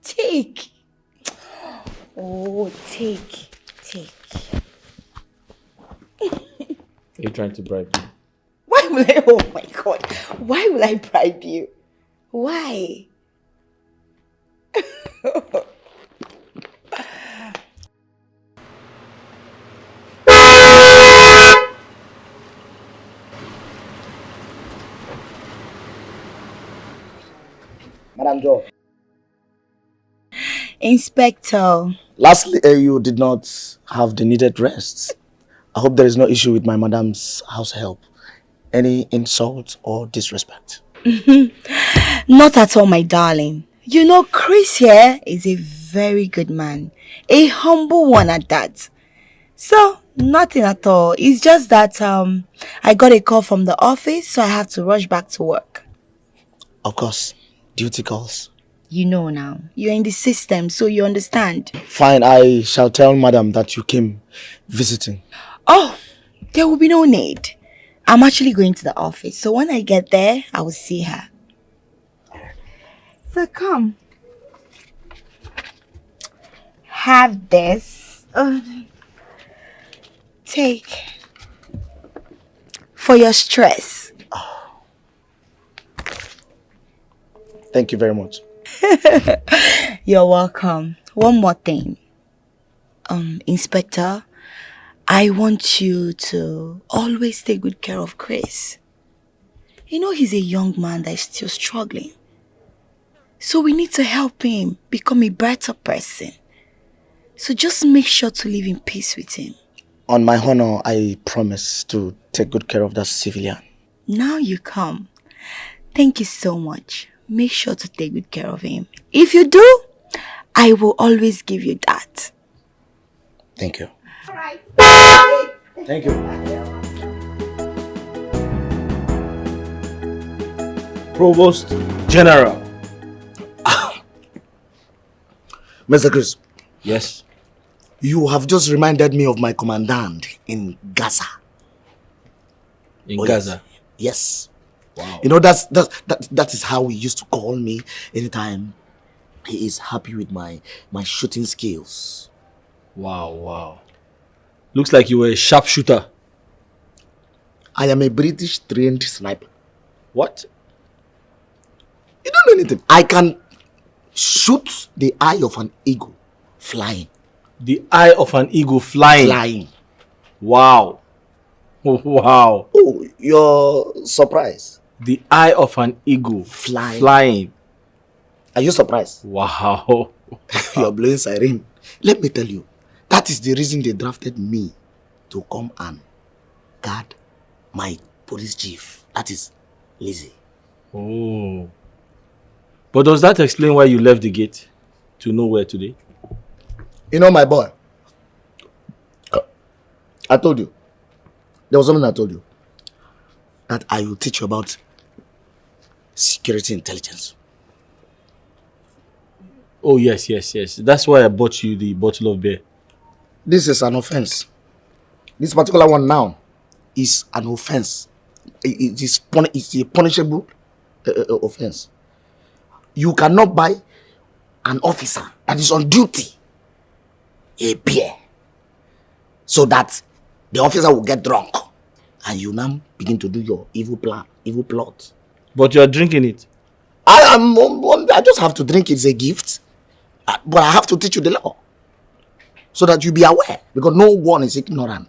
Take. Oh, take. Are you trying to bribe me? Why will I? Oh my God. Why will I bribe you? Why? Madam Joe. Inspector. Lastly, you did not have the needed rest. I hope there is no issue with my madam's house help. Any insult or disrespect? Not at all, my darling. You know, Chris here is a very good man. A humble one at that. So, nothing at all. It's just that I got a call from the office, so I have to rush back to work. Of course. Duty calls. You know now. You're in the system, so you understand. Fine, I shall tell madam that you came visiting. Oh, there will be no need. I'm actually going to the office, so when I get there, I will see her. So come. Have this. Take. For your stress. Thank you very much. You're welcome. One more thing. Inspector, I want you to always take good care of Chris. You know he's a young man that is still struggling. So we need to help him become a better person. So just make sure to live in peace with him. On my honor, I promise to take good care of that civilian. Now you come. Thank you so much. Make sure to take good care of him. If you do, I will always give you that. Thank you. Thank you. Provost General. Mr. Chris. Yes. You have just reminded me of my commandant in Gaza. In Gaza? Yes. Wow. You know, that is how he used to call me anytime he is happy with my shooting skills. Wow. Looks like you were a sharpshooter. I am a British trained sniper. What? You don't know anything. I can shoot the eye of an eagle flying. The eye of an eagle flying? Flying. Wow. Wow. Oh, you're surprised? The eye of an eagle flying. Are you surprised? Wow. You're blowing siren. Let me tell you, that is the reason they drafted me to come and guard my police chief. That is Lizzie. Oh. But does that explain why you left the gate to nowhere today? You know, my boy, I told you, there was something I told you, that I will teach you about security intelligence. Oh, yes. That's why I bought you the bottle of beer. This is an offense. This particular one now is an offense. It's a punishable offense. You cannot buy an officer that is on duty a beer so that the officer will get drunk and you now begin to do your evil plot. But you're drinking it. I just have to drink it. It's a gift. But I have to teach you the law so that you be aware, because no one is ignorant.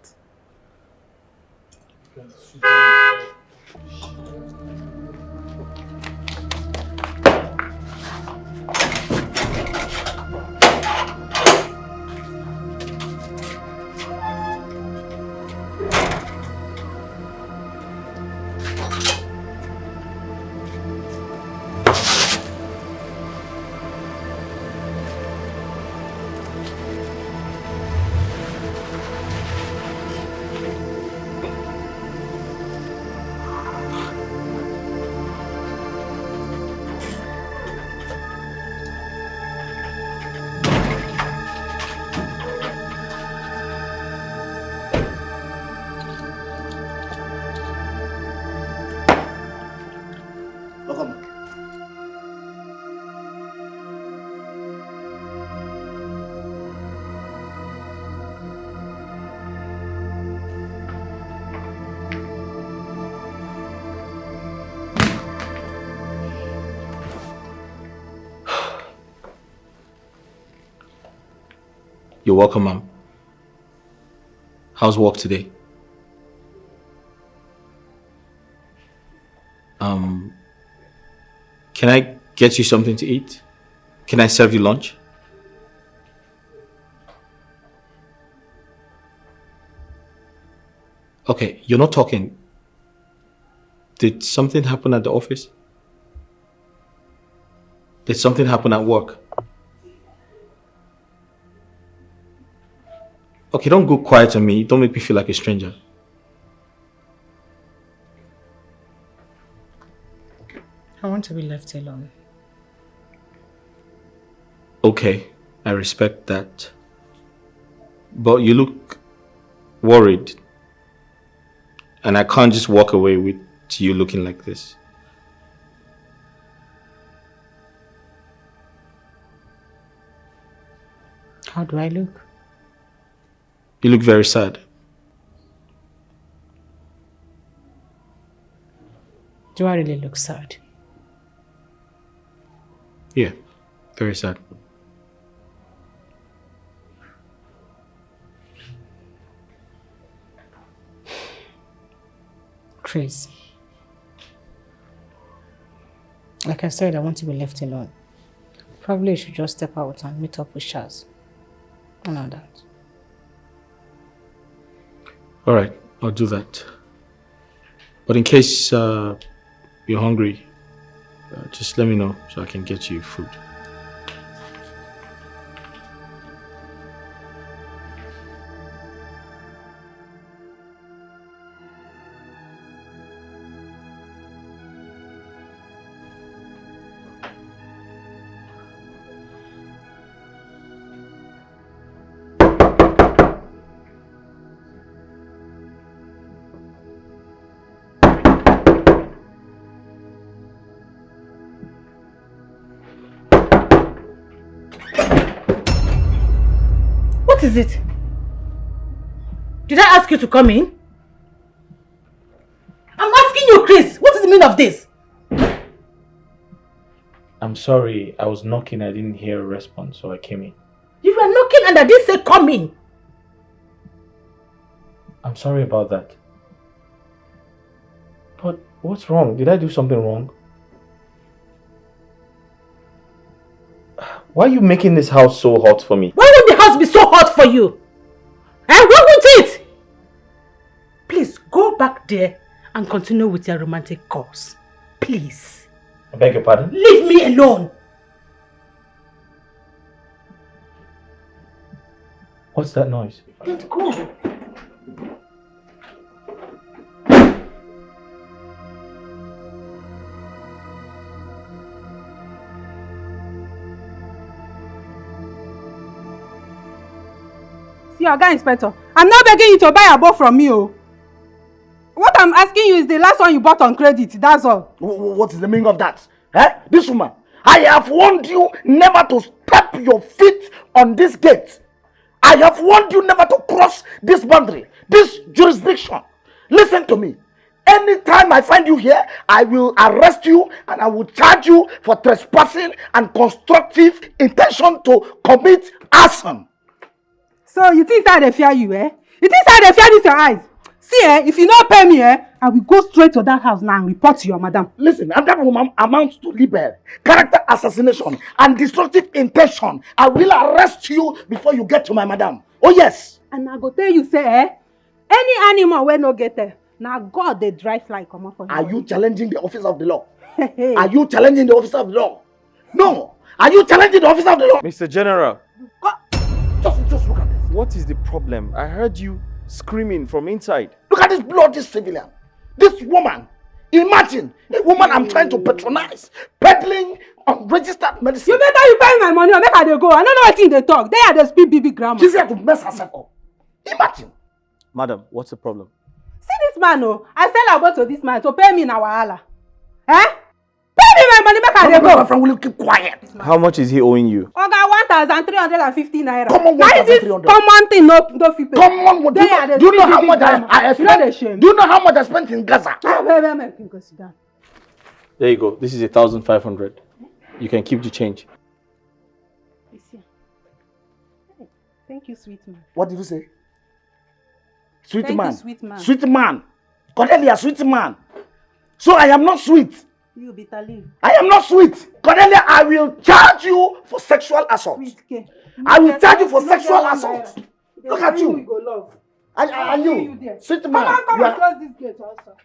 You're welcome, ma'am. How's work today? Can I get you something to eat? Can I serve you lunch? Okay, you're not talking. Did something happen at the office? Did something happen at work? Okay, don't go quiet on me. Don't make me feel like a stranger. I want to be left alone. Okay, I respect that. But you look worried. And I can't just walk away with you looking like this. How do I look? You look very sad. Do I really look sad? Yeah, very sad. Chris, like I said, I want to be left alone. Probably you should just step out and meet up with Shaz. And all that. All right, I'll do that. But in case you're hungry, just let me know so I can get you food. What is it? Did I ask you to come in? I'm asking you, Chris, what is the meaning of this? I'm sorry, I was knocking, I didn't hear a response, so I came in. You were knocking and I didn't say come in. I'm sorry about that. But what's wrong? Did I do something wrong? Why are you making this house so hot for me? Why would the house be so hot for you? Eh? What with it? Please go back there and continue with your romantic course. Please. I beg your pardon? Leave me alone. What's that noise? Don't go. See, Oga Inspector, I'm not begging you to buy a boat from me, oh. What I'm asking you is the last one you bought on credit, that's all. What is the meaning of that? Eh? This woman, I have warned you never to step your feet on this gate. I have warned you never to cross this boundary, this jurisdiction. Listen to me. Anytime I find you here, I will arrest you and I will charge you for trespassing and constructive intention to commit arson. So you think I fear you, eh? You think I fear this your eyes? See, if you not pay me, I will go straight to that house now and report to your madam. Listen, and that woman amounts to libel, character assassination, and destructive intention. I will arrest you before you get to my madam. Oh yes. And I go tell you, say, any animal will not get there. Now God, they dry fly come up for you. Are you challenging the officer of the law? Are you challenging the officer of the law? No. Are you challenging the officer of the law? Mr. General. Just look at this. What is the problem? I heard you screaming from inside. Look at this bloody civilian. This woman. Imagine a woman I'm trying to patronize, peddling unregistered medicine. You better you pay my money or make her they go. I don't know what thing they talk. They are the speak BB grammar. She's here to mess herself up. Imagine. Madam, what's the problem? See this man, oh. I sell about to this man to pay me in our hala. Eh? Pay me my money, make her they go. My friend, will you keep quiet? How much is he owing you? Oga, 1,350 naira. Come on, 1,300. Common thing, no fit pay. Come on, do you know how much I spent? Do you know how much I spent in Gaza? Go sit down. There you go. This is 1,500. You can keep the change. Thank you, sweet man. What did you say? Sweet Thank man. you, sweet man. Sweet man. Cornelia, sweet man. So I am not sweet. You bitter leaf. I am not sweet. Cornelia, I will charge you for sexual assault. I will charge you for sexual assault. Look at you. And you, sweet man. Come and close this gate also.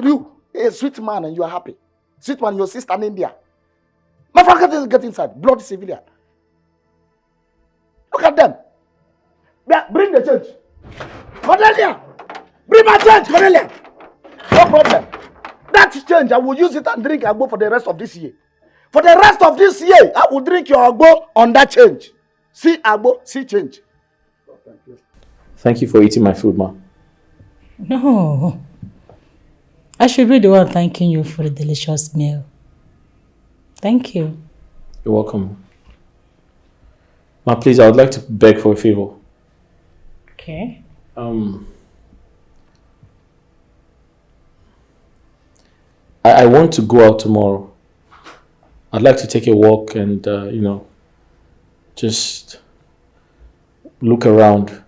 You, a sweet man, and you are happy. Sweet man, your sister in India. My friend, get inside. Bloody civilian. Look at them. Bring the change. Cornelia, bring my change, Cornelia. No problem. That change, I will use it and drink agbo for the rest of this year. For the rest of this year, I will drink your agbo on that change. See agbo, see change. Thank you for eating my food, ma. No. I should be the one thanking you for the delicious meal. Thank you. You're welcome. Ma, please, I would like to beg for a favor. Okay. I want to go out tomorrow. I'd like to take a walk and, just look around.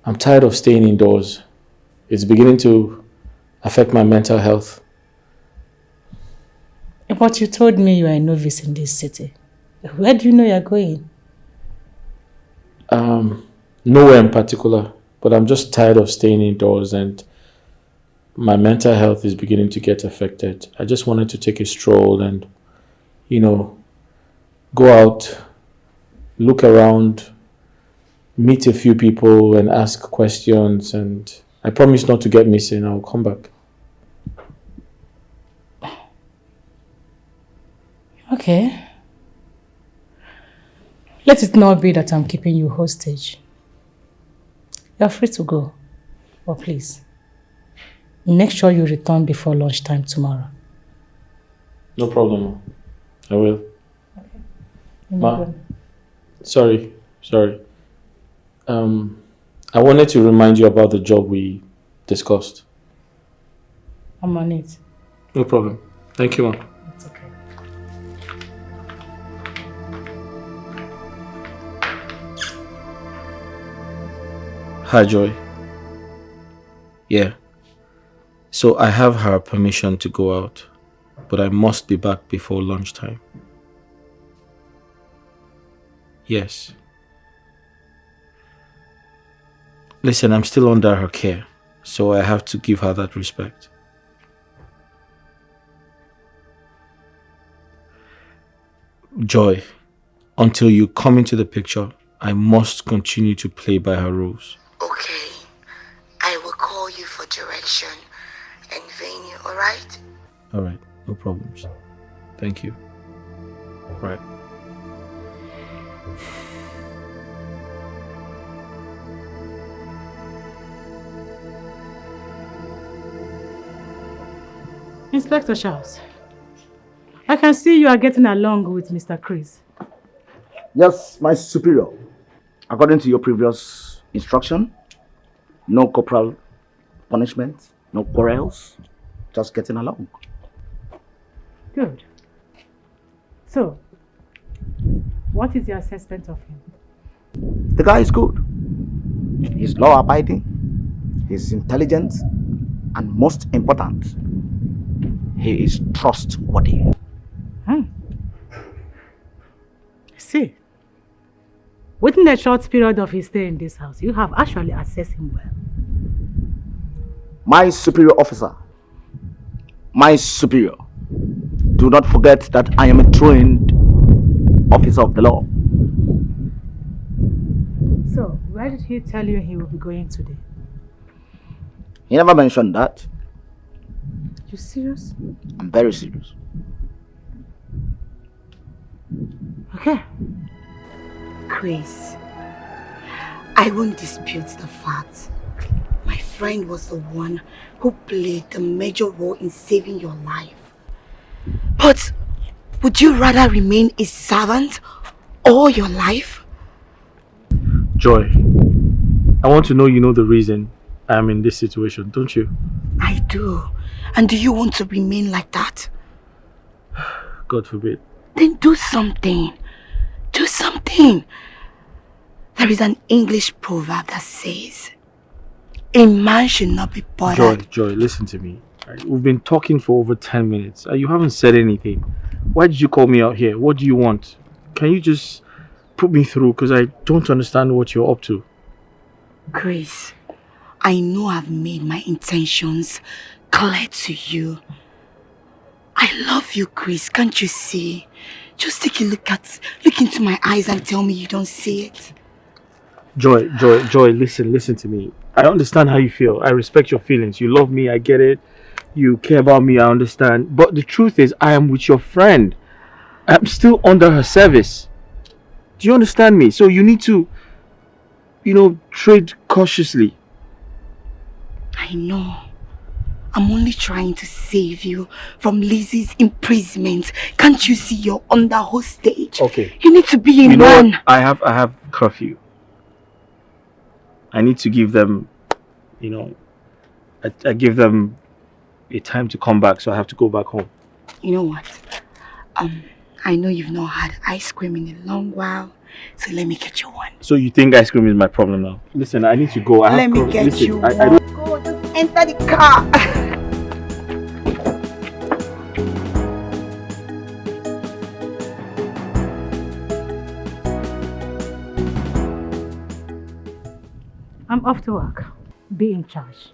I'm tired of staying indoors. It's beginning to affect my mental health. But you told me you are a novice in this city. Where do you know you are going? Nowhere in particular, but I'm just tired of staying indoors and my mental health is beginning to get affected. I just wanted to take a stroll and, go out, look around, meet a few people and ask questions, and I promise not to get missing. I'll come back. Okay. Let it not be that I'm keeping you hostage. You're free to go. But please, make sure you return before lunchtime tomorrow. No problem. I will. Okay. Ma, sorry. I wanted to remind you about the job we discussed. I'm on it. No problem. Thank you, Ma. It's okay. Hi, Joy. Yeah. So I have her permission to go out, but I must be back before lunchtime. Yes. Listen, I'm still under her care, so I have to give her that respect. Joy, until you come into the picture, I must continue to play by her rules. Okay. I will call you for direction and venue, alright? Alright, no problems. Thank you. Right. Inspector Charles, I can see you are getting along with Mr. Chris. Yes, my superior. According to your previous instruction, no corporal punishment, no quarrels, just getting along. Good. So, what is your assessment of him? The guy is good. He's law-abiding, he's intelligent, and most important, he is trustworthy. See, within a short period of his stay in this house, you have actually assessed him well. My superior officer, my superior, do not forget that I am a trained officer of the law. So, where did he tell you he will be going today? He never mentioned that. You serious? I'm very serious. Okay. Chris, I won't dispute the fact. My friend was the one who played the major role in saving your life. But would you rather remain a servant all your life? Joy, I want to know you know the reason I am in this situation, don't you? I do. And do you want to remain like that? God forbid. Then do something. Do something. There is an English proverb that says, a man should not be bothered. Joy, listen to me. We've been talking for over 10 minutes. You haven't said anything. Why did you call me out here? What do you want? Can you just put me through? Because I don't understand what you're up to. Chris, I know I've made my intentions clear to you. I love you, Chris. Can't you see? Just take a look into my eyes and tell me you don't see it. Joy, listen to me. I understand how you feel. I respect your feelings. You love me, I get it. You care about me, I understand. But the truth is, I am with your friend. I'm still under her service. Do you understand me? So you need to, trade cautiously. I know. I'm only trying to save you from Lizzie's imprisonment. Can't you see you're under hostage? Okay. You need to be in one. I have curfew. I need to give them, I give them a time to come back, so I have to go back home. You know what? I know you've not had ice cream in a long while, so let me get you one. So you think ice cream is my problem now? Listen, I need to go. Let me get you one. Go, just enter the car. I'm off to work. Be in charge.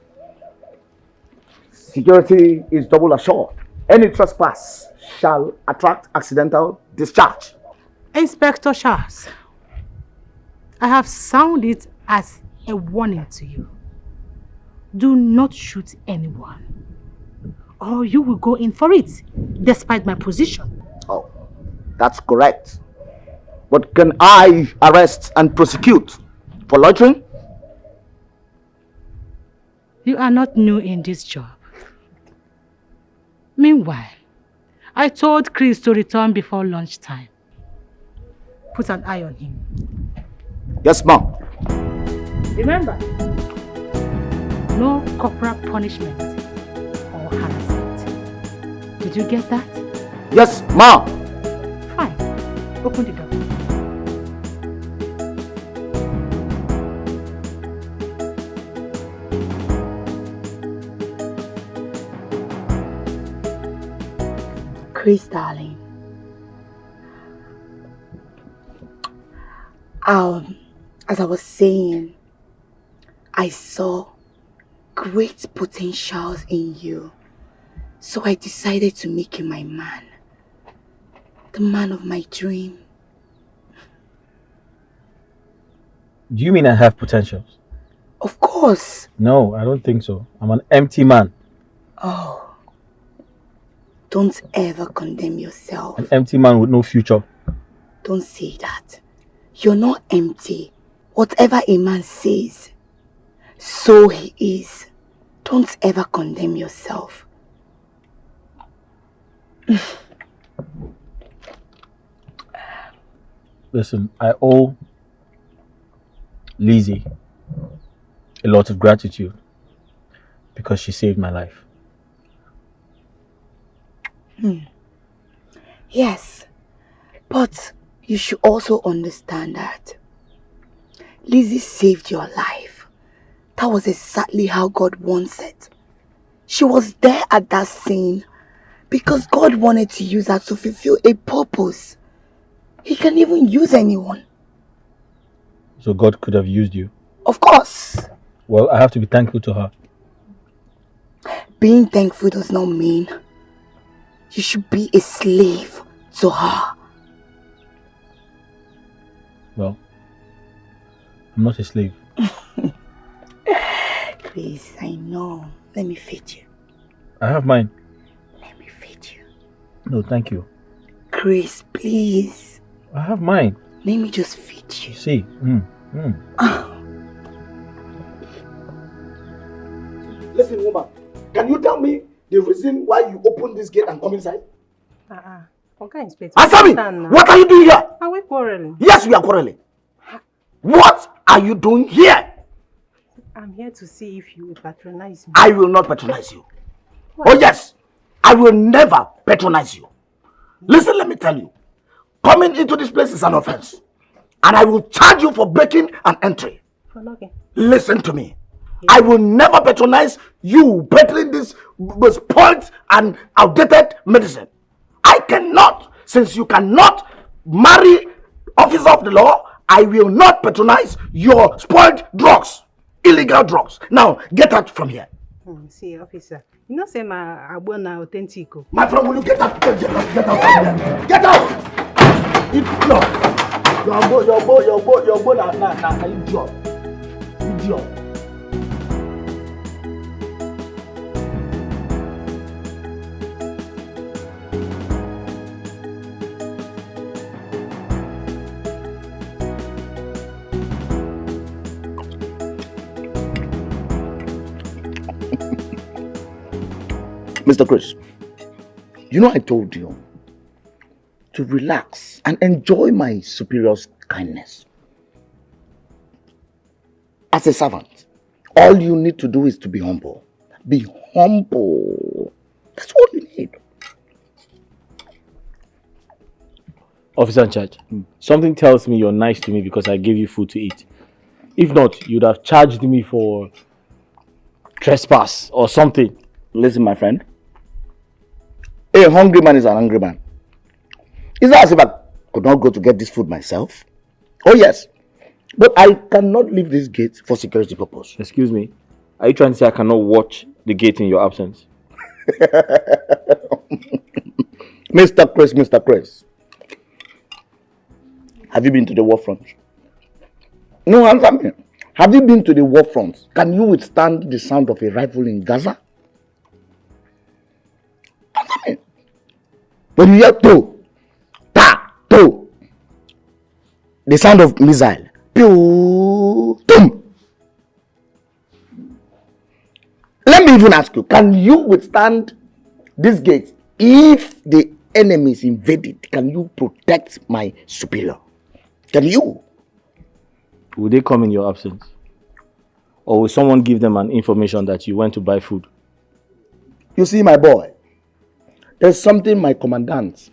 Security is double assured. Any trespass shall attract accidental discharge. Inspector Charles, I have sounded it as a warning to you. Do not shoot anyone, or you will go in for it, despite my position. Oh, that's correct. But can I arrest and prosecute for loitering? You are not new in this job. Meanwhile, I told Chris to return before lunchtime. Put an eye on him. Yes, ma'am. Remember, no corporal punishment or harassment. Did you get that? Yes, ma'am. Fine. Open the door. Chris, darling. As I was saying, I saw great potentials in you. So I decided to make you my man. The man of my dream. Do you mean I have potentials? Of course. No, I don't think so. I'm an empty man. Oh. Don't ever condemn yourself. An empty man with no future. Don't say that. You're not empty. Whatever a man says, so he is. Don't ever condemn yourself. Listen, I owe Lizzie a lot of gratitude because she saved my life. Yes, but you should also understand that Lizzie saved your life. That was exactly how God wants it. She was there at that scene because God wanted to use her to fulfill a purpose. He can even use anyone. So God could have used you? Of course. Well, I have to be thankful to her. Being thankful does not mean you should be a slave to her. Well, I'm not a slave. Please, I know. Let me feed you. I have mine. Let me feed you. No, thank you. Chris, please. I have mine. Let me just feed you. See. Listen, woman. Can you tell me the reason why you opened this gate and come inside? Okay, Inspector. Answer me! What are you doing here? Are we quarreling? Yes, we are quarreling. What are you doing here? I'm here to see if you will patronize me. I will not patronize you. What? Oh yes, I will never patronize you. Listen, let me tell you. Coming into this place is an offense. And I will charge you for breaking an entry. Okay. Listen to me. I will never patronize you peddling this spoiled and outdated medicine. I cannot, since you cannot marry officer of the law, I will not patronize your spoiled drugs, illegal drugs. Now, get out from here. See, officer, you know say my abona authentic. My friend, will you get out? Get out from here. Get out! No. Your boy, nah, idiot. Mr. Chris, you know I told you to relax and enjoy my superior's kindness. As a servant, all you need to do is to be humble. Be humble. That's all you need. Officer in charge, something tells me you're nice to me because I gave you food to eat. If not, you'd have charged me for trespass or something. Listen, my friend. A hungry man is an angry man. It's not as if I could not go to get this food myself. Oh yes, But I cannot leave this gate for security purpose. Excuse me. Are you trying to say I cannot watch the gate in your absence? Mr. Chris. Have you been to the war front? No, answer me. Have you been to the war front? Can you withstand the sound of a rifle in Gaza? Answer me. When you hear to, ta, to, the sound of missile, pew, tum. Let me even ask you, can you withstand this gate if the enemy is invaded? Can you protect my superior? Can you? Will they come in your absence? Or will someone give them an information that you went to buy food? You see, my boy, there's something my commandant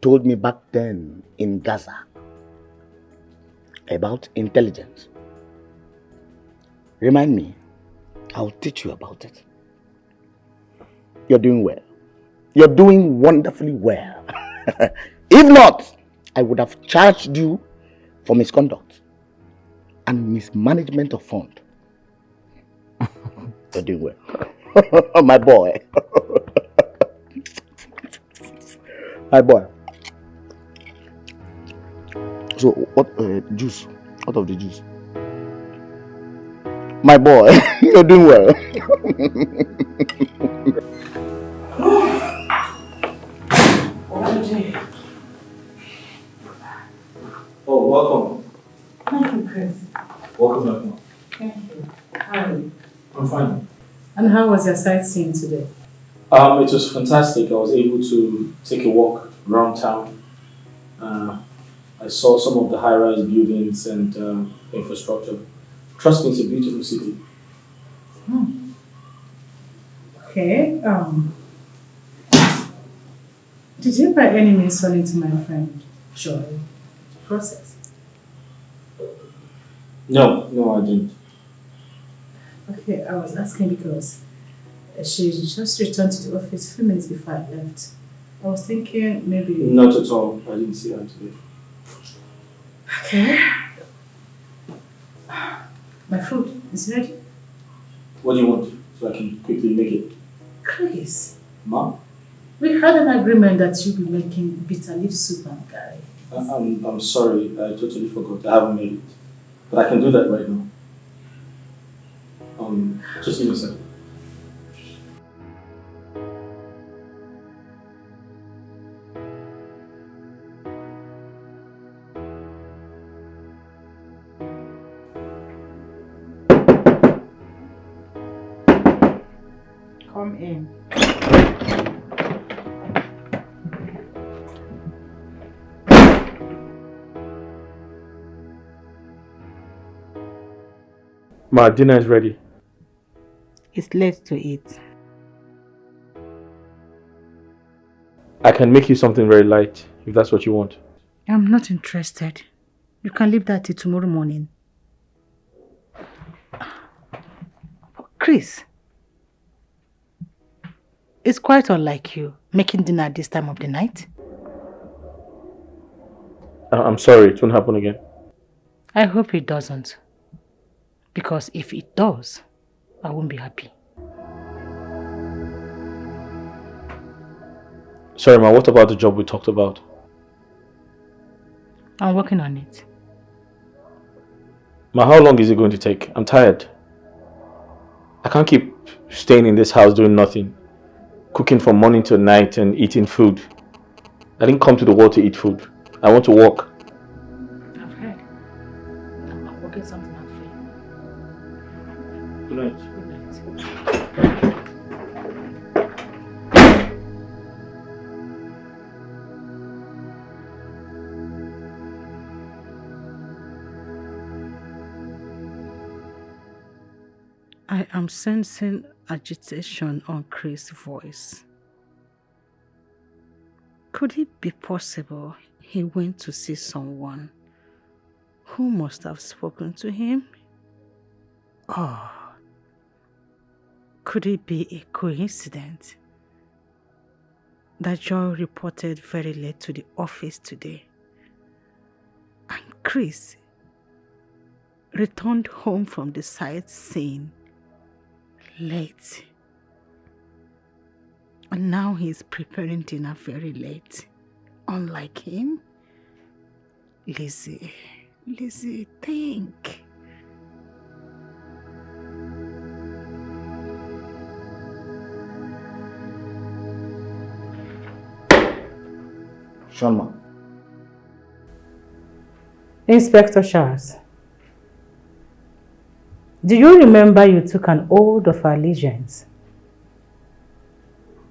told me back then in Gaza about intelligence. Remind me, I'll teach you about it. You're doing well. You're doing wonderfully well. If not, I would have charged you for misconduct and mismanagement of fund. You're doing well. My boy. My boy. So, what juice? What of the juice? My boy, you're doing well. Oh, welcome. Thank you, Chris. Welcome back, Mom. Thank you. How are you? I'm fine. And how was your sightseeing today? It was fantastic. I was able to take a walk around town. I saw some of the high-rise buildings and infrastructure. Trust me, it's a beautiful city. Okay. Did you by any means run into my friend Joy? Process? No, I didn't. Okay, I was asking because she just returned to the office a few minutes before I left. I was thinking maybe... Not at all. I didn't see her today. Okay. My food is ready. What do you want? So I can quickly make it. Chris, Mom? we had an agreement that you'll be making bitter leaf soup and curry. I'm sorry. I totally forgot. I haven't made it. But I can do that right now. Just give me a second. Come in. Ma, dinner is ready. It's late to eat. I can make you something very light, if that's what you want. I'm not interested. You can leave that till tomorrow morning. Chris, it's quite unlike you, making dinner at this time of the night. I'm sorry, it won't happen again. I hope it doesn't. Because if it does, I won't be happy. Sorry, Ma, what about the job we talked about? I'm working on it. Ma, how long is it going to take? I'm tired. I can't keep staying in this house doing nothing. Cooking from morning till night and eating food. I didn't come to the world to eat food. I want to work. I've heard. I'm working something out for you. Good night. Good night. I am sensing agitation on Chris' voice. Could it be possible he went to see someone who must have spoken to him? Or could it be a coincidence that Joy reported very late to the office today? And Chris returned home from the sightseeing late. And now he's preparing dinner very late. Unlike him, Lizzie, think. Shalma. Inspector Charles, do you remember you took an oath of allegiance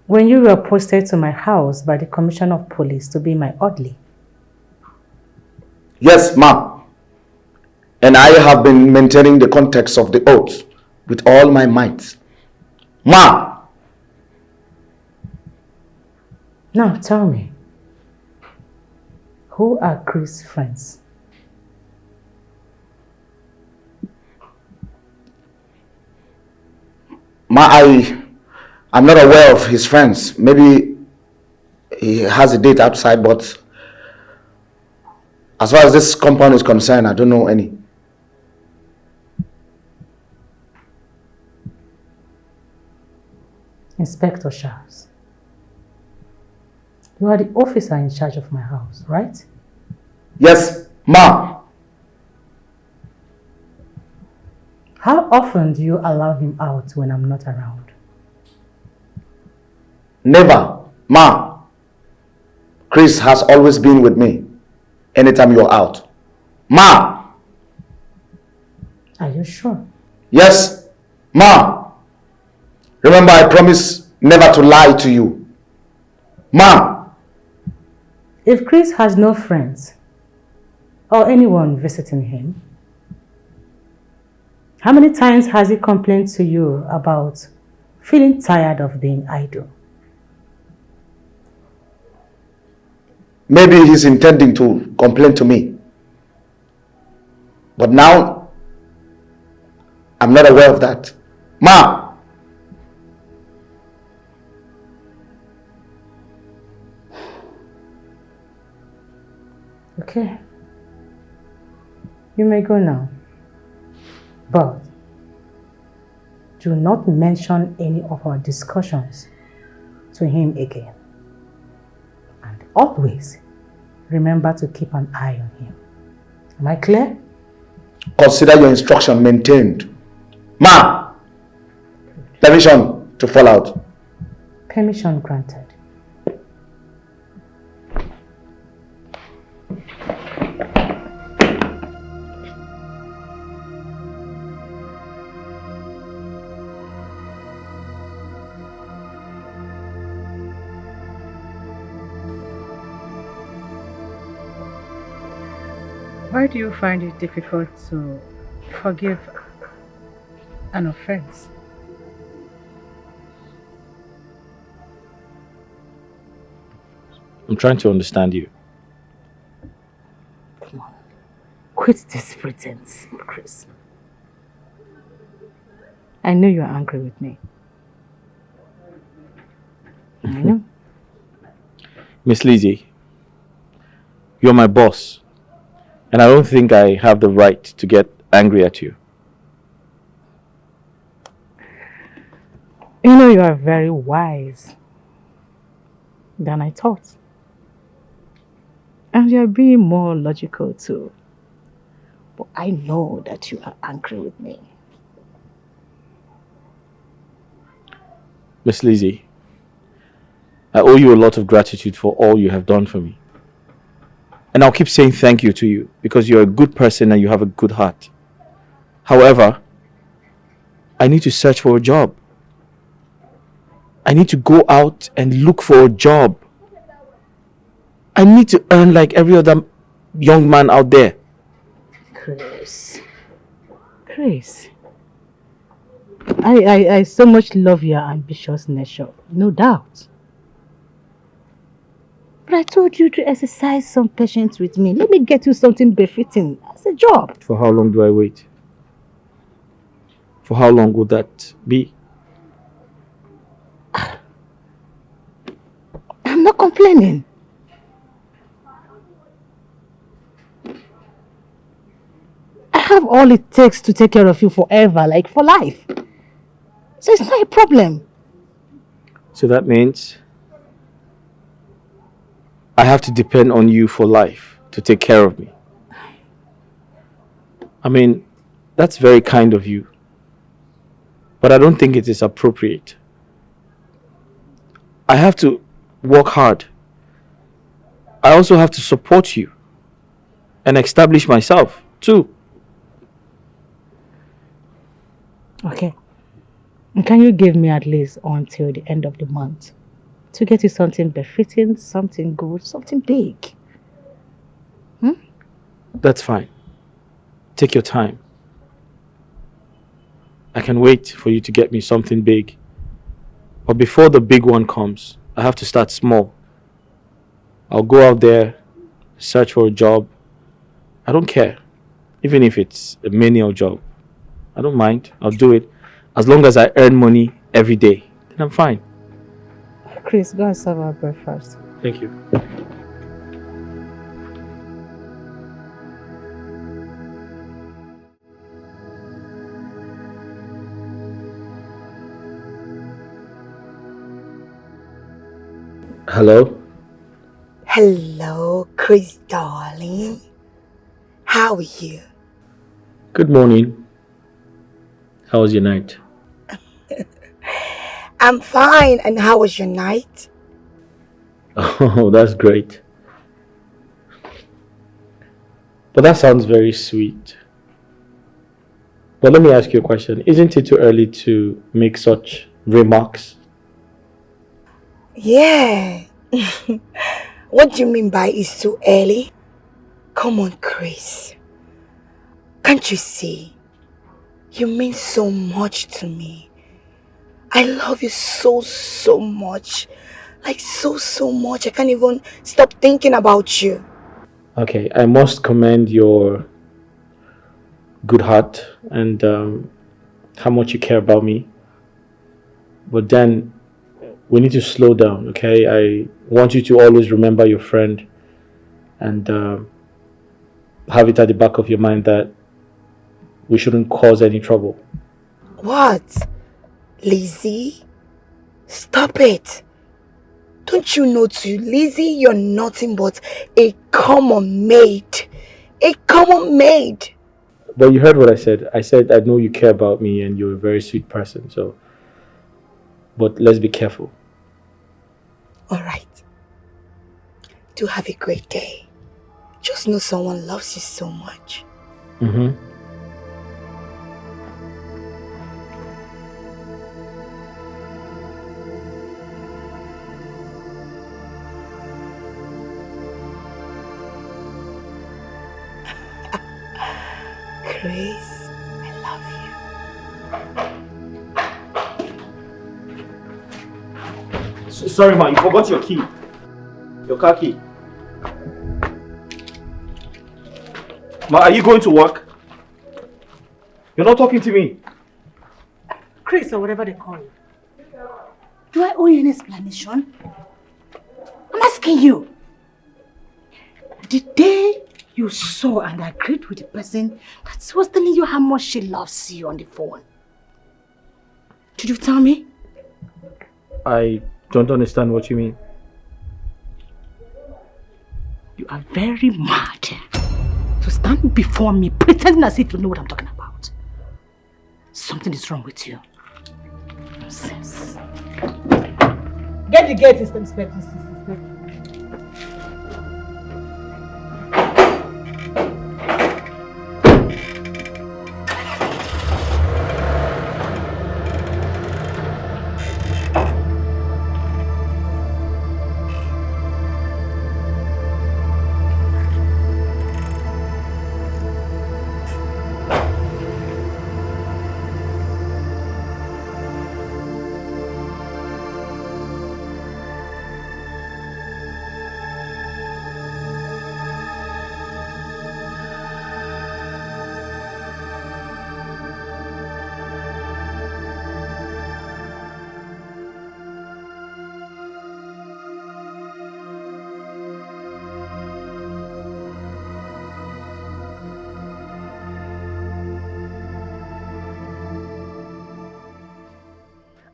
when you were posted to my house by the Commissioner of Police to be my orderly? Yes, ma'am. And I have been maintaining the context of the oath with all my might. Ma'am! Now tell me, who are Chris' friends? I'm not aware of his friends. Maybe he has a date outside, but as far as this compound is concerned, I don't know any. Inspector Charles, you are the officer in charge of my house, right? Yes, ma'am. How often do you allow him out when I'm not around? Never, ma'am. Chris has always been with me anytime you're out. Ma'am. Are you sure? Yes, ma'am. Remember, I promise never to lie to you. Ma'am. If Chris has no friends or anyone visiting him, how many times has he complained to you about feeling tired of being idle? Maybe he's intending to complain to me. But now, I'm not aware of that. Ma! Okay. You may go now. But do not mention any of our discussions to him again. And always remember to keep an eye on him. Am I clear? Consider your instruction maintained. Ma! Permission to fall out. Permission granted. Why do you find it difficult to forgive an offense? I'm trying to understand you. Come on. Quit this pretense, Chris. I know you're angry with me. I know. Miss Lizzie, you're my boss. And I don't think I have the right to get angry at you. You know you are very wise than I thought. And you're being more logical too. But I know that you are angry with me. Miss Lizzie, I owe you a lot of gratitude for all you have done for me. And I'll keep saying thank you to you because you're a good person and you have a good heart. However, I need to search for a job. I need to go out and look for a job. I need to earn like every other young man out there. Chris. I so much love your ambitious nature, no doubt. But I told you to exercise some patience with me. Let me get you something befitting as a job. For how long do I wait? For how long would that be? I'm not complaining. have all it takes to take care of you forever, like for life. So it's not a problem. So that means I have to depend on you for life to take care of me. I mean, that's very kind of you. But I don't think it is appropriate. I have to work hard. I also have to support you and establish myself too. Okay. And can you give me at least until the end of the month to get you something befitting, something good, something big? That's fine. Take your time. I can wait for you to get me something big. But before the big one comes, I have to start small. I'll go out there, search for a job. I don't care. Even if it's a menial job. I don't mind. I'll do it. As long as I earn money every day, then I'm fine. Chris, go and serve our breakfast. Thank you. Hello? Hello, Chris, darling. How are you? Good morning. How was your night? I'm fine. And how was your night? Oh, that's great. But that sounds very sweet. But let me ask you a question. Isn't it too early to make such remarks? Yeah. What do you mean by it's too early? Come on, Chris. Can't you see? You mean so much to me. I love you so much. Like so much. I can't even stop thinking about you. Okay, I must commend your good heart and how much you care about me. But then we need to slow down, okay? I want you to always remember your friend and have it at the back of your mind that we shouldn't cause any trouble. What? Lizzie? Stop it. Don't you know too, Lizzie, you're nothing but a common maid. A common maid. But you heard what I said. I said I know you care about me and you're a very sweet person, so... But let's be careful. Alright. Do have a great day. Just know someone loves you so much. Mm-hmm. Chris, I love you. Sorry, ma, you forgot your key. Your car key. Ma, are you going to work? You're not talking to me. Chris, or whatever they call you. Do I owe you an explanation? I'm asking you. The day you saw and agreed with the person that was telling you how much she loves you on the phone, did you tell me? I don't understand what you mean. You are very mad to stand before me pretending as if you know what I'm talking about. Something is wrong with you. Nonsense. Get the gate, Inspector.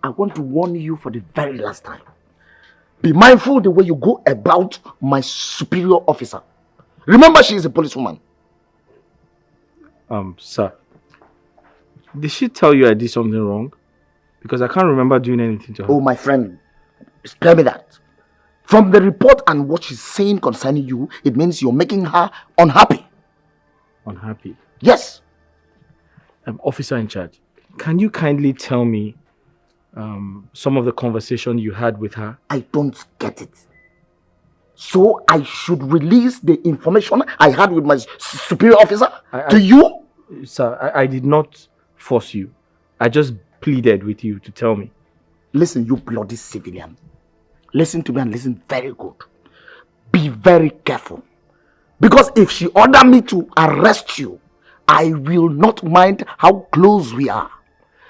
I want to warn you for the very last time. Be mindful the way you go about my superior officer. Remember, she is a policewoman. Sir. Did she tell you I did something wrong? Because I can't remember doing anything to her. Oh, my friend, spare me that. From the report and what she's saying concerning you, it means you're making her unhappy. Unhappy? Yes. Officer in charge, can you kindly tell me some of the conversation you had with her? I don't get it. So I should release the information I had with my superior officer to you? Sir, I did not force you. I just pleaded with you to tell me. Listen, you bloody civilian. Listen to me and listen very good. Be very careful. Because if she ordered me to arrest you, I will not mind how close we are.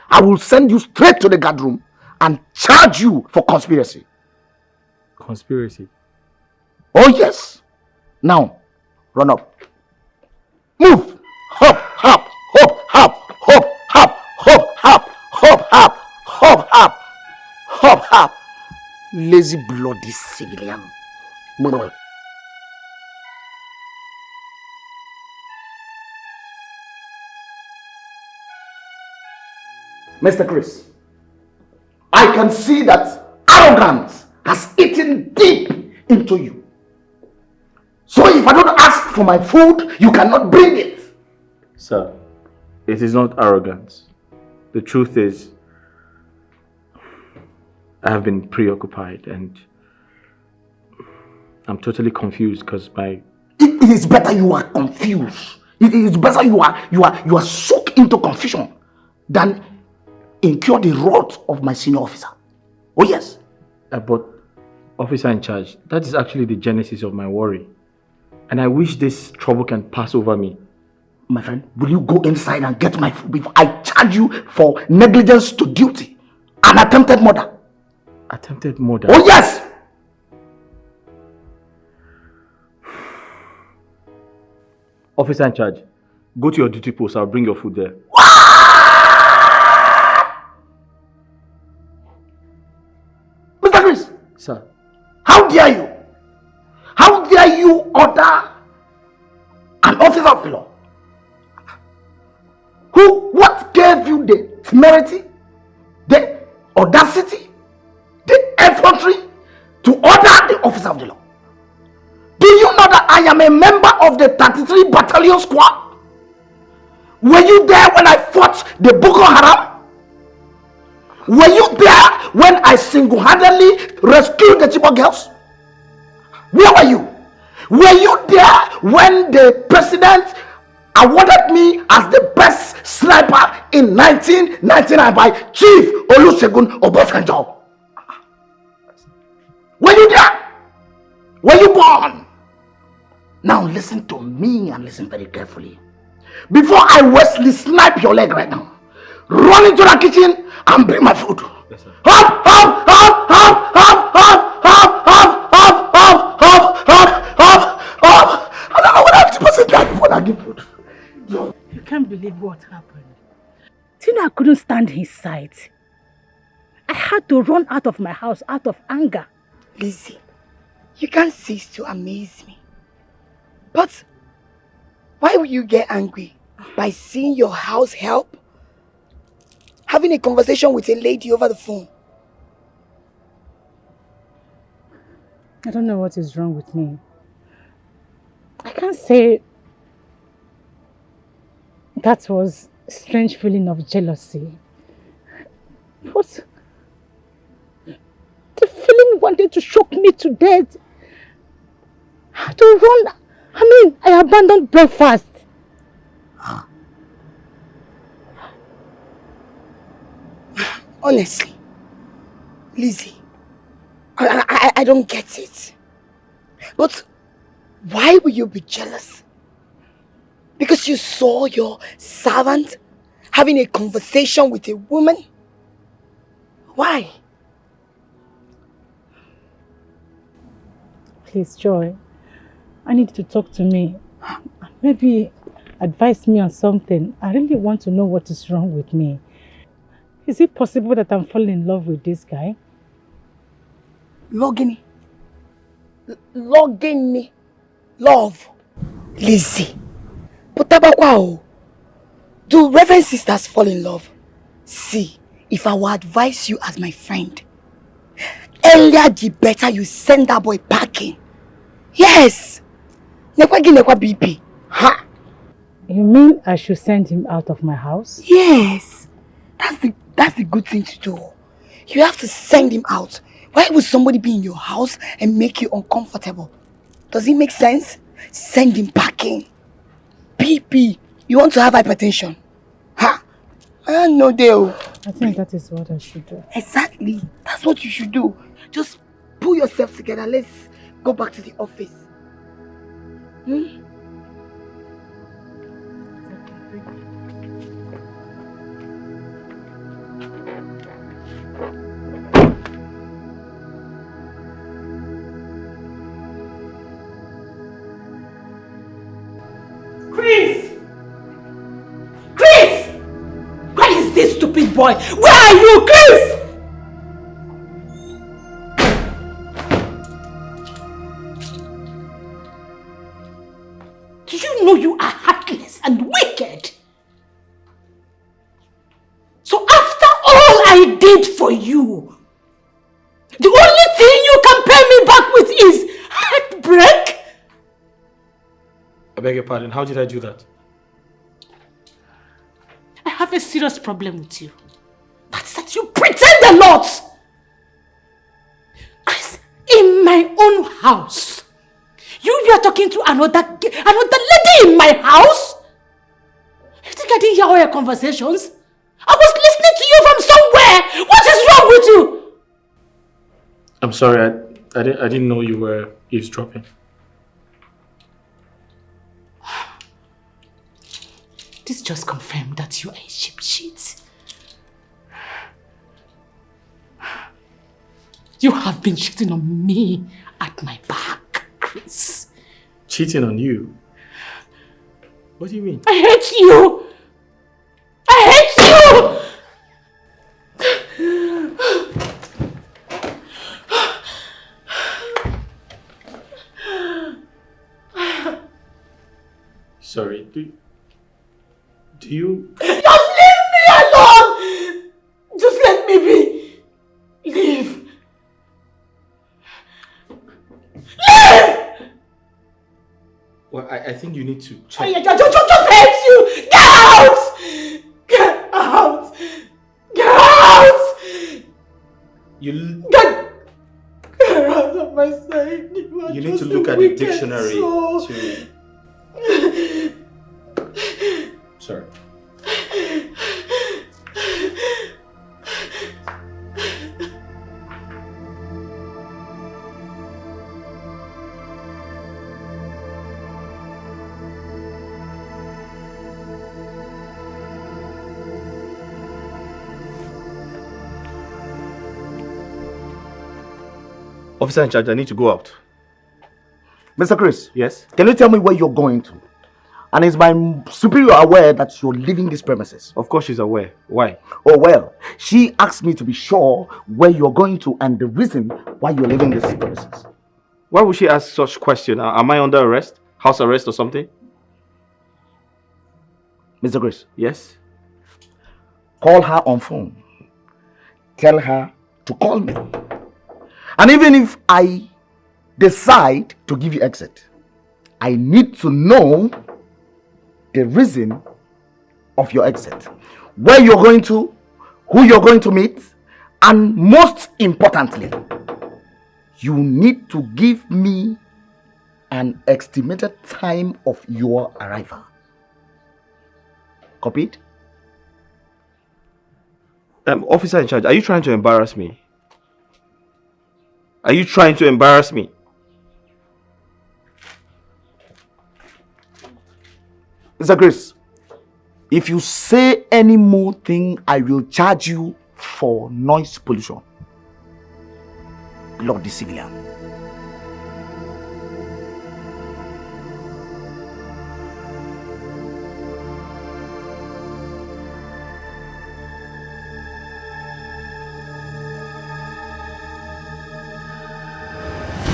I will send you straight to the guard room and charge you for conspiracy. Conspiracy? Oh yes. Now, run up. Move. Hop, hop, hop, hop, hop, hop, hop, hop, hop, hop, hop, hop, hop, hop. Lazy bloody civilian. Move away. Mr. Chris, I can see that arrogance has eaten deep into you. So if I don't ask for my food, you cannot bring it. Sir, it is not arrogance. The truth is, I have been preoccupied and I'm totally confused because It is better you are confused. It is better you are soaked into confusion than incur the wrath of my senior officer. Oh yes. But officer in charge, that is actually the genesis of my worry. And I wish this trouble can pass over me. My friend, will you go inside and get my food before I charge you for negligence to duty and attempted murder? Attempted murder? Oh yes! Officer in charge, go to your duty post. I'll bring your food there. Mr. Chris! Sir. How dare you? How dare you order an officer of the law? What gave you the temerity, the audacity, the effrontery to order the officer of the law? Do you know that I am a member of the 33 Battalion Squad? Were you there when I fought the Boko Haram? Were you there when I single-handedly rescued the Chibok girls? Where were you? Were you there when the president awarded me as the best sniper in 1999 by Chief Olusegun Obasanjo? Were you there? Were you born? Now listen to me and listen very carefully. Before I Wesley snipe your leg right now, run into the kitchen and bring my food. Yes, sir. Hop, hop, hop, hop, hop, hop, hop, hop, hop, hop, hop, hop, hop, hop. I don't know what I have to person that before I give food. You can't believe what happened. Tina couldn't stand his sight. I had to run out of my house out of anger. Lizzie, you can't cease to amaze me. But why will you get angry by seeing your house help? Having a conversation with a lady over the phone? I don't know what is wrong with me. I can't say that was a strange feeling of jealousy. But the feeling wanted to shock me to death. I had to run. I abandoned breakfast. Honestly, Lizzie, I don't get it. But why will you be jealous? Because you saw your servant having a conversation with a woman? Why? Please, Joy, I need you to talk to me. Maybe advise me on something. I really want to know what is wrong with me. Is it possible that I'm falling in love with this guy? Logini. Logini. Love. Lazy. But tabakwa. Do Reverend sisters fall in love? See, if I would advise you as my friend, earlier the better you send that boy packing. Yes. Nekwa BP. Ha. You mean I should send him out of my house? Yes. That's the good thing to do. You have to send him out. Why would somebody be in your house and make you uncomfortable? Does it make sense? Send him packing. BP. You want to have hypertension? Ha! I no deal. I think that is what I should do. Exactly. That's what you should do. Just pull yourself together. Let's go back to the office. Chris! Chris! Where is this stupid boy? Where are you, Chris? Do you know you are heartless and wicked? So after all I did for you, the only thing you can pay me back with is heartbreak? I beg your pardon, how did I do that? I have a serious problem with you. That's that you pretend a lot! Chris, in my own house, you are talking to another lady in my house? You think I didn't hear all your conversations? I was listening to you from somewhere! What is wrong with you? I'm sorry, I didn't know you were eavesdropping. This just confirmed that you are a cheap cheat. You have been cheating on me at my back, Chris. Cheating on you? What do you mean? I hate you! I hate you! Sorry, do you... Just leave me alone! Just let me be! Leave! Leave! Well, I think you need to check. I just hate you! Get out! Get out! Get out! Get out of my sight! You need to look at the dictionary to... Sorry. Officer in charge, I need to go out. Mr. Chris. Yes? Can you tell me where you're going to? And is my superior aware that you're leaving these premises? Of course she's aware. Why? Oh well, she asked me to be sure where you're going to and the reason why you're leaving these premises. Why would she ask such question? Am I under arrest? House arrest or something? Mr. Chris. Yes? Call her on phone. Tell her to call me. And even if I decide to give you exit, I need to know the reason of your exit, where you're going to, who you're going to meet, and most importantly, you need to give me an estimated time of your arrival. Copied? Officer in charge, are you trying to embarrass me? Are you trying to embarrass me? Mr. Chris, if you say any more thing, I will charge you for noise pollution. Lord the civilian.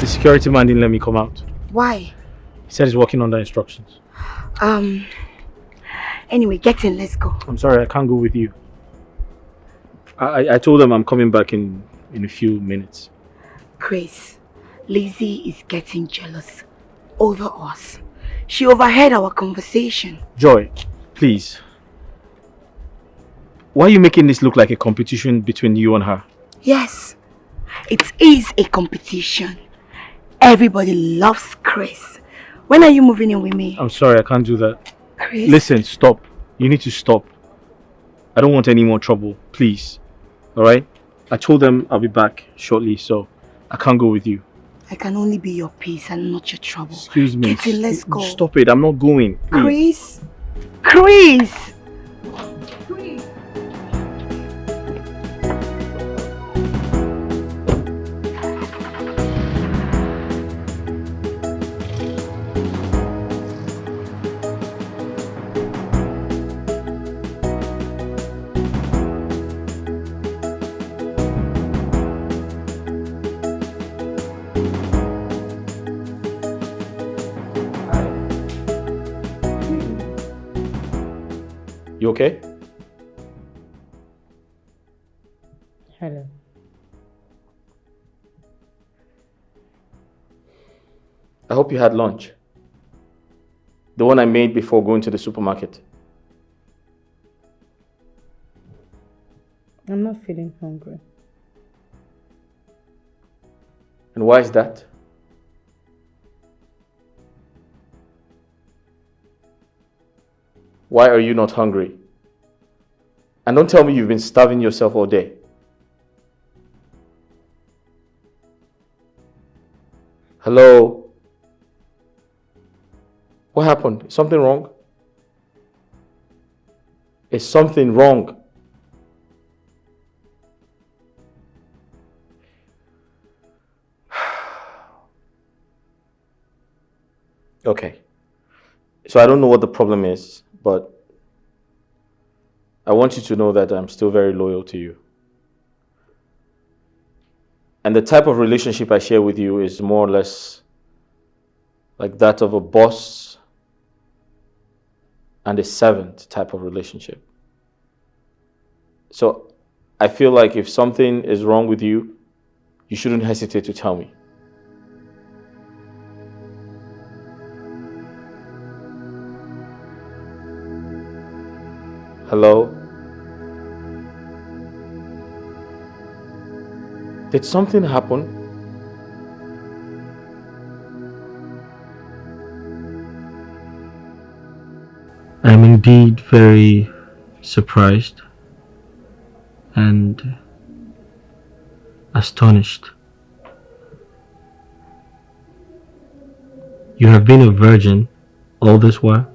security man didn't let me come out. Why? He said he's working under instructions. Anyway, get in, let's go. I'm sorry, I can't go with you. I told them I'm coming back in a few minutes. Grace, Lizzie is getting jealous over us. She overheard our conversation. Joy, please. Why are you making this look like a competition between you and her? Yes, it is a competition. Everybody loves Chris. When are you moving in with me? I'm sorry, I can't do that. Chris? Listen, stop. You need to stop. I don't want any more trouble, please. Alright? I told them I'll be back shortly, so I can't go with you. I can only be your peace and not your trouble. Excuse me. Get in, let's go. Stop it, I'm not going. Please. Chris! Chris! You okay? Hello. I hope you had lunch. The one I made before going to the supermarket. I'm not feeling hungry. And why is that? Why are you not hungry? And don't tell me you've been starving yourself all day. Hello? What happened? Is something wrong? Is something wrong? Okay. So I don't know what the problem is, but I want you to know that I'm still very loyal to you. And the type of relationship I share with you is more or less like that of a boss and a servant type of relationship. So I feel like if something is wrong with you, you shouldn't hesitate to tell me. Hello? Did something happen? I'm indeed very surprised and astonished. You have been a virgin all this while?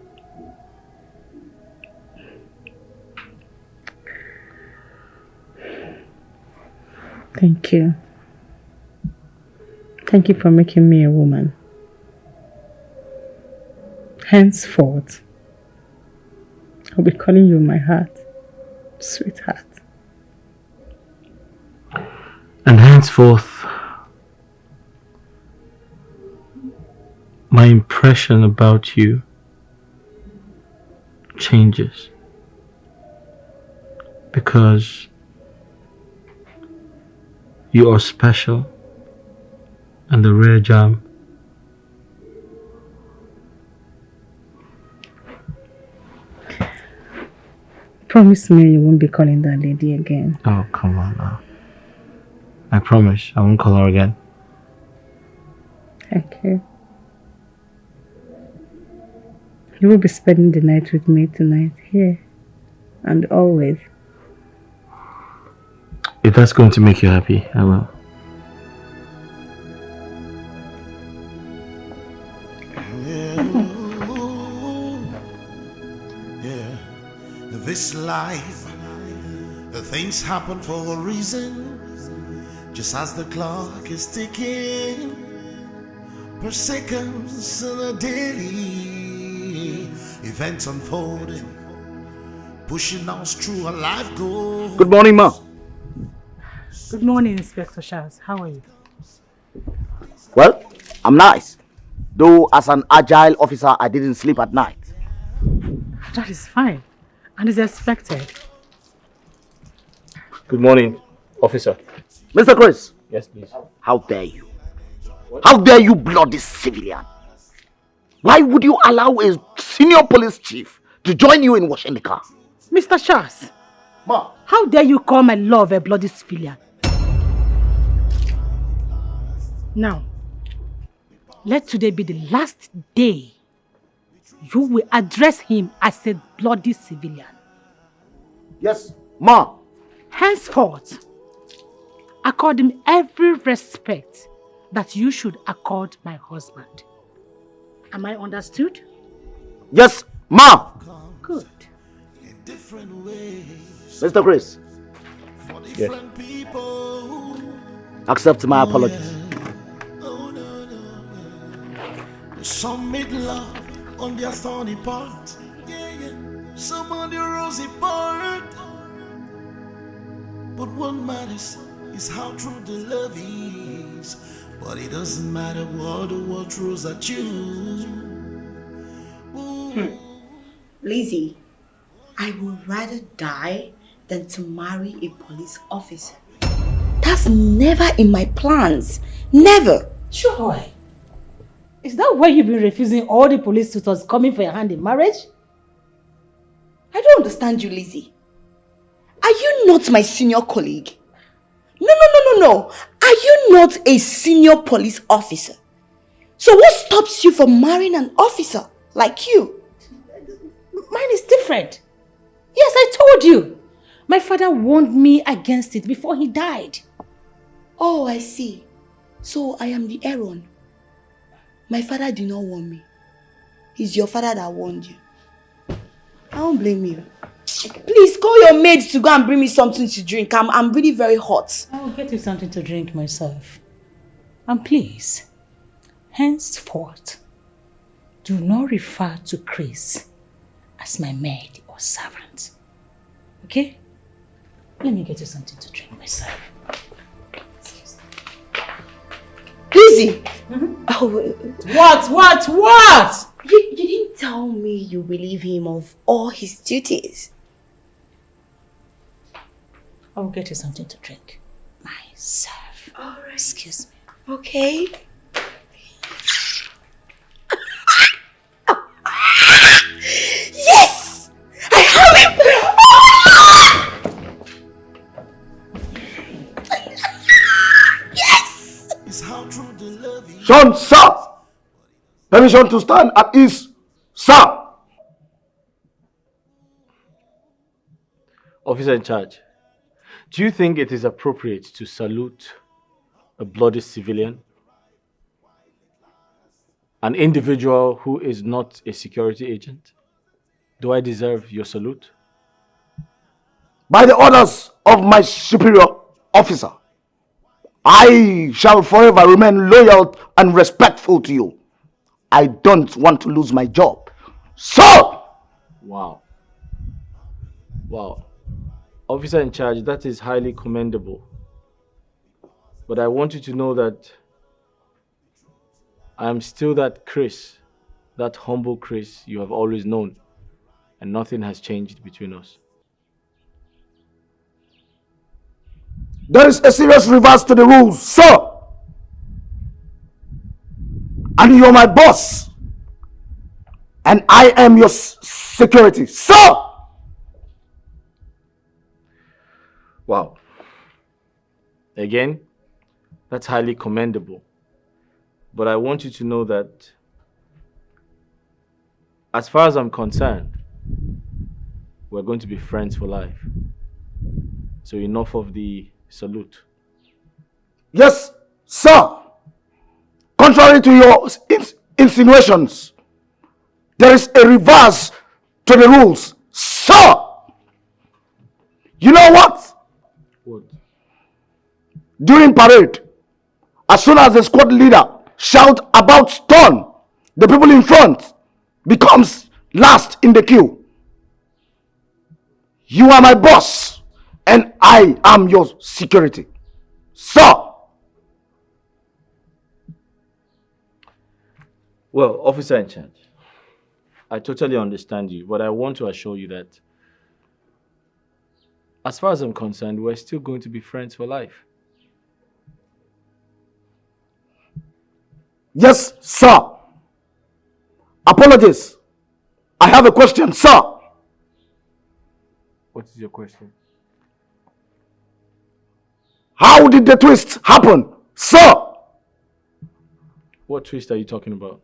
Thank you. Thank you for making me a woman. Henceforth, I'll be calling you my heart, sweetheart. And henceforth, my impression about you changes. Because you are special and a rare gem. Promise me you won't be calling that lady again. Oh, come on now. I promise I won't call her again. Thank you. You will be spending the night with me tonight, here and always. If that's going to make you happy, I will. Yeah, this life, things happen for a reason. Just as the clock is ticking, per seconds and a daily events unfolding, pushing us through a life goal. Good morning, ma. Good morning, Inspector Charles. How are you? Well, I'm nice. Though as an agile officer, I didn't sleep at night. That is fine. And is expected. Good morning, officer. Mr. Chris. Yes, please. How dare you? How dare you bloody civilian? Why would you allow a senior police chief to join you in washing the car? Mr. Charles. Ma. How dare you call my love a bloody civilian? Now, let today be the last day you will address him as a bloody civilian. Yes, ma. Henceforth, accord him every respect that you should accord my husband. Am I understood? Yes, ma. Good. Mr. Chris. Yes. Accept my apologies. Some made love on their stony part. Some on the rosy part. But what matters is how true the love is. But it doesn't matter what the world throws at you. Lizzie, I would rather die than to marry a police officer. That's never in my plans. Never. Joy, is that why you've been refusing all the police suitors coming for your hand in marriage? I don't understand you, Lizzie. Are you not my senior colleague? No. Are you not a senior police officer? So what stops you from marrying an officer like you? Mine is different. Yes, I told you. My father warned me against it before he died. Oh, I see. So I am the error. My father did not warn me. It's your father that warned you. I don't blame you. Please call your maid to go and bring me something to drink. I'm really very hot. I will get you something to drink myself. And please, henceforth, do not refer to Chris as my maid or servant. Okay? Let me get you something to drink myself. Lizzie! Oh, what? You didn't tell me you relieve him of all his duties. I will get you something to drink myself. All right. Excuse me. Okay. Yes! I have him! Yes! Sean, sir! Permission to stand at ease, sir! Officer in charge, do you think it is appropriate to salute a bloody civilian? An individual who is not a security agent? Do I deserve your salute? By the orders of my superior officer, I shall forever remain loyal and respectful to you. I don't want to lose my job. So! Wow. Officer in charge, that is highly commendable. But I want you to know that I am still that Chris, that humble Chris you have always known, and nothing has changed between us. There is a serious reverse to the rules, sir. And you're my boss. And I am your security, sir. Wow. Again, that's highly commendable. But I want you to know that as far as I'm concerned, we're going to be friends for life. So enough of the salute. Yes, sir. Contrary to your insinuations, there is a reverse to the rules, sir. You know what? What? During parade, as soon as the squad leader shouts about stone, the people in front becomes last in the queue. You are my boss, and I am your security, sir. Well, officer in charge, I totally understand you, but I want to assure you that as far as I'm concerned, we're still going to be friends for life. Yes, sir. Apologies. I have a question, sir. What is your question? How did the twist happen, sir? What twist are you talking about?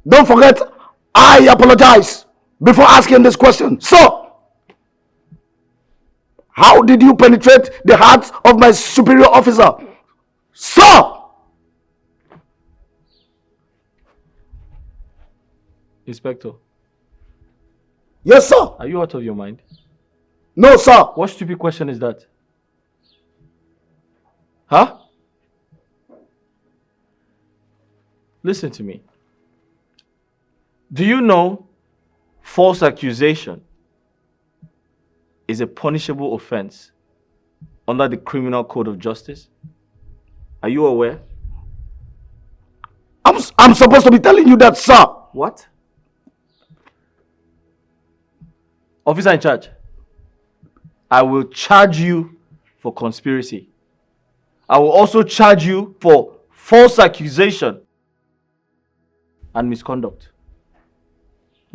Don't forget, I apologize before asking this question, sir. How did you penetrate the heart of my superior officer, sir? Inspector. Yes, sir. Are you out of your mind? No, sir. What stupid question is that? Huh? Listen to me. Do you know false accusation is a punishable offense under the Criminal Code of Justice? Are you aware? I'm supposed to be telling you that, sir. What? Officer in charge, I will charge you for conspiracy. I will also charge you for false accusation and misconduct.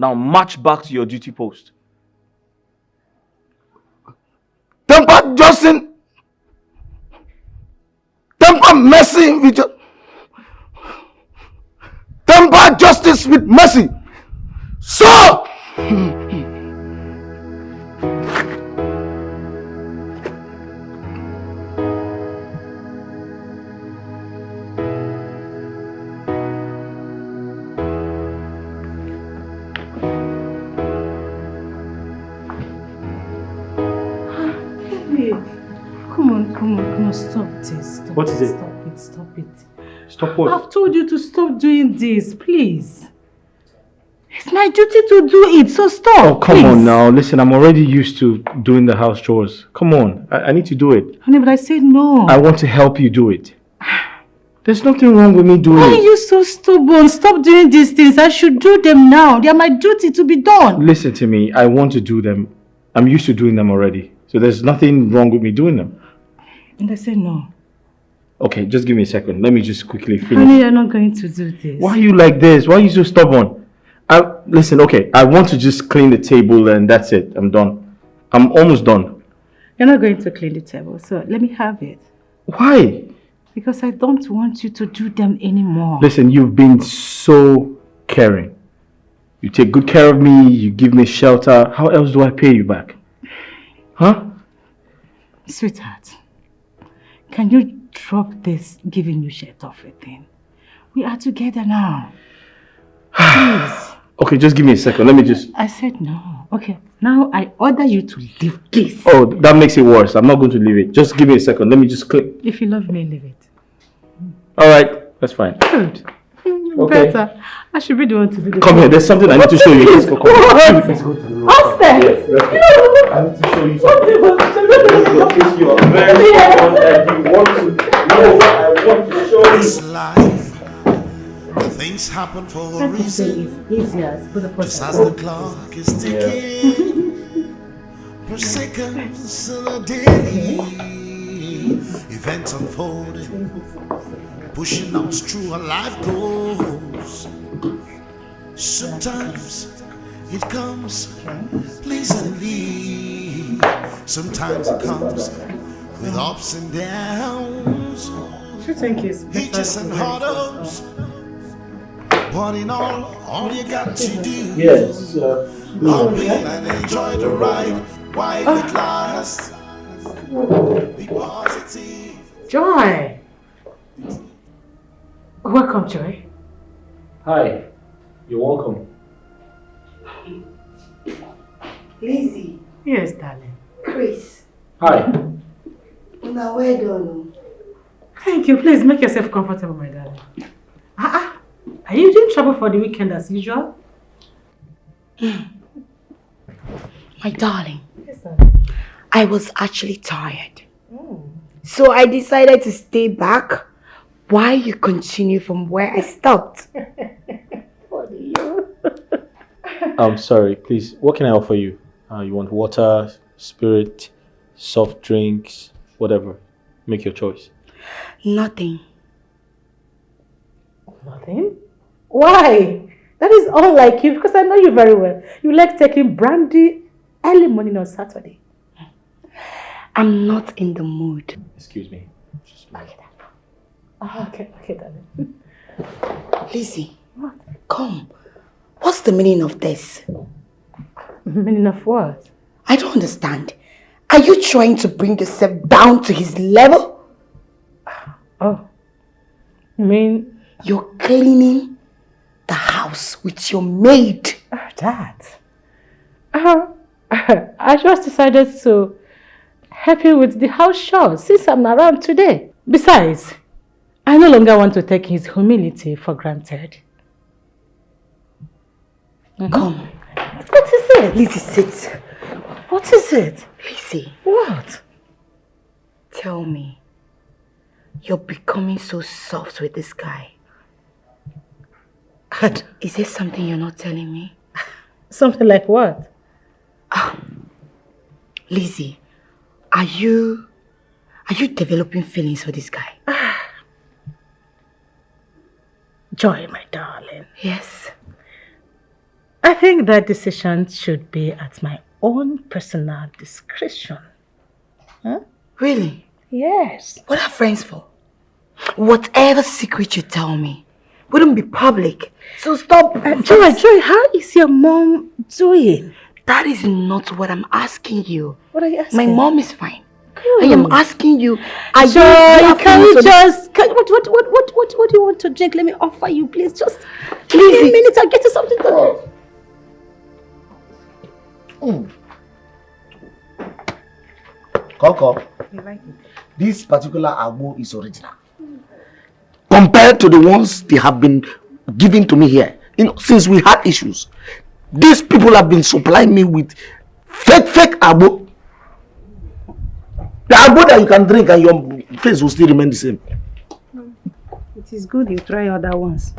Now march back to your duty post. Temper Justin. Temper mercy with temper justice with mercy. Sir! Come on, stop this. Stop What is it? Stop it. Stop what? I've told you to stop doing this, please. It's my duty to do it, so stop. Oh, come please. on now. Listen, I'm already used to doing the house chores. Come on. I need to do it. Honey, but I said no. I want to help you do it. There's nothing wrong with me doing Why it. are you so stubborn? Stop doing these things. I should do them now. They are my duty to be done. Listen to me. I want to do them. I'm used to doing them already. So there's nothing wrong with me doing them. And I said no. Okay, just give me a second. Let me just quickly finish. Honey, you're not going to do this. Why are you like this? Why are you so stubborn? Listen, okay, I want to just clean the table and that's it. I'm done. I'm almost done. You're not going to clean the table, so let me have it. Why? Because I don't want you to do them anymore. Listen, you've been so caring. You take good care of me, you give me shelter. How else do I pay you back? Huh? Sweetheart, can you drop this giving you shirt off a thing? We are together now. Please. Okay, just give me a second. Let me just... I said no. Okay, now I order you to leave this. Oh, that makes it worse. I'm not going to leave it. Just give me a second. Let me just click. If you love me, leave it. Alright, that's fine. Good. Okay. Better. I should be the one to do this. Come here, there's something I need to show you. Let's go. Come on. Let's go to the room. Upstairs. Yes, let's go. I need to show you something. Let's go. You are very fun and you want to know. I want to show you. This life, the things happen for a reason. Just as the clock is ticking, per seconds in a daily events unfolding, pushing us through our life goals. Sometimes it comes pleasantly, sometimes it comes with ups and downs, hitches and hurdles. But in all you got to do is hop in and enjoy the ride while it lasts. Be positive. Joy. Welcome, Joy. Hi, you're welcome. Lizzie. Yes, darling. Chris. Hi. Una well done. Thank you. Please make yourself comfortable, my darling. Are you in trouble for the weekend as usual? My darling. Yes, darling. I was actually tired. So I decided to stay back, Why you continue from where I stopped? I'm sorry, please. What can I offer you? You want water, spirit, soft drinks, whatever. Make your choice. Nothing. Nothing? Why? That is unlike you because I know you very well. You like taking brandy early morning on Saturday. I'm not in the mood. Excuse me. Okay, darling. Lizzie, what? Come. What's the meaning of this? Meaning of what? I don't understand. Are you trying to bring yourself down to his level? Oh. You mean? You're cleaning the house with your maid. That? I just decided to help you with the house chores since I'm around today. Besides, I no longer want to take his humility for granted. Come. What is it? Lizzie, sit. What is it? Lizzie. What? Tell me. You're becoming so soft with this guy. Is there something you're not telling me? Something like what? Lizzie, are you developing feelings for this guy? Joy, my darling. Yes. I think that decision should be at my own personal discretion. Huh? Really? Yes. What are friends for? Whatever secret you tell me wouldn't be public. So stop. Joy, how is your mom doing? That is not what I'm asking you. What are you asking? My mom is fine. Good. I am asking you. Joy, can you just... what do you want to drink? Let me offer you, please. Just give me a minute. I'll get you something to drink. Coco, You like it? this particular agbo is original. Compared to the ones they have been giving to me here, since we had issues, these people have been supplying me with fake agbo. The agbo that you can drink and your face will still remain the same. It is good you try other ones.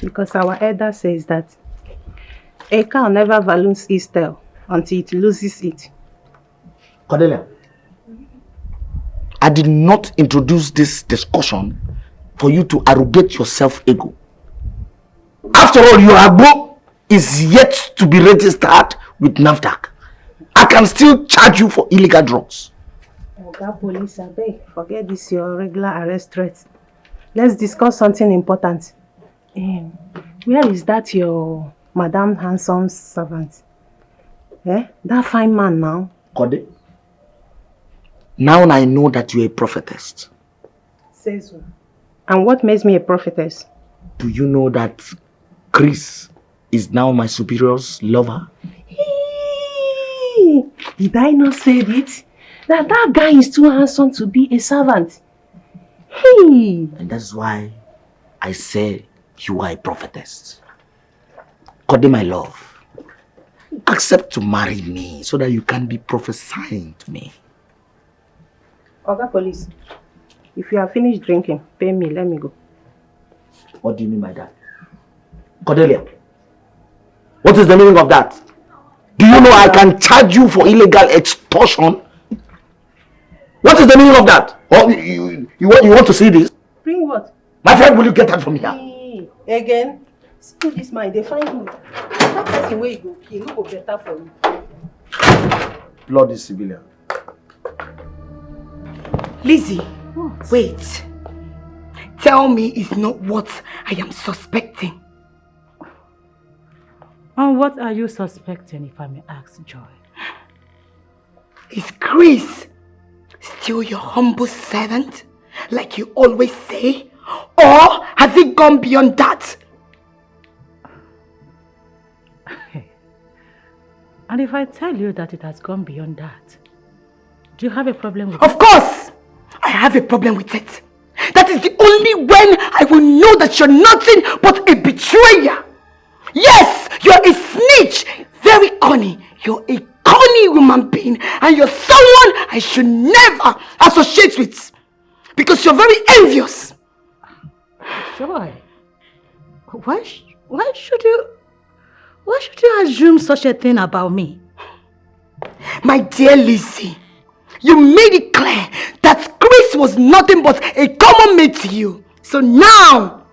Because our elder says that a cow never values its tail until it loses it. Cordelia, I did not introduce this discussion for you to arrogate your self-ego. After all, your agbo is yet to be registered with NAFDAC. I can still charge you for illegal drugs. Oga Police, abeg, forget this your regular arrest threat. Let's discuss something important. Where is that your Madame Handsome servant? That fine man now. Kode, now I know that you're a prophetess. Says who? And what makes me a prophetess? Do you know that Chris is now my superior's lover? Did I not say it? That guy is too handsome to be a servant. And that's why I say you are a prophetess. Kode, my love, accept to marry me so that you can be prophesying to me. Oga Police, if you have finished drinking, pay me, let me go. What do you mean by that? Cordelia, what is the meaning of that? Do you know I can charge you for illegal extortion? What is the meaning of that? Oh, you want to see this? Bring what? My friend, will you get that from here? Again? See this man, they find him. That person where you go, he no go better for you. Bloody civilian. Lizzie, wait. Tell me it's not what I am suspecting. And what are you suspecting, if I may ask, Joy? Is Chris still your humble servant, like you always say? Or has it gone beyond that? And if I tell you that it has gone beyond that, do you have a problem with it? Of course! I have a problem with it. That is the only when I will know that you're nothing but a betrayer. Yes, you're a snitch. Very cunning. You're a cunning human being. And you're someone I should never associate with. Because you're very envious. Joy, why should you assume such a thing about me? My dear Lizzie, you made it clear that Chris was nothing but a common mate to you. So now,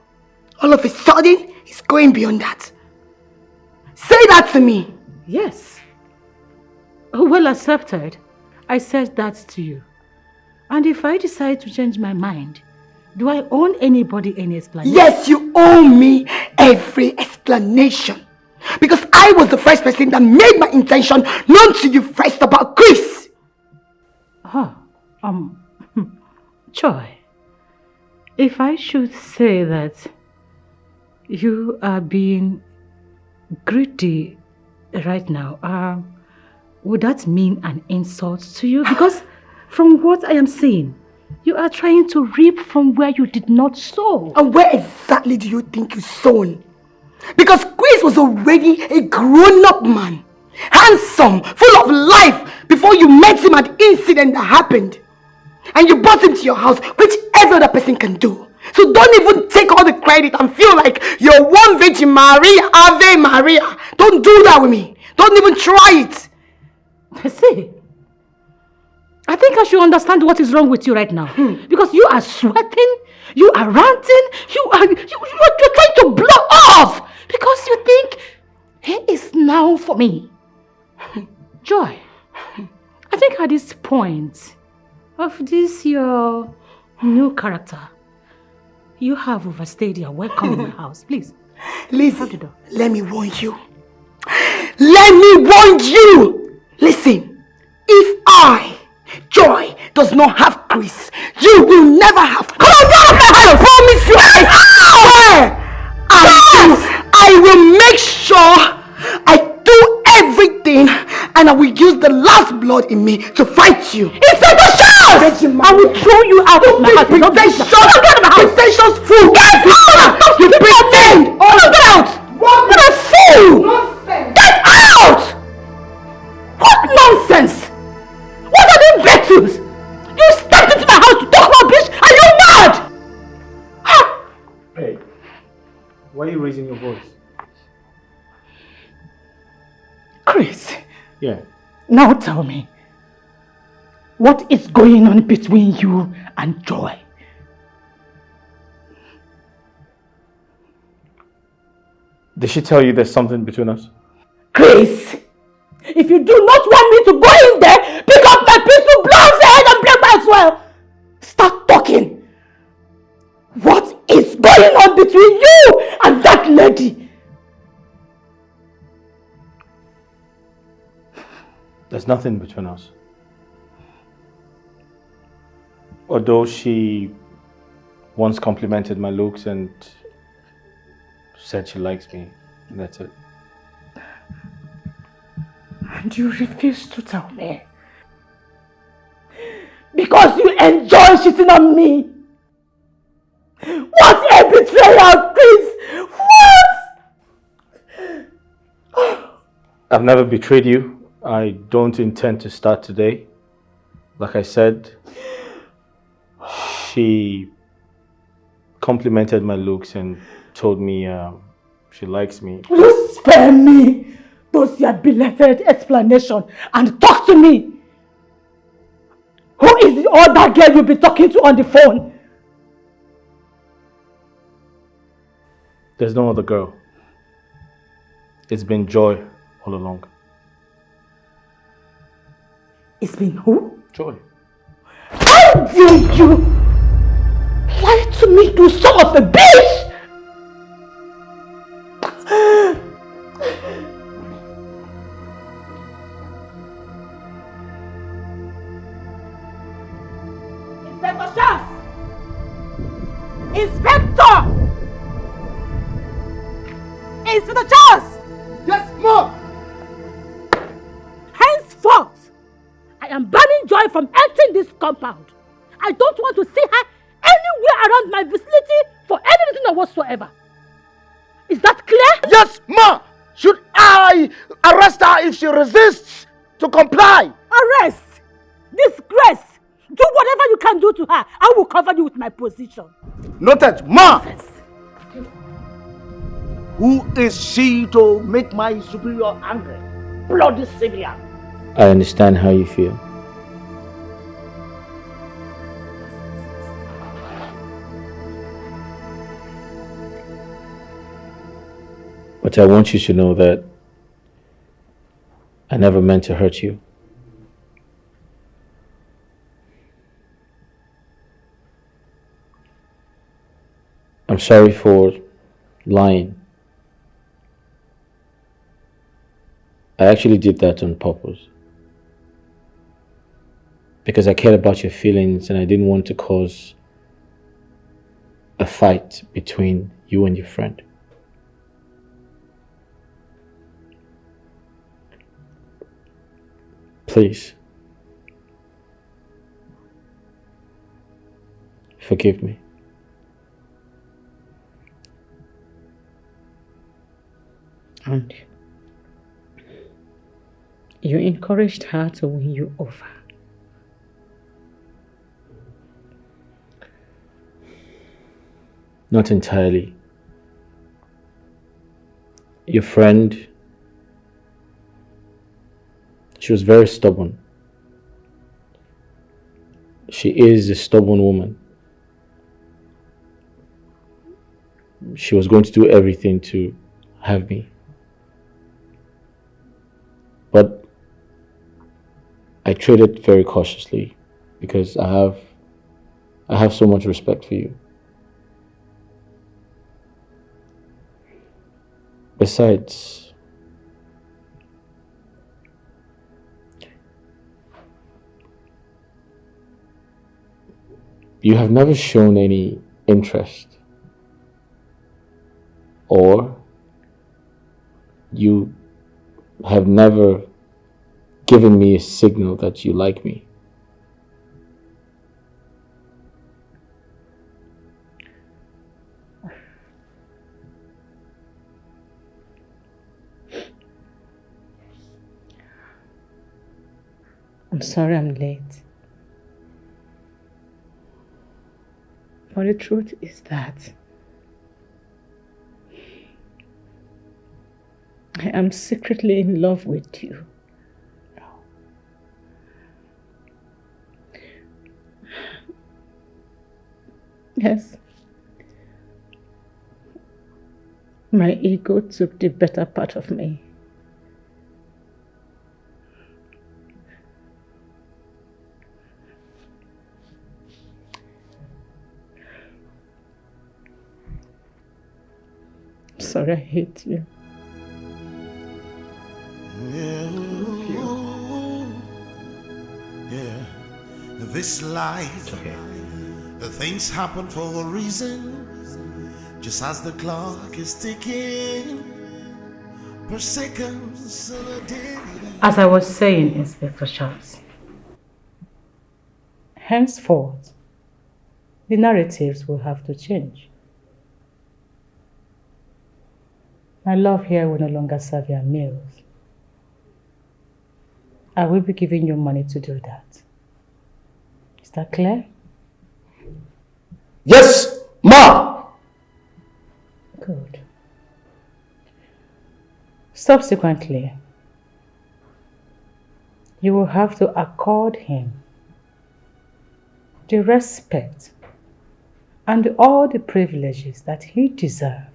all of a sudden, he's going beyond that. Say that to me. Yes. Well accepted. I said that to you. And if I decide to change my mind, do I owe anybody any explanation? Yes, you owe me every explanation. Because I was the first person that made my intention known to you first about Chris. Joy, if I should say that you are being greedy right now, would that mean an insult to you? Because from what I am seeing, you are trying to reap from where you did not sow. And where exactly do you think you sown? Because Chris was already a grown-up man, handsome, full of life before you met him at the incident that happened. And you brought him to your house, which every other person can do. So don't even take all the credit and feel like you're one Virgin Maria, Ave Maria. Don't do that with me. Don't even try it. See, I think I should understand what is wrong with you right now. Because you are sweating, you are ranting, you're trying to blow off. Because you think, it is now for me. Joy, I think at this point of this your new character, you have overstayed your welcome in my house. Please. Lizzie, let me warn you. Let me warn you. Listen, if I, Joy, does not have Chris, you will never have. Come on, get out of my house! I promise you, I swear. I will make sure I do everything, and I will use the last blood in me to fight you. Inspector Charles! I will throw you out of my house. Pretentious fool! Get out! You pretend! Get out! What a fool! Nonsense! Get out! What nonsense? What are these battles? You stepped into my house to talk rubbish? Are you mad? Hey, why are you raising your voice? Chris. Yeah. Now tell me, what is going on between you and Joy? Did she tell you there's something between us? Chris, if you do not want me to go in there, pick up my pistol, blow off the head and break my as well. Start talking. What is going on between you and that lady? There's nothing between us. Although she once complimented my looks and said she likes me, that's it. And you refuse to tell me. Because you enjoy shitting on me. What a betrayal, Chris! What? I've never betrayed you. I don't intend to start today. Like I said, she complimented my looks and told me she likes me. You spare me those your belated explanation and talk to me. Who is the other girl you'll be talking to on the phone? There's no other girl. It's been Joy all along. It's been who? Joy. How dare you lie to me, you son of a bitch! Inspector Charles! Inspector! Inspector Charles! Yes, Mom! Henceforth, I am banning Joy from entering this compound. I don't want to see her anywhere around my vicinity for any reason whatsoever. Is that clear? Yes, Ma! Should I arrest her if she resists to comply? Arrest! Disgrace! Do whatever you can do to her. I will cover you with my position. Noted, ma! Who is she to make my superior angry? Bloody Syrian! I understand how you feel. But I want you to know that I never meant to hurt you. I'm sorry for lying. I actually did that on purpose. Because I cared about your feelings and I didn't want to cause a fight between you and your friend. Please, forgive me. And you encouraged her to win you over. Not entirely. Your friend, she was very stubborn. She is a stubborn woman. She was going to do everything to have me. But I traded very cautiously because I have so much respect for you. Besides, you have never shown any interest, or you have never given me a signal that you like me. I'm sorry I'm late. But the truth is that I am secretly in love with you. Yes. My ego took the better part of me. Sorry, I hate you. Yeah, this life, things happen for a reason. Just as the clock is ticking, per seconds on a daily. As I was saying, Inspector Charles, henceforth, the narratives will have to change. My love here will no longer serve your meals. I will be giving you money to do that. Is that clear? Yes, ma! Good. Subsequently, you will have to accord him the respect and all the privileges that he deserves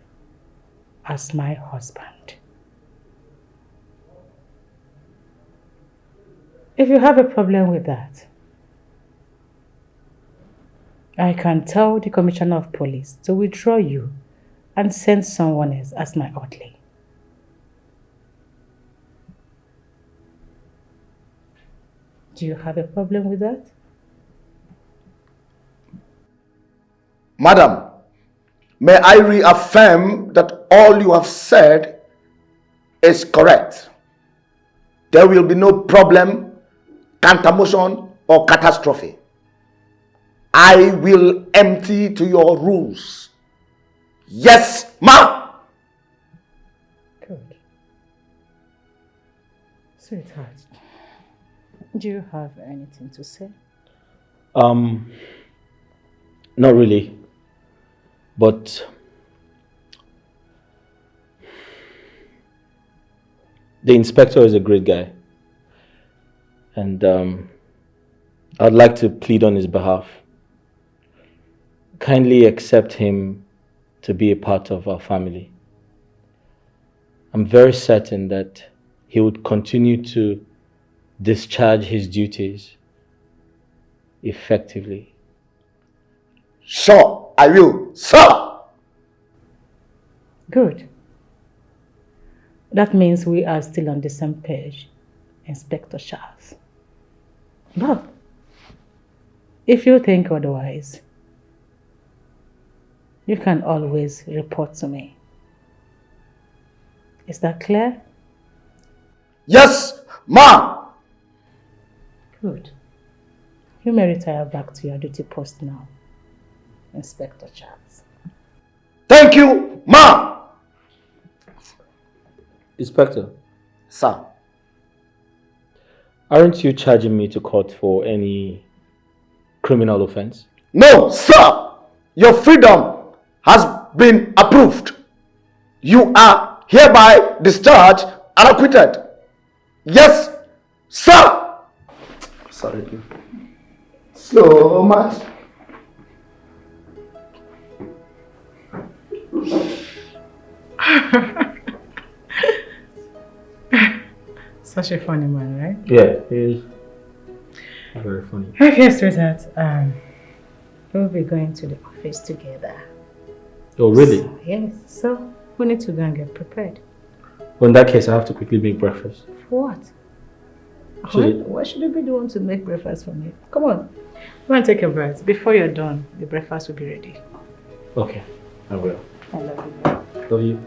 as my husband. If you have a problem with that, I can tell the Commissioner of Police to withdraw you and send someone else as my orderly. Do you have a problem with that? Madam, may I reaffirm that all you have said is correct. There will be no problem, counter-motion, or catastrophe. I will empty to your rules. Yes, ma'am. Good. Sweetheart, do you have anything to say? Not really. But the inspector is a great guy. And I'd like to plead on his behalf. Kindly accept him to be a part of our family. I'm very certain that he would continue to discharge his duties effectively. Sure, I will. Sir! Good. That means we are still on the same page, Inspector Charles. But if you think otherwise, you can always report to me. Is that clear? Yes, ma'am! Good. You may retire back to your duty post now, Inspector Charles. Thank you, ma'am! Inspector. Sir. Aren't you charging me to court for any criminal offense? No, sir! Your freedom has been approved. You are hereby discharged and acquitted. Yes, sir! Sorry. So much. Such a funny man, right? Yeah, he is very funny. Okay, sweetheart. We'll be going to the office together. Oh, really? Yes, so we need to go and get prepared. Well, in that case, I have to quickly make breakfast. For what? Why should you be the one to make breakfast for me? Come on. Go and take a bath. Before you're done, the breakfast will be ready. Okay, I will. I love you. Love you.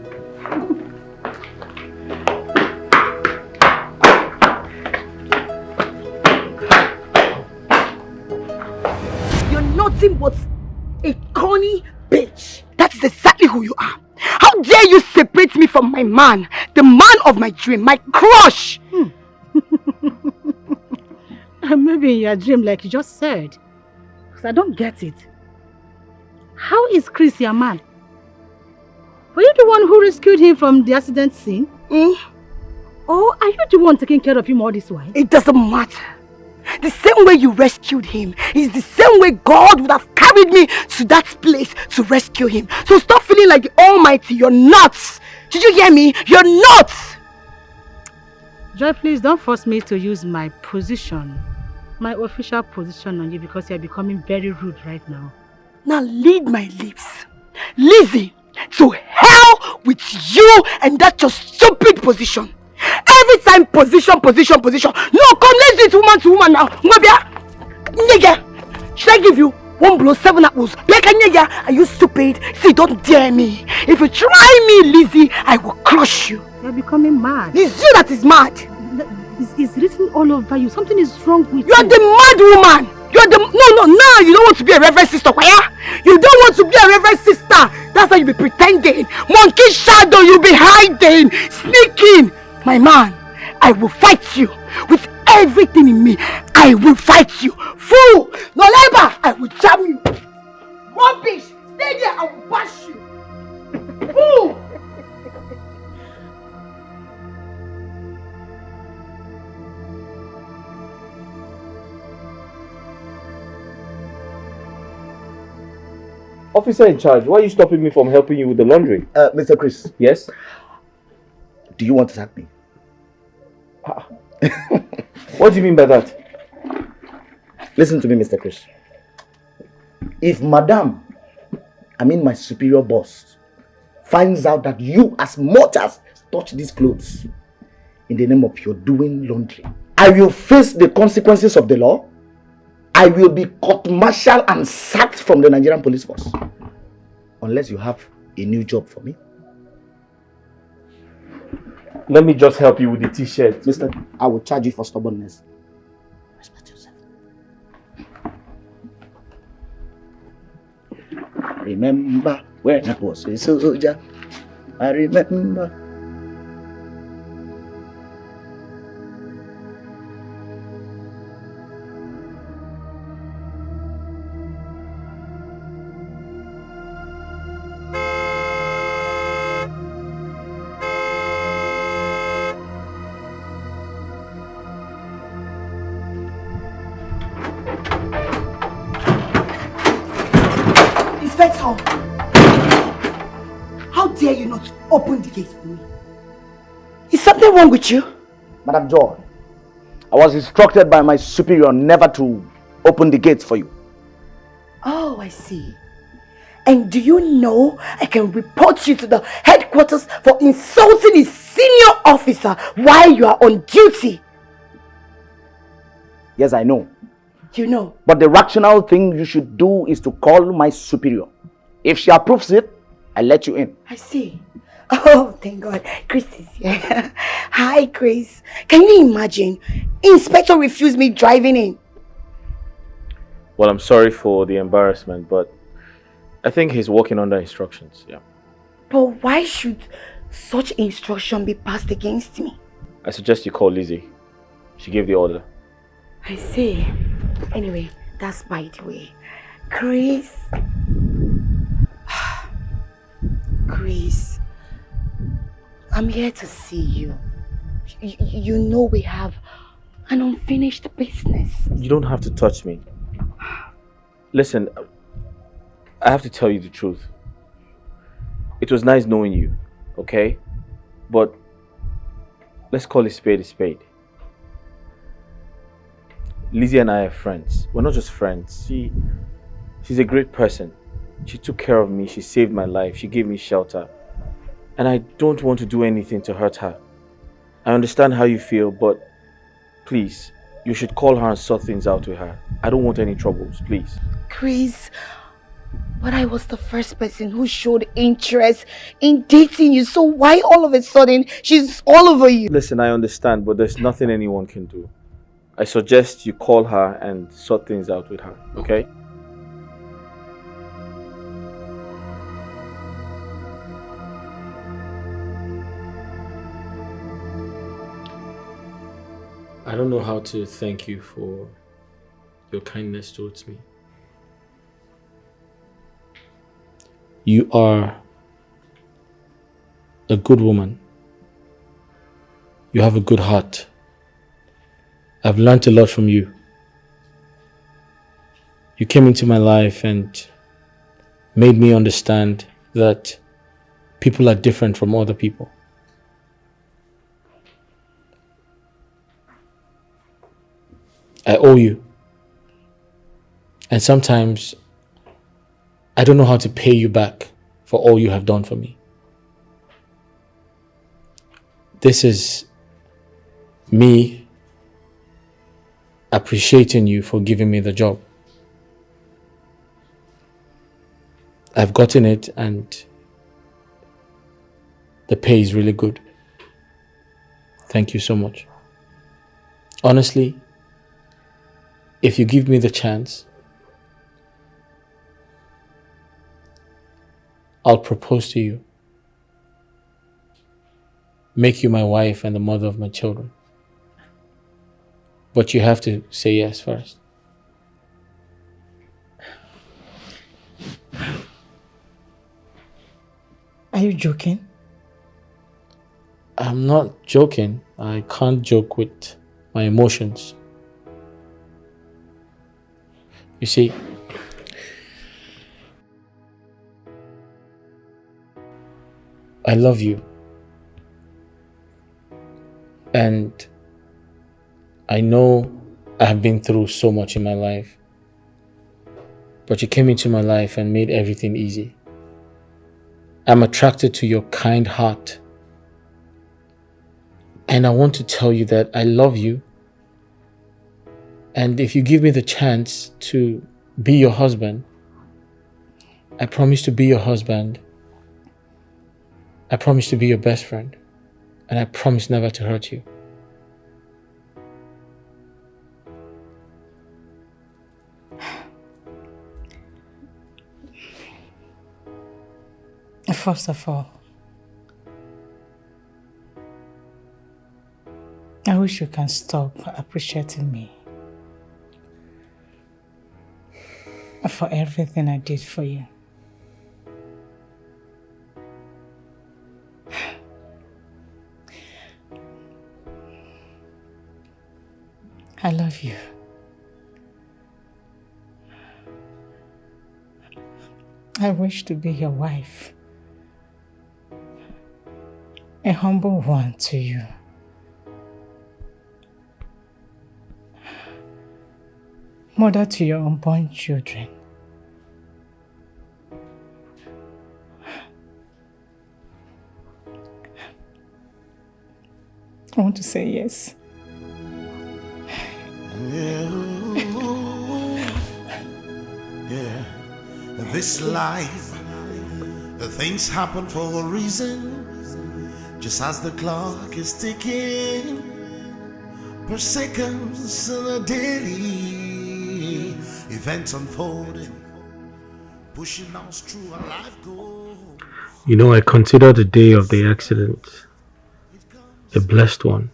You're nothing but a corny bitch. That is exactly who you are. How dare you separate me from my man, the man of my dream, my crush? Maybe in your dream, like you just said. Because I don't get it. How is Chris your man? Were you the one who rescued him from the accident scene? Or are you the one taking care of him all this while? It doesn't matter. The same way you rescued him is the same way God would have carried me to that place to rescue him. So stop feeling like the Almighty. You're nuts. Did you hear me? You're nuts. Joy, please don't force me to use my position, my official position on you, because you're becoming very rude right now. Now lead my lips. Lizzie, to hell with you and that your stupid position. Every time position. No, come, let's do it woman to woman now. Nigga, should I give you 1 blow, 7 apples? Are you stupid? See, don't dare me. If you try me, Lizzie, I will crush you. You're becoming mad. It's you that is mad. It's written all over you. Something is wrong with you. You're the mad woman. You're the... No, now you don't want to be a reverend sister. You don't want to be a reverend sister. That's why you be pretending. Monkey shadow, you be hiding, sneaking. My man, I will fight you with everything in me. I will fight you. Fool! No labor! I will jam you. Rubbish! Stay there, I will bash you. Fool! Officer in charge, why are you stopping me from helping you with the laundry? Mr. Chris. Yes? Do you want to sack me? What do you mean by that? Listen to me, Mr. Chris. If Madam, my superior boss, finds out that you as much as touch these clothes in the name of your doing laundry, I will face the consequences of the law. I will be court-martialed and sacked from the Nigerian police force. Unless you have a new job for me. Let me just help you with the t-shirt. Mister, I will charge you for stubbornness. Respect yourself. Remember when I was a soldier. I remember. Oh. How dare you not open the gate for me? Is something wrong with you? Madam Joy, I was instructed by my superior never to open the gates for you. Oh, I see. And do you know I can report you to the headquarters for insulting a senior officer while you are on duty? Yes, I know. You know. But the rational thing you should do is to call my superior. If she approves it, I'll let you in. I see. Oh, thank God. Chris is here. Hi, Chris. Can you imagine? Inspector refused me driving in. Well, I'm sorry for the embarrassment, but I think he's working under instructions, yeah. But why should such instruction be passed against me? I suggest you call Lizzie. She gave the order. I see. Anyway, that's by the way. Chris. Chris. I'm here to see you. You know we have an unfinished business. You don't have to touch me. Listen, I have to tell you the truth. It was nice knowing you, okay? But let's call a spade a spade. Lizzie and I are friends. We're not just friends. She's a great person. She took care of me. She saved my life. She gave me shelter. And I don't want to do anything to hurt her. I understand how you feel, but please, you should call her and sort things out with her. I don't want any troubles, please. Chris, but I was the first person who showed interest in dating you, so why all of a sudden she's all over you? Listen, I understand, but there's nothing anyone can do. I suggest you call her and sort things out with her, okay? I don't know how to thank you for your kindness towards me. You are a good woman. You have a good heart. I've learned a lot from you. You came into my life and made me understand that people are different from other people. I owe you. And sometimes I don't know how to pay you back for all you have done for me. This is me appreciating you for giving me the job. I've gotten it and the pay is really good. Thank you so much. Honestly, if you give me the chance, I'll propose to you, make you my wife and the mother of my children. But you have to say yes first. Are you joking? I'm not joking. I can't joke with my emotions. You see, I love you. And I know I have been through so much in my life. But you came into my life and made everything easy. I'm attracted to your kind heart. And I want to tell you that I love you. And if you give me the chance to be your husband, I promise to be your husband. I promise to be your best friend. And I promise never to hurt you. First of all, I wish you can stop appreciating me for everything I did for you. I love you. I wish to be your wife. A humble one to you. Mother to your unborn children. I want to say yes. Yeah. This life, things happen for a reason. Just as the clock is ticking, per seconds and a daily events unfolding, pushing us through our life goals. You know, I consider the day of the accident a blessed one.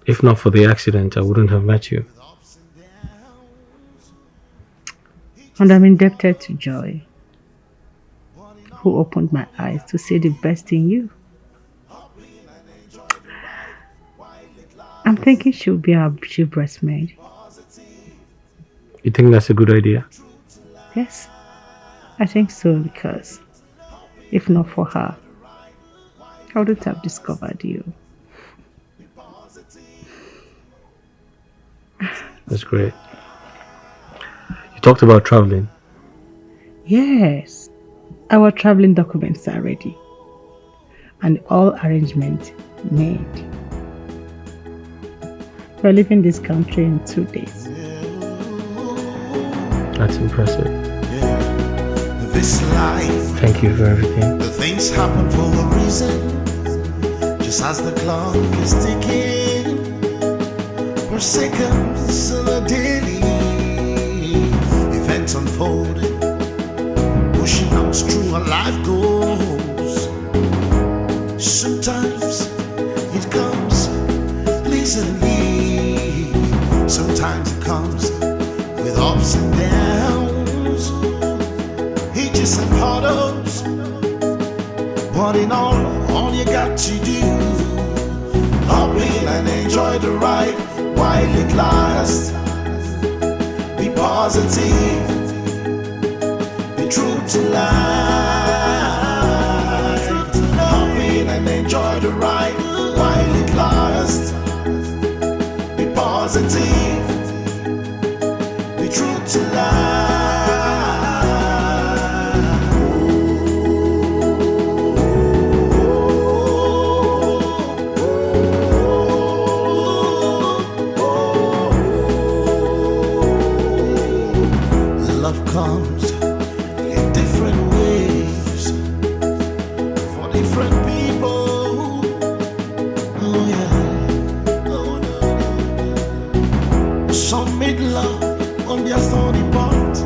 If not for the accident, I wouldn't have met you. And I'm indebted to Joy, who opened my eyes to see the best in you. I'm thinking she'll be our chief breastmaid. You think that's a good idea? Yes, I think so, because if not for her, I wouldn't have discovered you. That's great. You talked about traveling. Yes, our traveling documents are ready and all arrangements made. We're leaving this country in 2 days. That's impressive. This life, thank you for everything. The things happen for a reason. Just as the clock is ticking, per seconds and a daily events unfolding, pushing us through our life goals. Sometimes it comes easily, sometimes it comes with ups and downs, hitches and hurdles. But in all you got to do, hop in and enjoy the ride while it lasts. Be positive, be true to life. Hop in and enjoy the ride while it lasts. Be positive, be true to life. Comes in different ways for different people. Oh yeah, oh no. Some made love on their thorny part,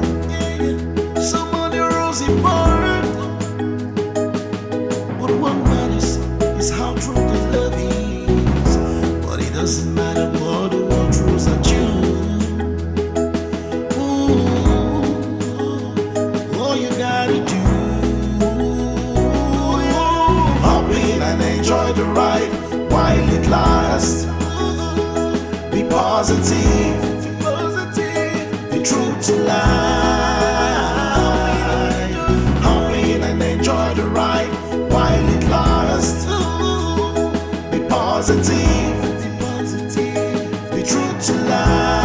some on their rosy part. But what matters is how true the love is. But it doesn't matter what the world throws at you. Enjoy the ride while it lasts. Be positive, be true to life. Hop in and enjoy the ride while it lasts. Be positive, be true to life.